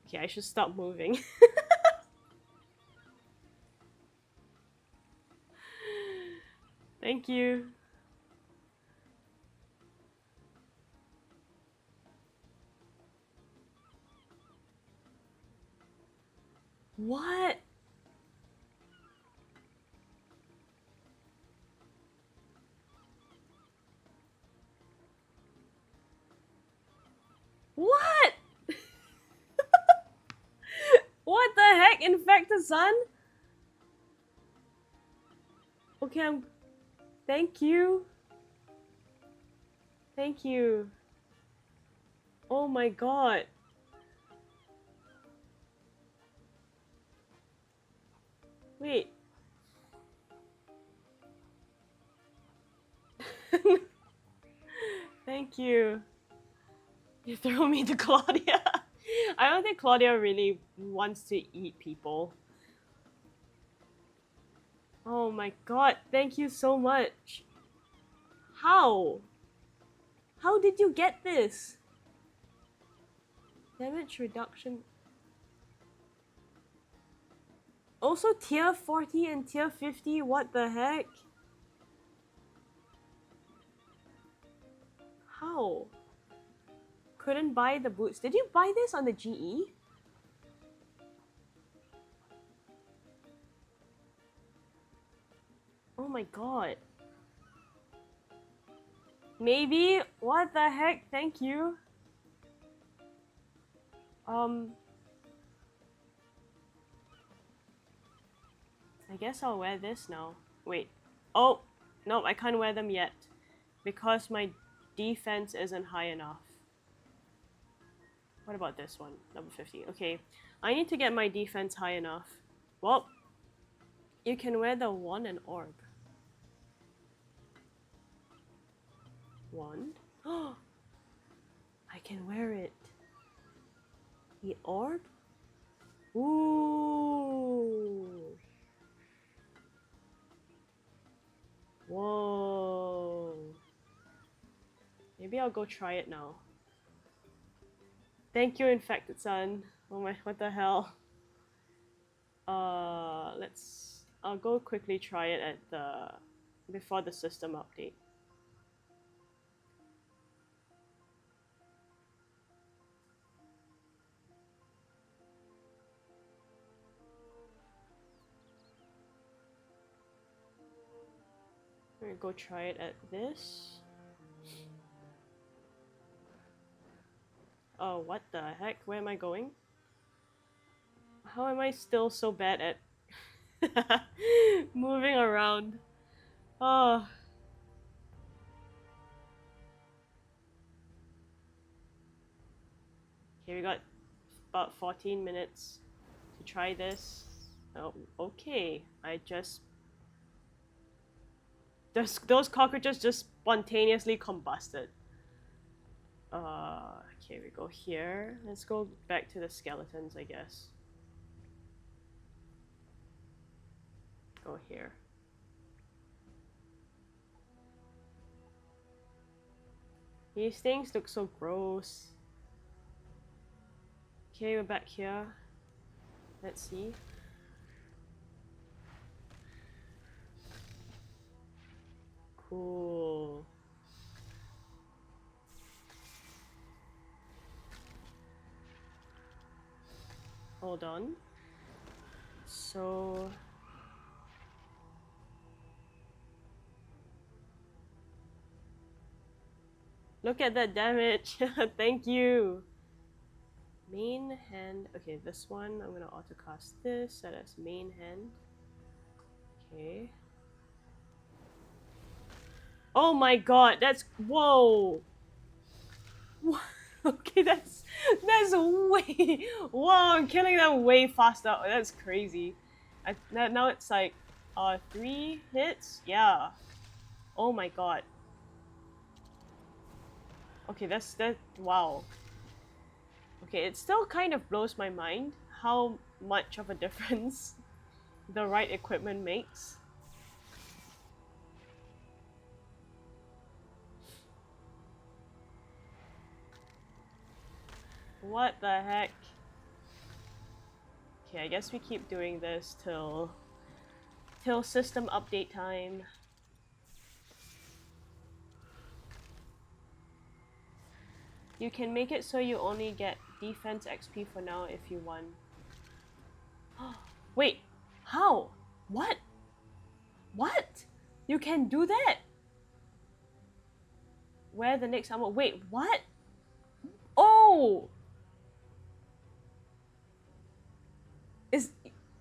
Okay, I should stop moving. Thank you. What? What? What the heck? Infect the sun? Okay, thank you. Thank you. Oh my god. Wait. Thank you. You throw me to Claudia. I don't think Claudia really wants to eat people. Oh my god, thank you so much. How? How did you get this? Damage reduction. Also tier 40 and tier 50, what the heck? How? Couldn't buy the boots. Did you buy this on the GE? Oh my god. Maybe? What the heck? Thank you. I guess I'll wear this now. Wait. Oh! No, I can't wear them yet. Because my defense isn't high enough. What about this one? Number 50. Okay. I need to get my defense high enough. Well, you can wear the wand and orb. Wand? Oh! I can wear it. The orb? Ooh! Whoa! Maybe I'll go try it now. Thank you, Infected Sun. Oh my, what the hell? I'll go quickly try it at before the system update. I'm gonna go try it at this. Oh, what the heck? Where am I going? How am I still so bad at moving around? Oh. Okay, we got about 14 minutes to try this. Oh, okay. Those cockroaches just spontaneously combusted. Okay, we go here. Let's go back to the skeletons, I guess. Go here. These things look so gross. Okay, we're back here. Let's see. Cool. Hold on. So... Look at that damage! Thank you! Main hand. Okay, this one. I'm gonna autocast this. Set as main hand. Okay. Oh my god, that's... Whoa! Okay, that's way... Whoa, I'm killing them way faster. That's crazy. Now it's like... 3 hits? Yeah. Oh my god. Okay, that... Wow. Okay, it still kind of blows my mind how much of a difference the right equipment makes. What the heck? Okay, I guess we keep doing this till system update time. You can make it so you only get defense XP for now if you won. Wait, how? What? What? You can do that? Where the next ammo? Wait, what? Oh!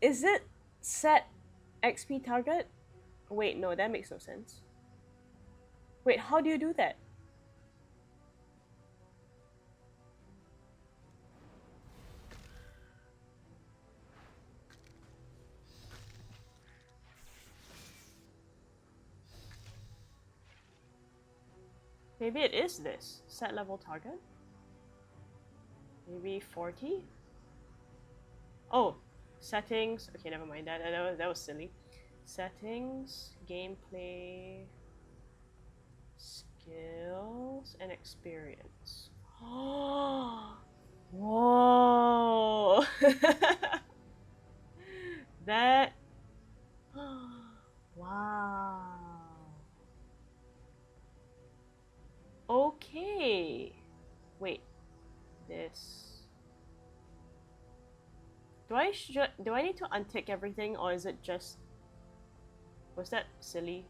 Is it set XP target? Wait, no, that makes no sense. Wait, how do you do that? Maybe it is this. Set level target? Maybe 40? Oh, settings. Okay, never mind. That was silly. Settings, gameplay, skills, and experience. Oh, whoa! That. Wow. Okay. Wait. This. Do I need to untick everything, or is it just... Was that silly?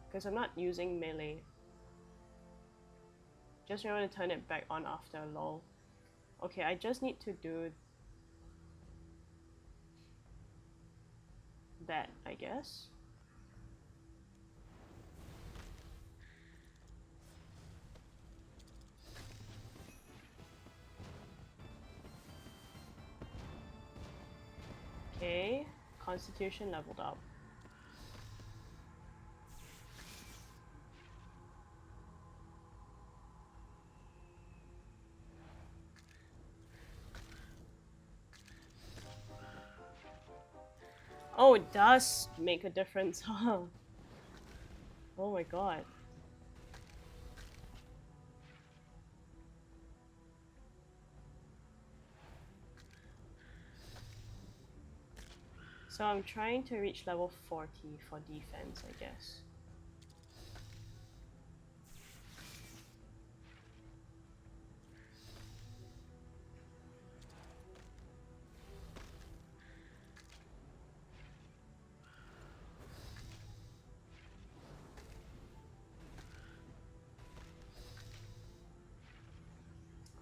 Because I'm not using melee. Just remember to turn it back on after, lol. Okay, I just need to do that, I guess. Okay, Constitution leveled up. Oh, it does make a difference, huh? Oh my god. So I'm trying to reach level 40 for defense, I guess.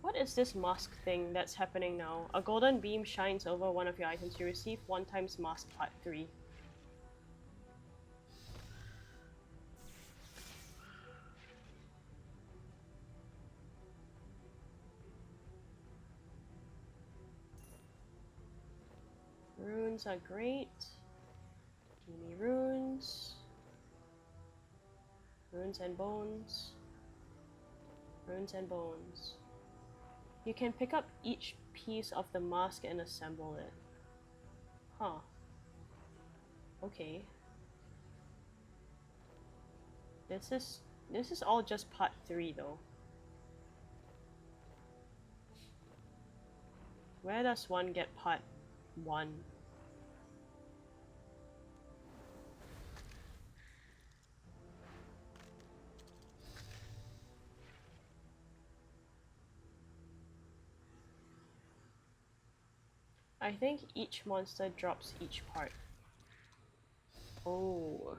What is this mask thing that's happening now? A golden beam shines over one of your items. You receive 1 times mask part 3. Runes are great. Give me runes. Runes and bones. Runes and bones. You can pick up each piece of the mask and assemble it. Huh. Okay. This is all just part 3 though. Where does one get part 1? I think each monster drops each part. Oh.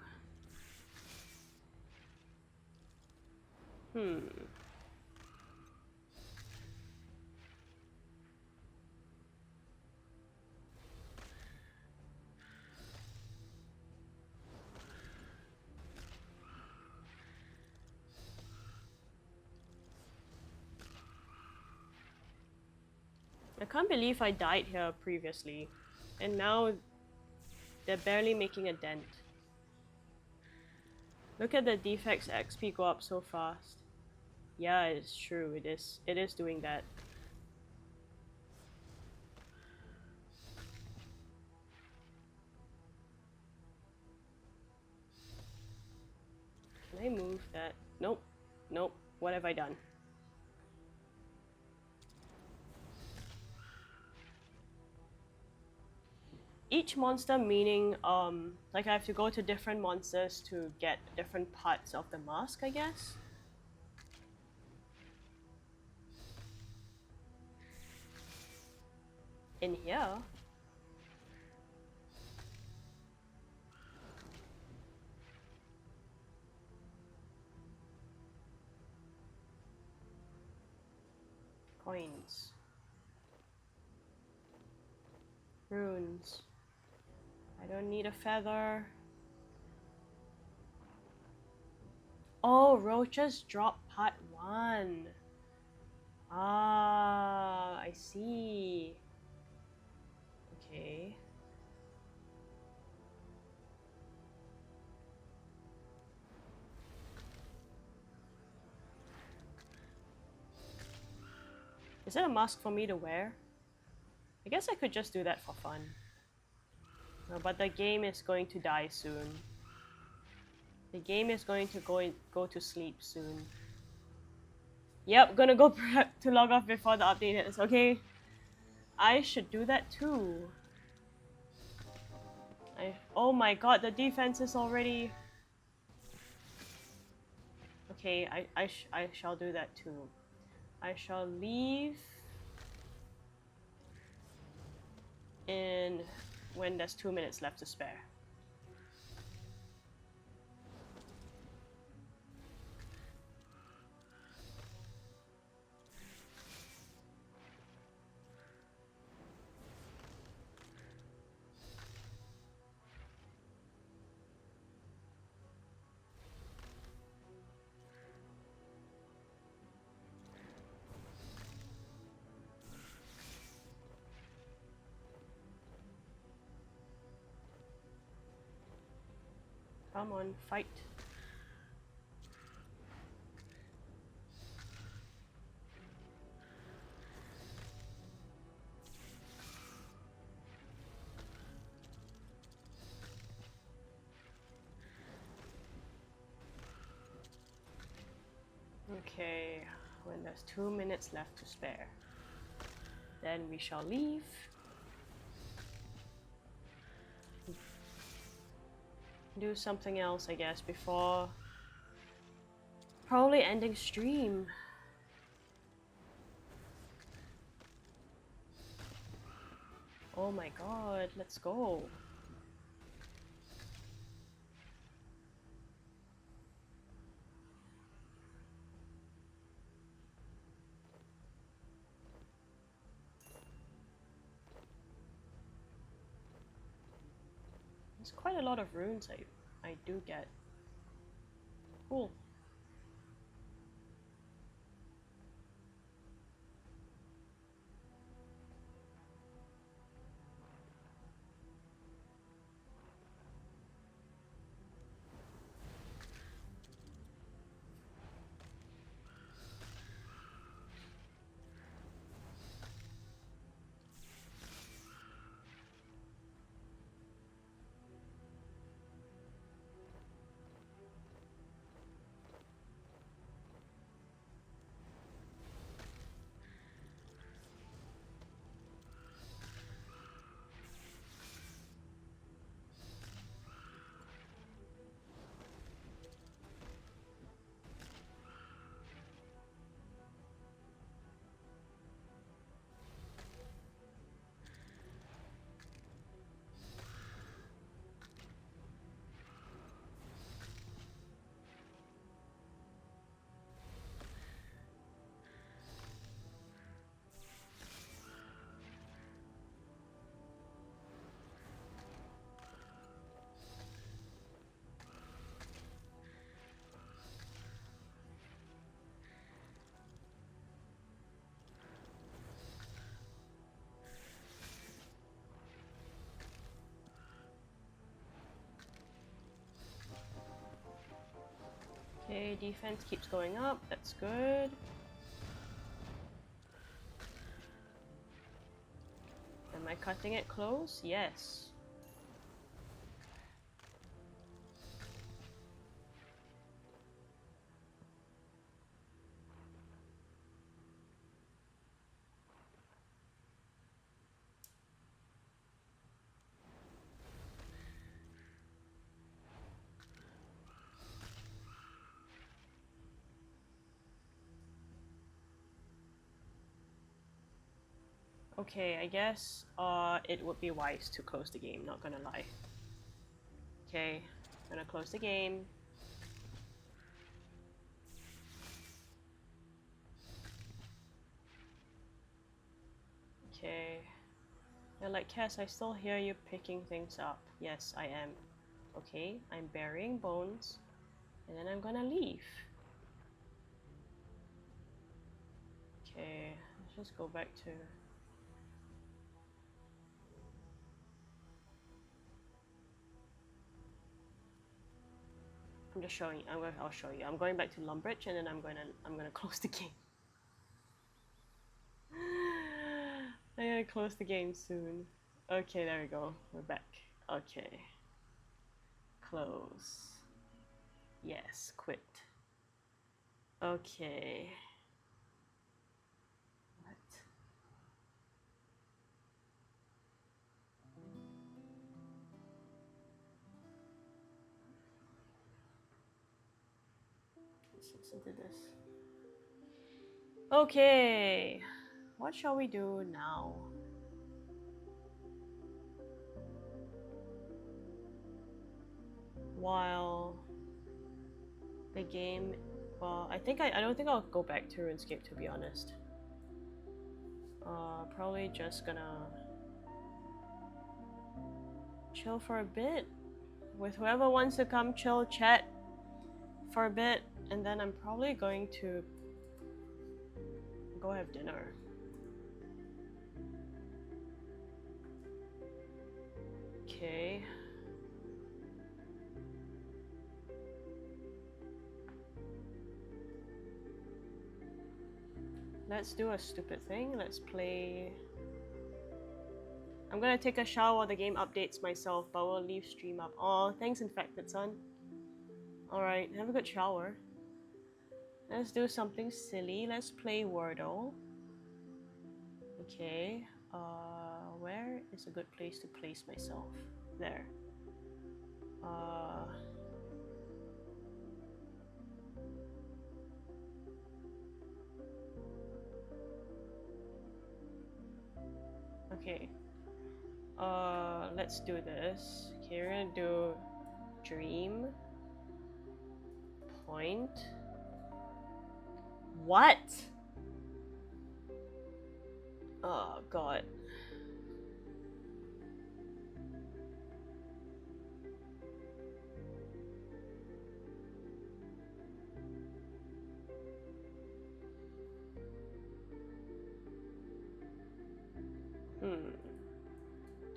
I can't believe I died here previously, and now they're barely making a dent. Look at the defects XP go up so fast. Yeah, it's true, it is doing that. Can I move that? Nope. Nope. What have I done? Each monster meaning like I have to go to different monsters to get different parts of the mask, I guess. In here. Coins. Runes. I don't need a feather. Oh, roaches drop part 1. Ah, I see. Okay. Is it a mask for me to wear? I guess I could just do that for fun. No, but the game is going to die soon. The game is going to go to sleep soon. Yep, gonna go prep to log off before the update hits. Okay. I should do that too. Oh my god, the defense is already... Okay, I shall do that too. I shall leave in when there's 2 minutes left to spare. Come on, fight. Okay, when there's 2 minutes left to spare. Then we shall leave. Do something else, I guess, before probably ending stream. Oh my god, let's go. There's quite a lot of runes I do get. Cool. Okay, defense keeps going up, that's good. Am I cutting it close? Yes. Okay, I guess it would be wise to close the game, not gonna lie. Okay, gonna close the game. Okay. And like Cass, I still hear you picking things up. Yes, I am. Okay, I'm burying bones. And then I'm gonna leave. Okay, let's just go back to... I'm just showing you. I'll show you. I'm going back to Lumbridge and then I'm gonna close the game. I'm gonna close the game soon. Okay, there we go. We're back. Okay. Close. Yes, quit. Okay. What? Let's listen to this. Okay. What shall we do now? While the game, well, I don't think I'll go back to RuneScape, to be honest. Probably just gonna chill for a bit with whoever wants to come chill, chat for a bit, and then I'm probably going to go have dinner. Okay. Let's do a stupid thing. Let's play... I'm gonna take a shower while the game updates myself, but we'll leave stream up. Oh, thanks Infected Son. Alright, have a good shower. Let's do something silly. Let's play Wordle. Okay. Where is a good place to place myself? There. Okay. Let's do this. Okay, we're gonna do dream. Point. What? Oh god.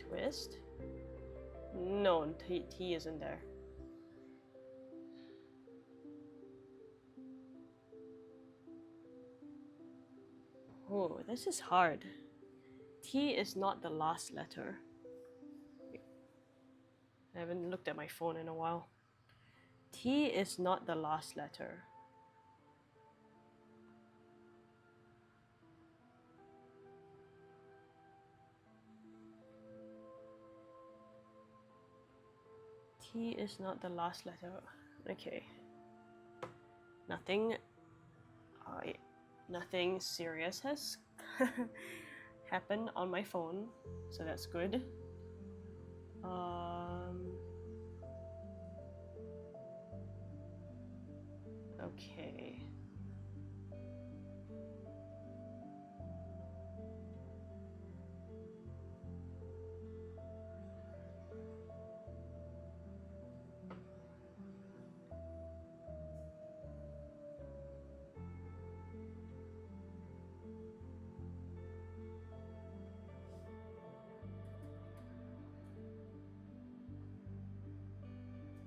Twist? No, T isn't there. Oh, this is hard. T is not the last letter. I haven't looked at my phone in a while. T is not the last letter. T is not the last letter. Okay. Nothing. Nothing serious has happened on my phone, so that's good. Okay.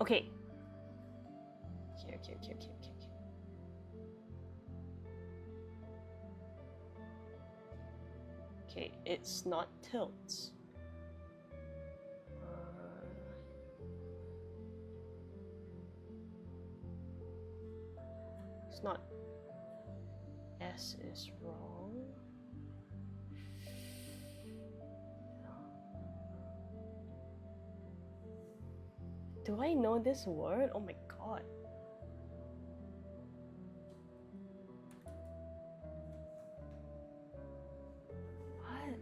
Okay. Okay. Okay, it's not tilts. It's not. S is wrong. Do I know this word? Oh my god. What?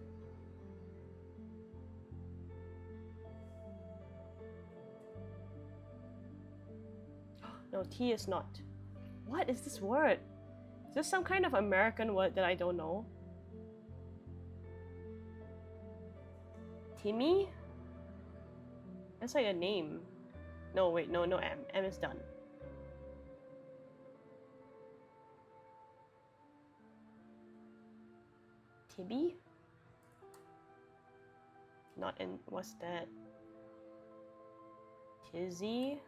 No, T is not. What is this word? Is this some kind of American word that I don't know? Timmy? That's like a name. No, wait, no M. M is done. Tibby? Not in. What's that? Tizzy?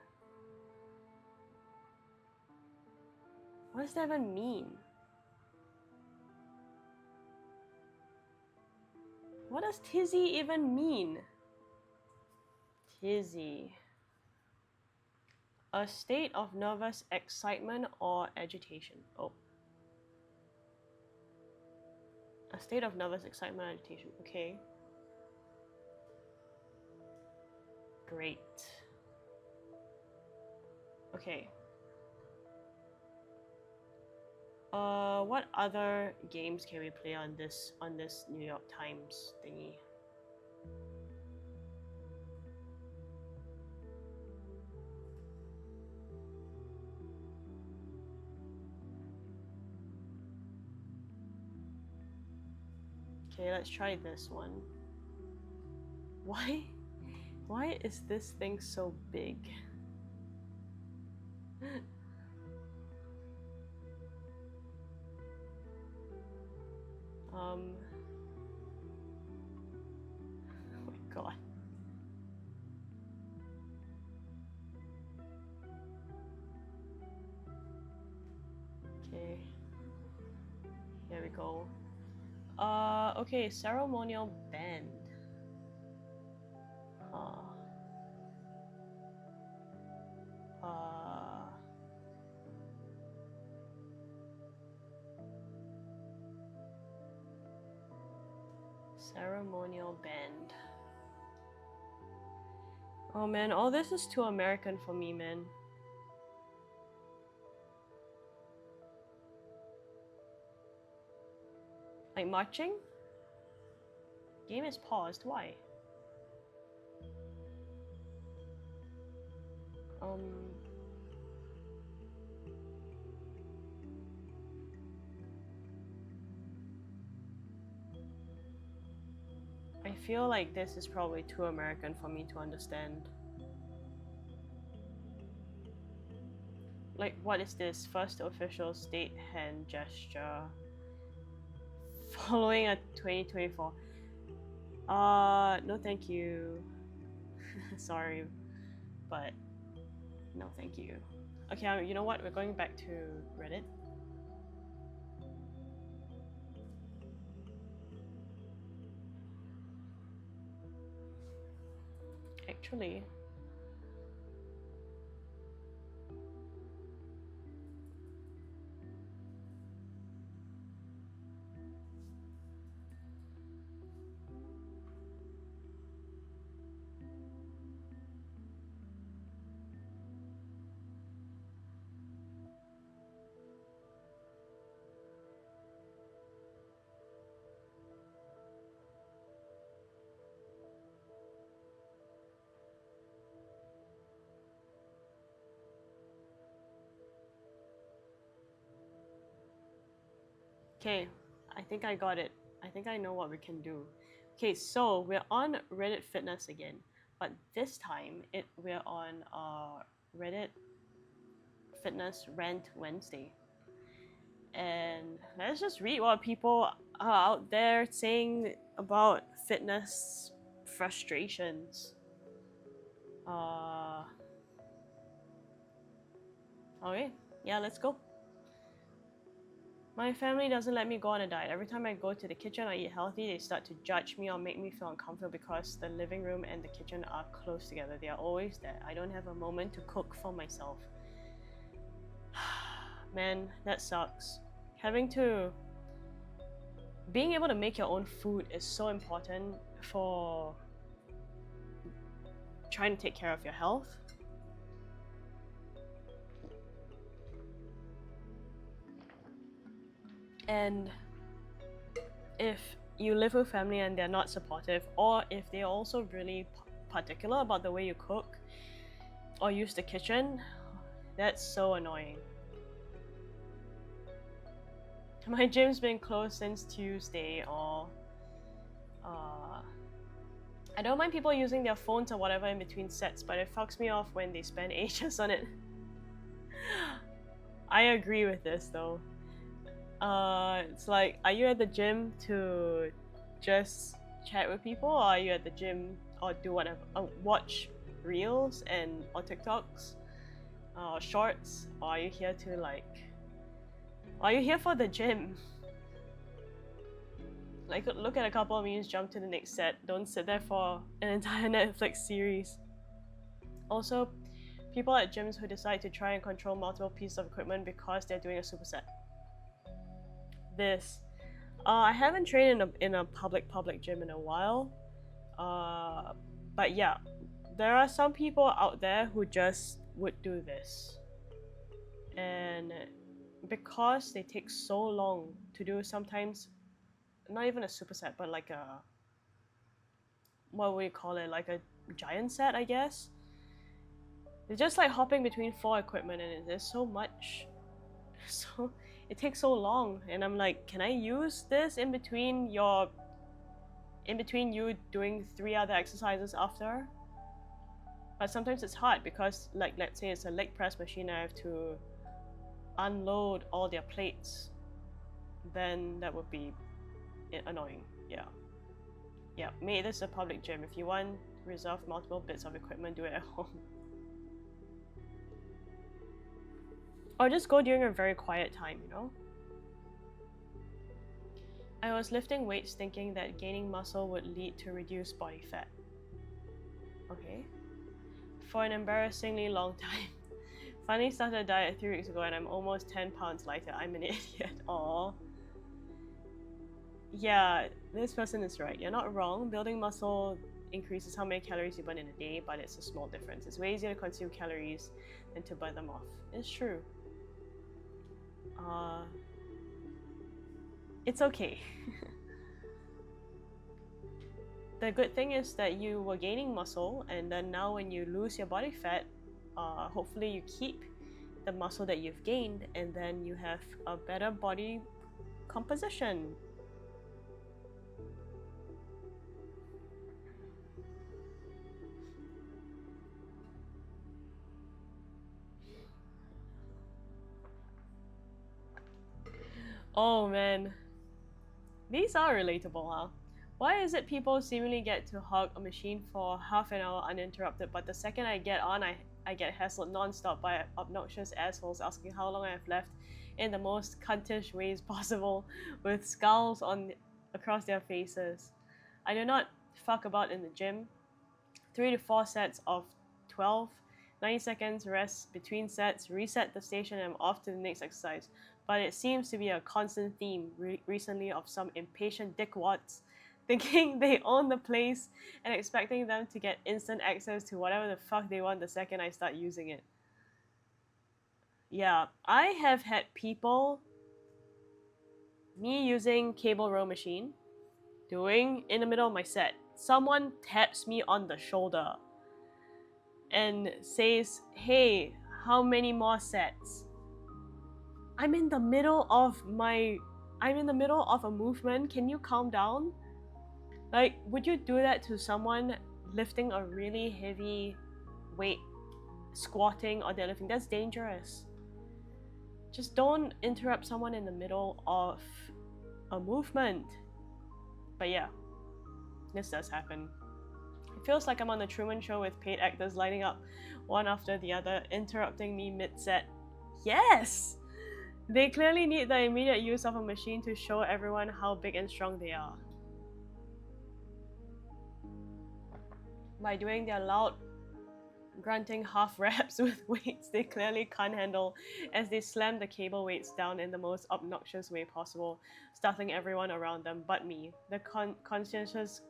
What does that even mean? What does tizzy even mean? Tizzy. A state of nervous excitement or agitation. Oh. A state of nervous excitement or agitation. Okay. Great. Okay. What other games can we play on this New York Times thingy? Okay, let's try this one. Why is this thing so big? Oh my god. Okay. Here we go. Okay, ceremonial band. Ceremonial band. Oh man, all this is too American for me, man. Like marching? Game is paused, why? I feel like this is probably too American for me to understand. Like, what is this? First official state hand gesture. Following a 2024. No thank you. Sorry, but no thank you. Okay, you know what? We're going back to Reddit. Actually, okay, I think I got it. I think I know what we can do. Okay, so we're on Reddit Fitness again, but this time we're on Reddit Fitness Rant Wednesday. And let's just read what people are out there saying about fitness frustrations. Okay, yeah, let's go. My family doesn't let me go on a diet. Every time I go to the kitchen or eat healthy, they start to judge me or make me feel uncomfortable because the living room and the kitchen are close together. They are always there. I don't have a moment to cook for myself. Man, that sucks. Being able to make your own food is so important for trying to take care of your health. And if you live with family and they're not supportive, or if they're also really particular about the way you cook or use the kitchen, That's so annoying. My gym's been closed since Tuesday, or I don't mind people using their phones or whatever in between sets, but it fucks me off when they spend ages on it. I agree with this though. It's like, are you at the gym to just chat with people, or are you at the gym or do whatever, watch reels and or TikToks, or shorts, or are you here to like, are you here for the gym? Like, look at a couple of memes, jump to the next set. Don't sit there for an entire Netflix series. Also, people at gyms who decide to try and control multiple pieces of equipment because they're doing a superset. This. I haven't trained in a public gym in a while. But yeah, there are some people out there who just would do this. And because they take so long to do, sometimes not even a superset, but like a, what would you call it, like a giant set, I guess. It's just like hopping between 4 equipment, and there's so much, so it takes so long, and I'm like, can I use this in between you doing 3 other exercises after? But sometimes it's hard because, like, let's say it's a leg press machine, I have to unload all their plates, then that would be annoying. Yeah, mate, this is a public gym. If you want to reserve multiple bits of equipment, do it at home. Or just go during a very quiet time, you know? I was lifting weights thinking that gaining muscle would lead to reduced body fat. Okay. For an embarrassingly long time. Finally started a diet 3 weeks ago and I'm almost 10 pounds lighter. I'm an idiot. Aww. Yeah, this person is right. You're not wrong. Building muscle increases how many calories you burn in a day, but it's a small difference. It's way easier to consume calories than to burn them off. It's true. It's okay. The good thing is that you were gaining muscle, and then now when you lose your body fat, hopefully you keep the muscle that you've gained, and then you have a better body composition. Oh man, these are relatable, huh? Why is it people seemingly get to hug a machine for half an hour uninterrupted, but the second I get on, I get hassled non-stop by obnoxious assholes asking how long I have left in the most cuntish ways possible, with scowls across their faces. I do not fuck about in the gym. 3 to 4 sets of 12, 90 seconds rest between sets, reset the station, and I'm off to the next exercise. But it seems to be a constant theme recently of some impatient dickwads thinking they own the place and expecting them to get instant access to whatever the fuck they want the second I start using it. Yeah, I have had people, me using cable row machine, doing in the middle of my set, someone taps me on the shoulder and says, hey, how many more sets? I'm in the middle of a movement. Can you calm down? Like, would you do that to someone lifting a really heavy weight, squatting or deadlifting? That's dangerous. Just don't interrupt someone in the middle of a movement. But yeah, this does happen. It feels like I'm on the Truman Show with paid actors lining up one after the other, interrupting me mid-set. Yes! They clearly need the immediate use of a machine to show everyone how big and strong they are. By doing their loud, grunting half reps with weights they clearly can't handle as they slam the cable weights down in the most obnoxious way possible, startling everyone around them but me, the conscientious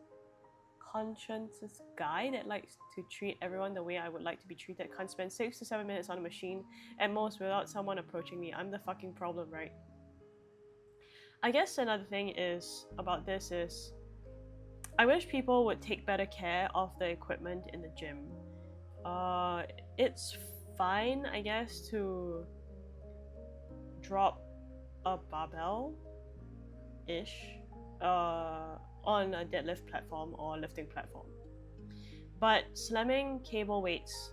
guy that likes to treat everyone the way I would like to be treated, can't spend 6 to 7 minutes on a machine at most without someone approaching me. I'm the fucking problem, right? I guess another thing is about this is I wish people would take better care of the equipment in the gym. It's fine, I guess, to drop a barbell-ish on a deadlift platform or lifting platform. But slamming cable weights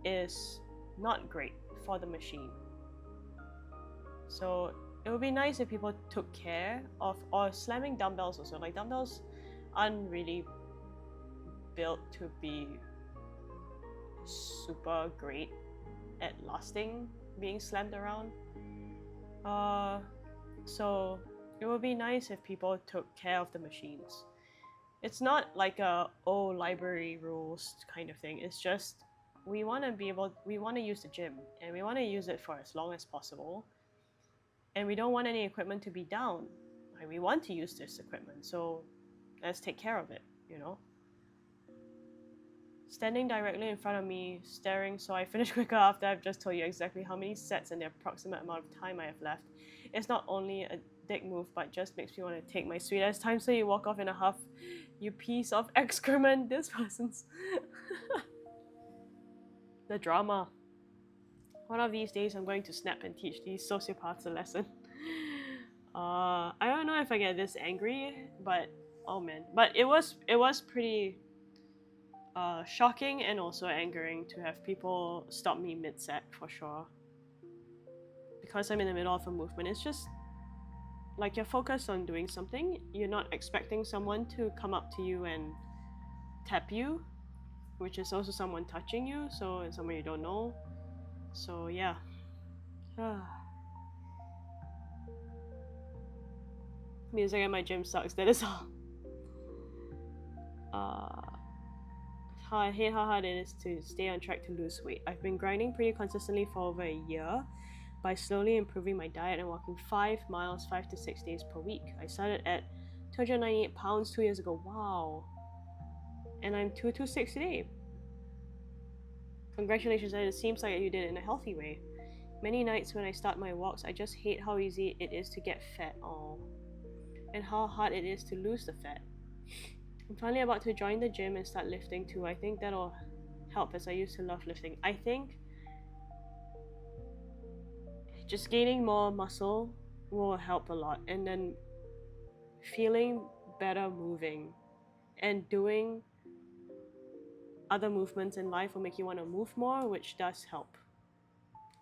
is not great for the machine. So it would be nice if people took care of, or slamming dumbbells also. Like dumbbells aren't really built to be super great at lasting being slammed around. So it would be nice if people took care of the machines. It's not like a library rules kind of thing. It's just we want to use the gym and we want to use it for as long as possible. And we don't want any equipment to be down. Like, we want to use this equipment, so let's take care of it, you know? Standing directly in front of me, staring so I finish quicker after I've just told you exactly how many sets and the approximate amount of time I have left. It's not only a dick move, but just makes me want to take my sweet ass time so you walk off in a huff. You piece of excrement. This person's... The drama. One of these days I'm going to snap and teach these sociopaths a lesson. I don't know if I get this angry, but oh man. But it was pretty shocking and also angering to have people stop me mid-set for sure. Because I'm in the middle of a movement, it's just like you're focused on doing something. You're not expecting someone to come up to you and tap you, which is also someone touching you, so it's someone you don't know. So yeah. Music at my gym sucks, that is all. I hate how hard it is to stay on track to lose weight. I've been grinding pretty consistently for over a year by slowly improving my diet and walking 5 miles 5 to 6 days per week. I started at 298 pounds 2 years ago. Wow. And I'm 226 today. Congratulations, and it seems like you did it in a healthy way. Many nights when I start my walks, I just hate how easy it is to get fat. Oh. And how hard it is to lose the fat. I'm finally about to join the gym and start lifting too. I think that'll help as I used to love lifting. I think just gaining more muscle will help a lot, and then feeling better moving and doing other movements in life will make you want to move more, which does help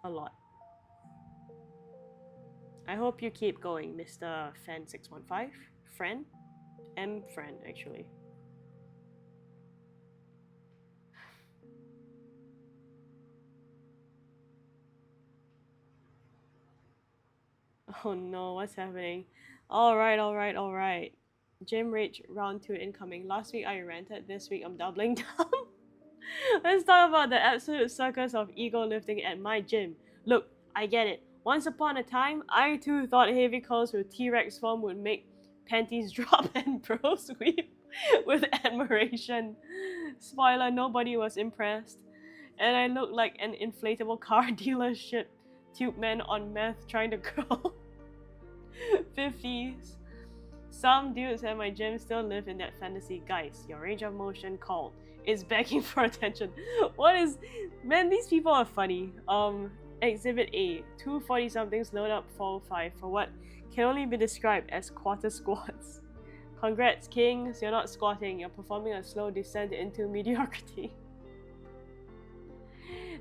a lot. I hope you keep going, Mr. Fan615. Friend? Friend, actually. Oh no, what's happening? Alright. Gym Rage round 2 incoming. Last week I ranted, this week I'm doubling down. Let's talk about the absolute circus of ego lifting at my gym. Look, I get it. Once upon a time, I too thought heavy curls with T-Rex form would make panties drop and bros weep with admiration. Spoiler, nobody was impressed. And I looked like an inflatable car dealership tube man on meth trying to grow 50s. Some dudes at my gym still live in that fantasy. Guys, your range of motion called is begging for attention. What is... Man, these people are funny. Exhibit A. 2 40-somethings load up 405 for what can only be described as quarter squats. Congrats, kings. You're not squatting. You're performing a slow descent into mediocrity.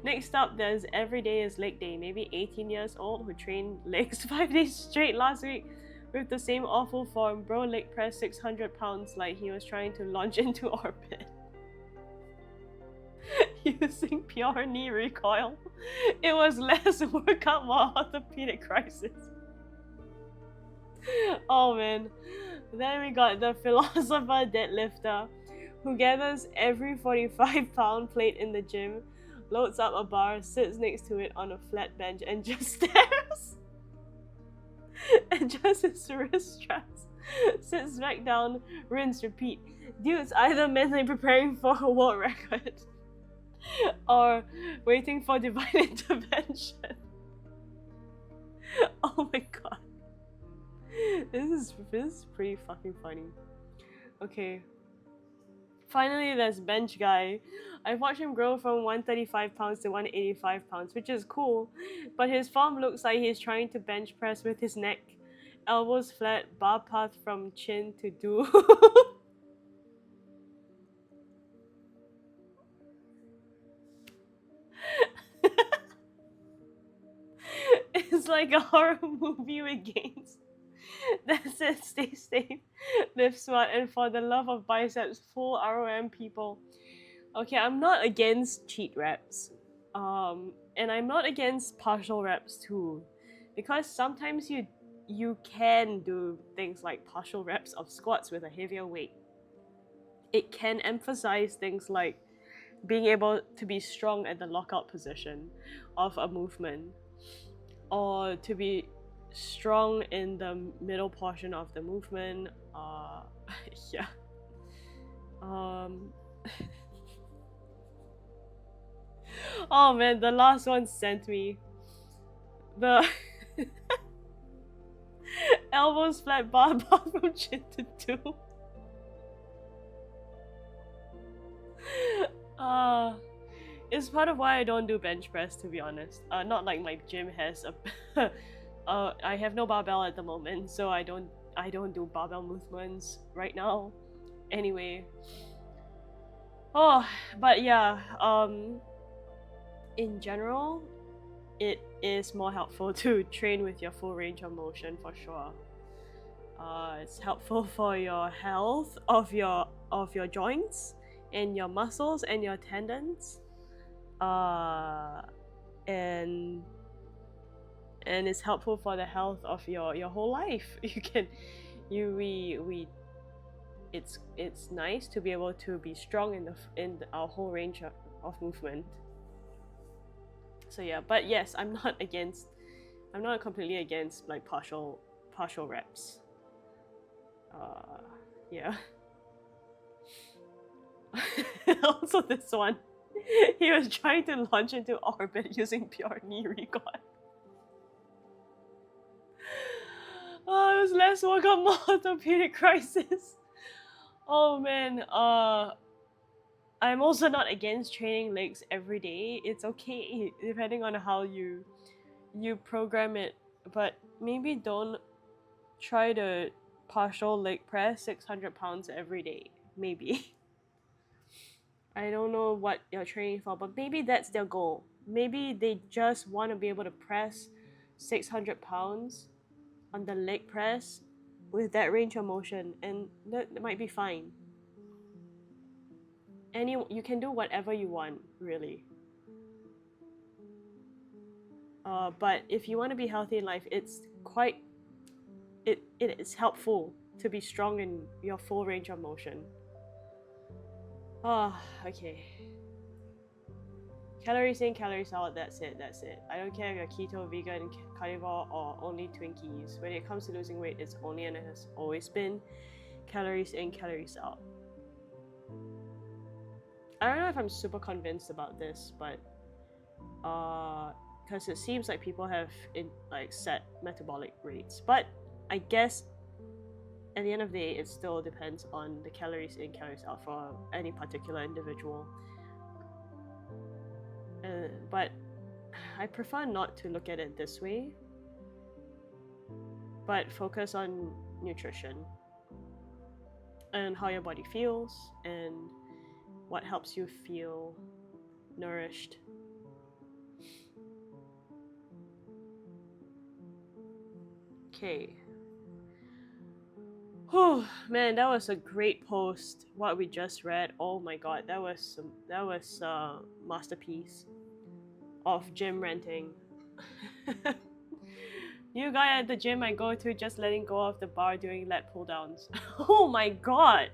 Next up, there's Every Day is Leg Day. Maybe 18 years old who trained legs 5 days straight last week with the same awful form. Bro leg pressed 600 pounds like he was trying to launch into orbit. Using pure knee recoil. It was less workout, more orthopedic crisis. Oh man. Then we got the philosopher deadlifter who gathers every 45-pound plate in the gym, loads up a bar, sits next to it on a flat bench and just stares. Adjusts his wrist straps, sits back down, rinse, repeat. Dude's either mentally preparing for a world record or waiting for divine intervention. Oh my god. This is pretty fucking funny. Okay. Finally, there's bench guy. I've watched him grow from 135 pounds to 185 pounds, which is cool, but his form looks like he's trying to bench press with his neck. Elbows flat, bar path from chin to do. It's like a horror movie with games. That's it, stay safe, live smart, and for the love of biceps, full ROM people. Okay, I'm not against cheat reps. And I'm not against partial reps too. Because sometimes you can do things like partial reps of squats with a heavier weight. It can emphasize things like being able to be strong at the lockout position of a movement, or to be strong in the middle portion of the movement. Yeah. Oh man, the last one sent me the elbows flat bar from chin to two. It's part of why I don't do bench press, to be honest. Not like my gym has a I have no barbell at the moment, so I don't do barbell movements right now. Anyway. Oh, but yeah, in general, it is more helpful to train with your full range of motion for sure. It's helpful for your health of your joints and your muscles and your tendons. And it's helpful for the health of your whole life. It's nice to be able to be strong in our whole range of movement. So yeah, but yes, I'm not completely against like partial reps. Yeah. Also this one, he was trying to launch into orbit using pure knee recon. Oh, it was less workout, more orthopedic crisis. Oh man, I'm also not against training legs every day. It's okay depending on how you program it, but maybe don't try to partial leg press 600 pounds every day. Maybe. I don't know what you're training for, but maybe that's their goal. Maybe they just want to be able to press 600 pounds on the leg press with that range of motion, and that might be fine. You can do whatever you want, really. But if you want to be healthy in life, it is helpful to be strong in your full range of motion. Okay. Calories in, calories out, that's it. I don't care if you're keto, vegan, carnivore, or only Twinkies. When it comes to losing weight, it's only and it has always been calories in, calories out. I don't know if I'm super convinced about this, but because it seems like people have set metabolic rates, but I guess at the end of the day, it still depends on the calories in, calories out for any particular individual. But I prefer not to look at it this way, but focus on nutrition and how your body feels and what helps you feel nourished. Okay. Oh man, that was a great post. What we just read. Oh my god, that was a masterpiece of gym renting. New guy at the gym I go to just letting go of the bar doing lat pull downs. Oh my god.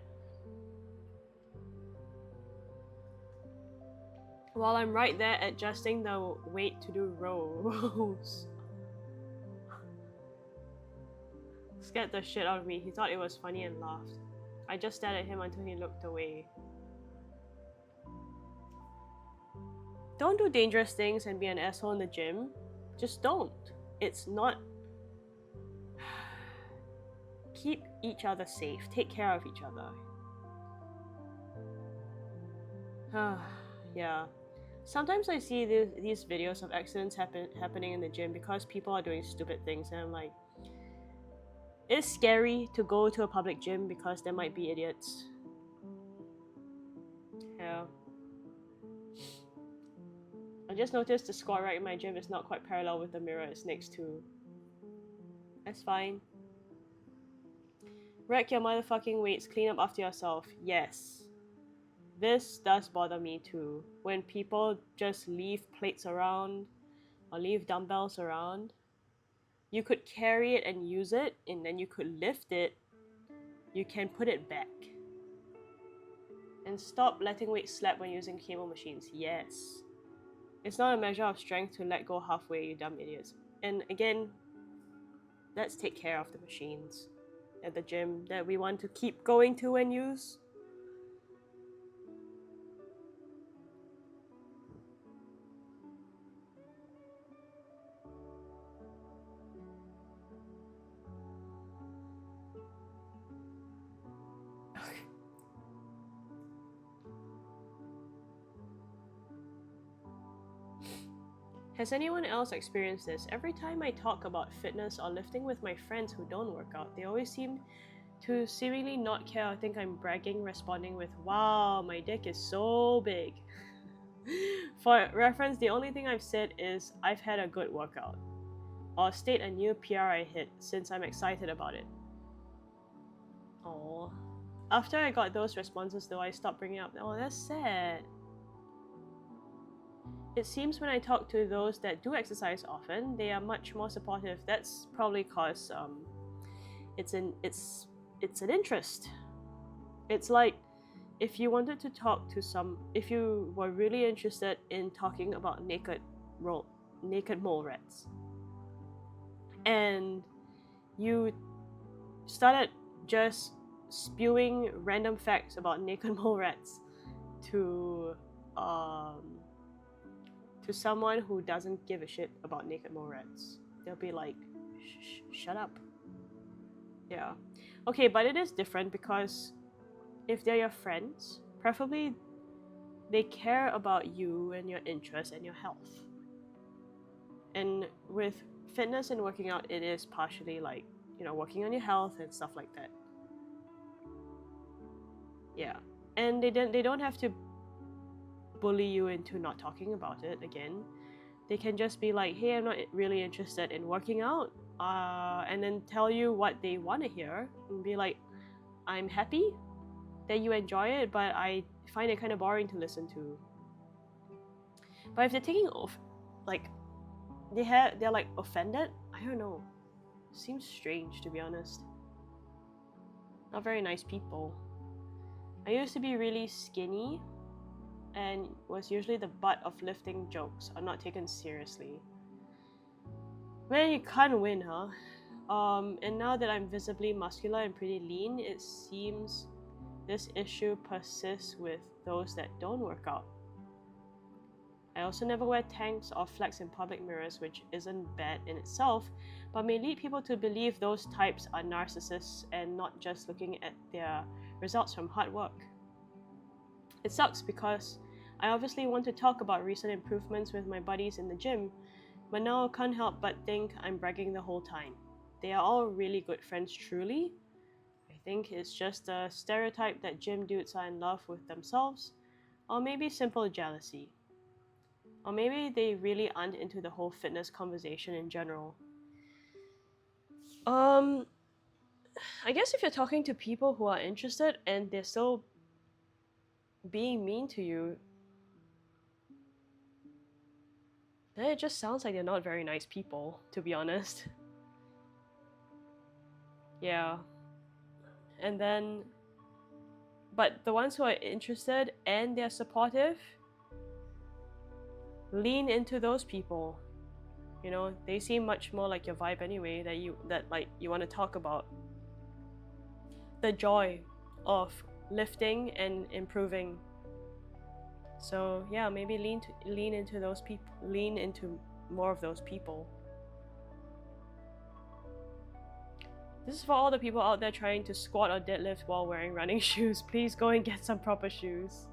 While I'm right there adjusting the weight to do rows. Scared the shit out of me. He thought it was funny and laughed. I just stared at him until he looked away. Don't do dangerous things and be an asshole in the gym. Just don't. It's not... Keep each other safe. Take care of each other. Yeah. Sometimes I see these videos of accidents happening in the gym because people are doing stupid things, and I'm like, it's scary to go to a public gym because there might be idiots. Yeah. I just noticed the squat rack in my gym is not quite parallel with the mirror it's next to. That's fine. Rack your motherfucking weights, clean up after yourself. Yes. This does bother me too. When people just leave plates around or leave dumbbells around. You could carry it and use it, and then you could lift it. You can put it back. And stop letting weights slap when using cable machines. Yes. It's not a measure of strength to let go halfway, you dumb idiots. And again, let's take care of the machines at the gym that we want to keep going to and use. Has anyone else experienced this? Every time I talk about fitness or lifting with my friends who don't work out, they always seem to seemingly not care or think I'm bragging, responding with, wow, my dick is so big. For reference, the only thing I've said is I've had a good workout, or state a new PR I hit since I'm excited about it. Oh. After I got those responses though, I stopped bringing up, oh, that's sad. It seems when I talk to those that do exercise often, they are much more supportive. That's probably cause it's an interest. It's like if you wanted to talk to if you were really interested in talking about naked mole rats, and you started just spewing random facts about naked mole rats to someone who doesn't give a shit about naked mole rats, they'll be like, shut up. Yeah. Okay, but it is different because if they're your friends, preferably they care about you and your interests and your health. And with fitness and working out, it is partially like, you know, working on your health and stuff like that. Yeah. And they don't have to bully you into not talking about it again. They can just be like, hey, I'm not really interested in working out, and then tell you what they want to hear and be like, I'm happy that you enjoy it, but I find it kind of boring to listen to. But if they're taking off, like, they're like offended, I don't know. Seems strange, to be honest. Not very nice people. I used to be really skinny and was usually the butt of lifting jokes or not taken seriously. Man, you can't win, huh? And now that I'm visibly muscular and pretty lean, it seems this issue persists with those that don't work out. I also never wear tanks or flex in public mirrors, which isn't bad in itself, but may lead people to believe those types are narcissists and not just looking at their results from hard work. It sucks because I obviously want to talk about recent improvements with my buddies in the gym, but now I can't help but think I'm bragging the whole time. They are all really good friends, truly. I think it's just a stereotype that gym dudes are in love with themselves, or maybe simple jealousy. Or maybe they really aren't into the whole fitness conversation in general. I guess if you're talking to people who are interested and they're still being mean to you, then it just sounds like they're not very nice people, to be honest. Yeah. And then, but the ones who are interested and they're supportive, lean into those people. You know, they seem much more like your vibe anyway, that you want to talk about the joy of lifting and improving. So yeah, maybe lean into those people, lean into more of those people. This is for all the people out there trying to squat or deadlift while wearing running shoes. Please go and get some proper shoes.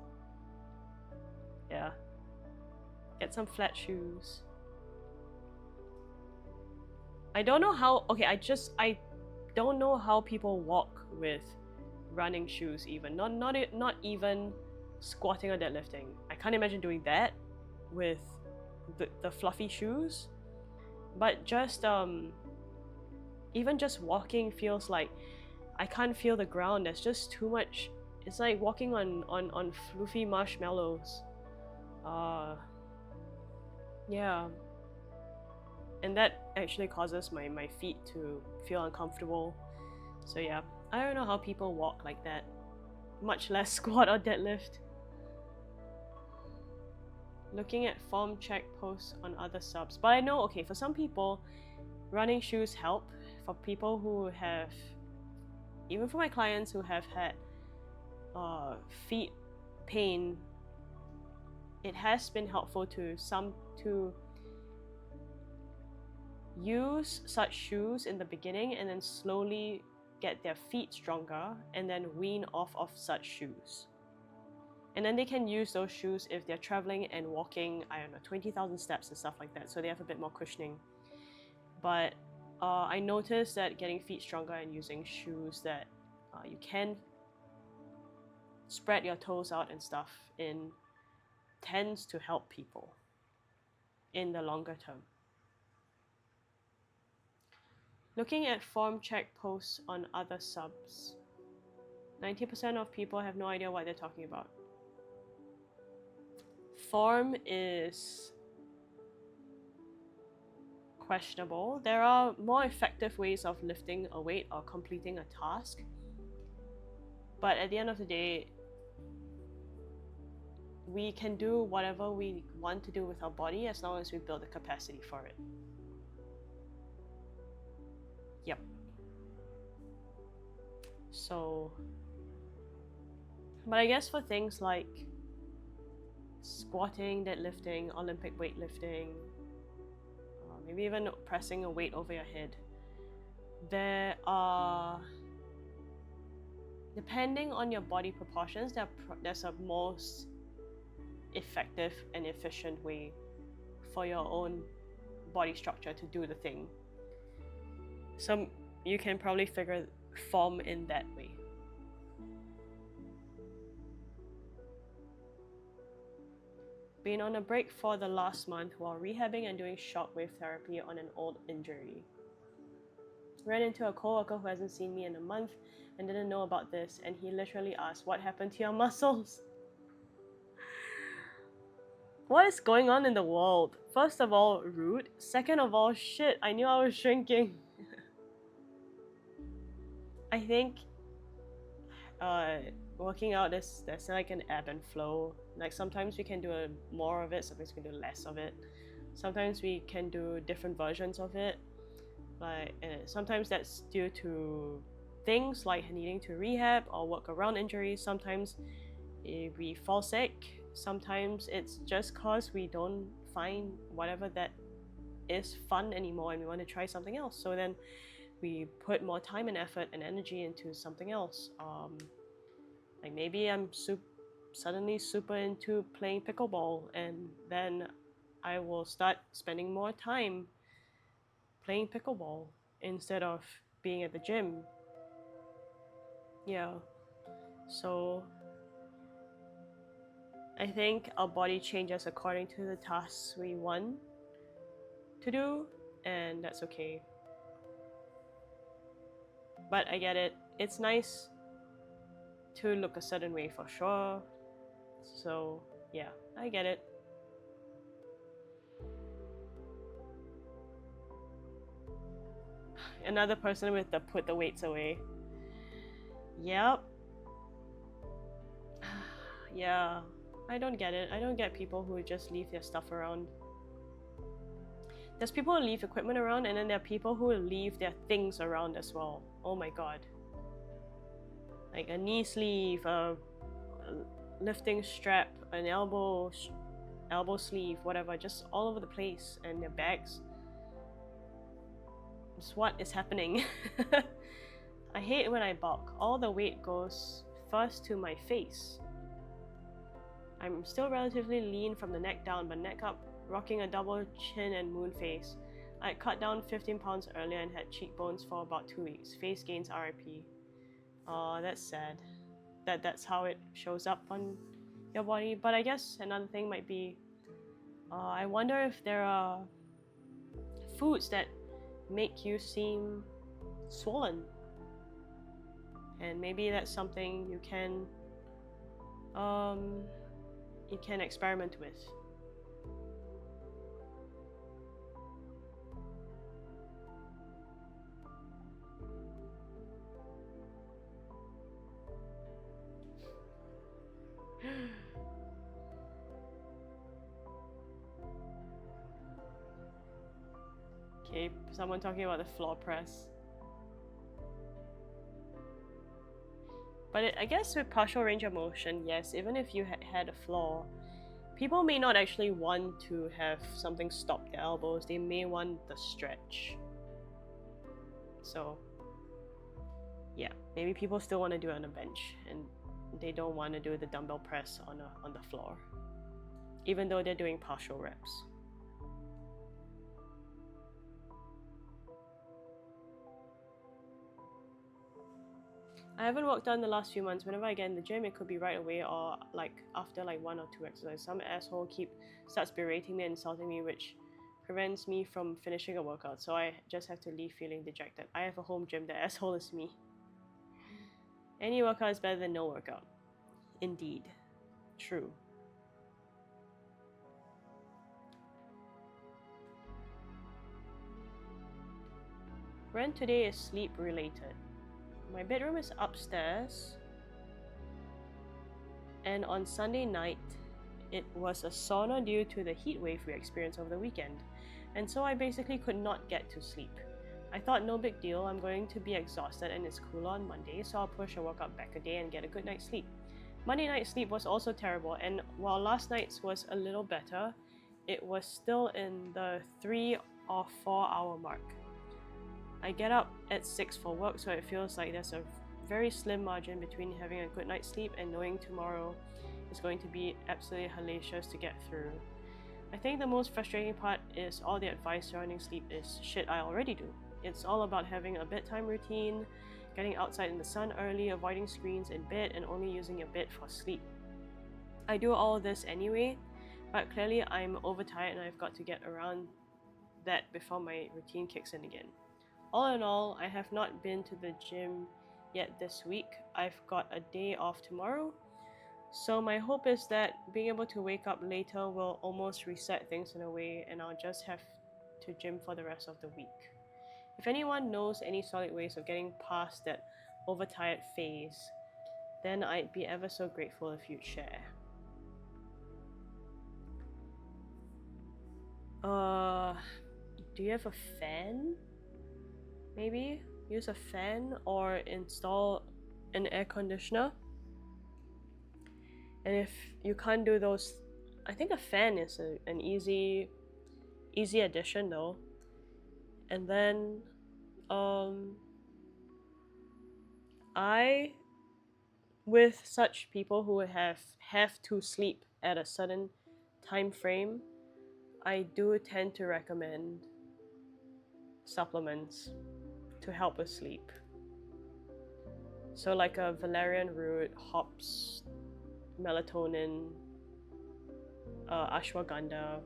Yeah. Get some flat shoes. I don't know how. Okay, I don't know how people walk with running shoes. Even not even squatting or deadlifting. I can't imagine doing that with the fluffy shoes. But just even just walking feels like I can't feel the ground. There's just too much. It's like walking on fluffy marshmallows. Yeah. And that actually causes my feet to feel uncomfortable. So yeah, I don't know how people walk like that, much less squat or deadlift. Looking at form check posts on other subs, but I know, okay, for some people running shoes help. For people who have, even for my clients who have had feet pain, it has been helpful to some to use such shoes in the beginning and then slowly get their feet stronger and then wean off of such shoes. And then they can use those shoes if they're traveling and walking, I don't know, 20,000 steps and stuff like that, so they have a bit more cushioning. But I noticed that getting feet stronger and using shoes that you can spread your toes out and stuff in tends to help people in the longer term. Looking at form check posts on other subs, 90% of people have no idea what they're talking about. Form is questionable. There are more effective ways of lifting a weight or completing a task. But at the end of the day, we can do whatever we want to do with our body as long as we build the capacity for it. Yep. So, but I guess for things like squatting, deadlifting, Olympic weightlifting, maybe even pressing a weight over your head, there are, depending on your body proportions, there's a most effective and efficient way for your own body structure to do the thing. So you can probably figure form in that way. Been on a break for the last month while rehabbing and doing shockwave therapy on an old injury. Ran into a coworker who hasn't seen me in a month and didn't know about this, and he literally asked, "What happened to your muscles?" What is going on in the world? First of all, rude. Second of all, shit, I knew I was shrinking. I think working out, there's like an ebb and flow. Like sometimes we can do more of it, sometimes we can do less of it. Sometimes we can do different versions of it. Like sometimes that's due to things like needing to rehab or work around injuries. Sometimes we fall sick. Sometimes it's just cause we don't find whatever that is fun anymore and we want to try something else. So then we put more time and effort and energy into something else. Like maybe I'm suddenly super into playing pickleball, and then I will start spending more time playing pickleball instead of being at the gym. Yeah. So I think our body changes according to the tasks we want to do, and that's okay. But I get it. It's nice to look a certain way for sure. So yeah, I get it. Another person with the put the weights away. Yep. Yeah, I don't get it. I don't get people who just leave their stuff around. There's people who leave equipment around, and then there are people who leave their things around as well. Oh my god. Like a knee sleeve, a lifting strap, an elbow sleeve, whatever, just all over the place, and their bags. It's what is happening. I hate when I bulk. All the weight goes first to my face. I I'm still relatively lean from the neck down, but neck up, rocking a double chin and moon face. I cut down 15 pounds earlier and had cheekbones for about 2 weeks. Face gains RIP. Oh, that's sad. That's how it shows up on your body. But I guess another thing might be, I wonder if there are foods that make you seem swollen, and maybe that's something you can experiment with. Okay, someone talking about the floor press. But I guess with partial range of motion, yes, even if you had a flaw, people may not actually want to have something stop their elbows. They may want the stretch. So, yeah, maybe people still want to do it on a bench, and they don't want to do the dumbbell press on the floor, even though they're doing partial reps. I haven't worked out in the last few months. Whenever I get in the gym, it could be right away or like after like 1 or 2 exercises. Some asshole starts berating me and insulting me, which prevents me from finishing a workout. So I just have to leave feeling dejected. I have a home gym. The asshole is me. Any workout is better than no workout. Indeed. True. Rant today is sleep related. My bedroom is upstairs, and on Sunday night it was a sauna due to the heat wave we experienced over the weekend, and so I basically could not get to sleep. I thought no big deal, I'm going to be exhausted and it's cooler on Monday, so I'll push a workout back a day and get a good night's sleep. Monday night sleep was also terrible, and while last night's was a little better, it was still in the 3 or 4 hour mark. I get up at 6 for work, so it feels like there's a very slim margin between having a good night's sleep and knowing tomorrow is going to be absolutely hellacious to get through. I think the most frustrating part is all the advice surrounding sleep is shit I already do. It's all about having a bedtime routine, getting outside in the sun early, avoiding screens in bed, and only using a bed for sleep. I do all of this anyway, but clearly I'm overtired and I've got to get around that before my routine kicks in again. All in all, I have not been to the gym yet this week. I've got a day off tomorrow. So my hope is that being able to wake up later will almost reset things in a way, and I'll just have to gym for the rest of the week. If anyone knows any solid ways of getting past that overtired phase, then I'd be ever so grateful if you'd share. Do you have a fan? Maybe use a fan or install an air conditioner. And if you can't do those, I think a fan is an easy addition though. And then I, with such people who have to sleep at a certain time frame, I do tend to recommend supplements to help with sleep. So like a valerian root, hops, melatonin, ashwagandha,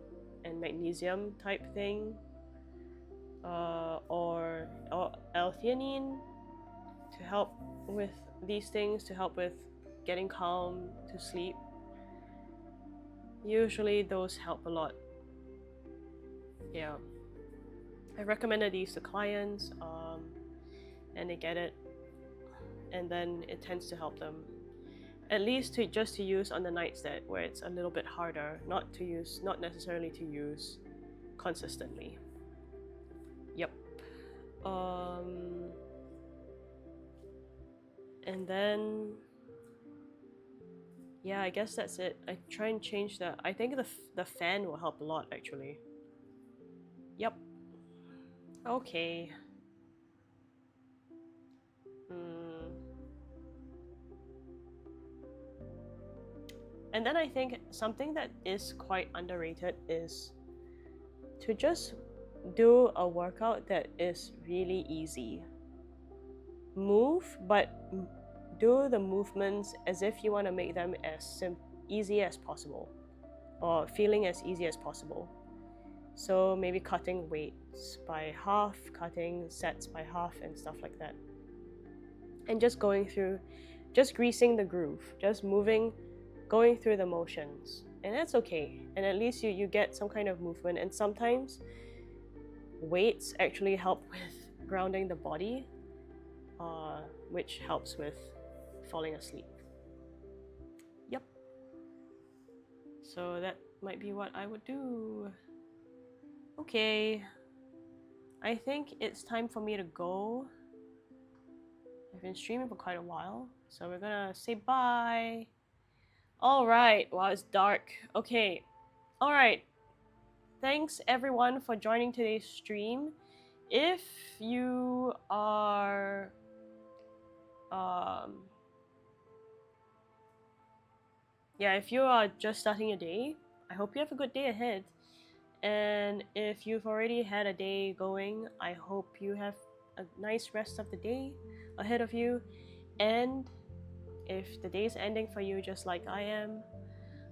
and magnesium type thing, or L-theanine to help with these things, to help with getting calm to sleep. Usually those help a lot. Yeah, I recommended these to clients, and they get it, and then it tends to help them. At least to use on the nights where it's a little bit harder, not necessarily to use consistently. Yep. And then yeah, I guess that's it. I try and change that. I think the fan will help a lot actually. Yep. Okay. And then I think something that is quite underrated is to just do a workout that is really easy. Move, but do the movements as if you want to make them as easy as possible, or feeling as easy as possible. So maybe cutting weights by half, cutting sets by half, and stuff like that. And just going through, just greasing the groove, just moving, going through the motions. And that's okay. And at least you get some kind of movement. And sometimes weights actually help with grounding the body, which helps with falling asleep. Yep. So that might be what I would do. Okay. I think it's time for me to go. I've been streaming for quite a while, so we're gonna say bye. Alright, wow, it's dark. Okay. Alright. Thanks everyone for joining today's stream. If you are if you are just starting your day, I hope you have a good day ahead. And if you've already had a day going, I hope you have a nice rest of the day ahead of you. And if the day's ending for you just like I am,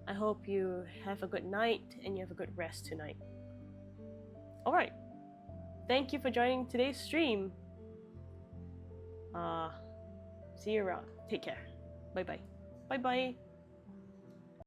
I hope you have a good night and you have a good rest tonight. Alright. Thank you for joining today's stream. See you around. Take care. Bye bye. Bye bye.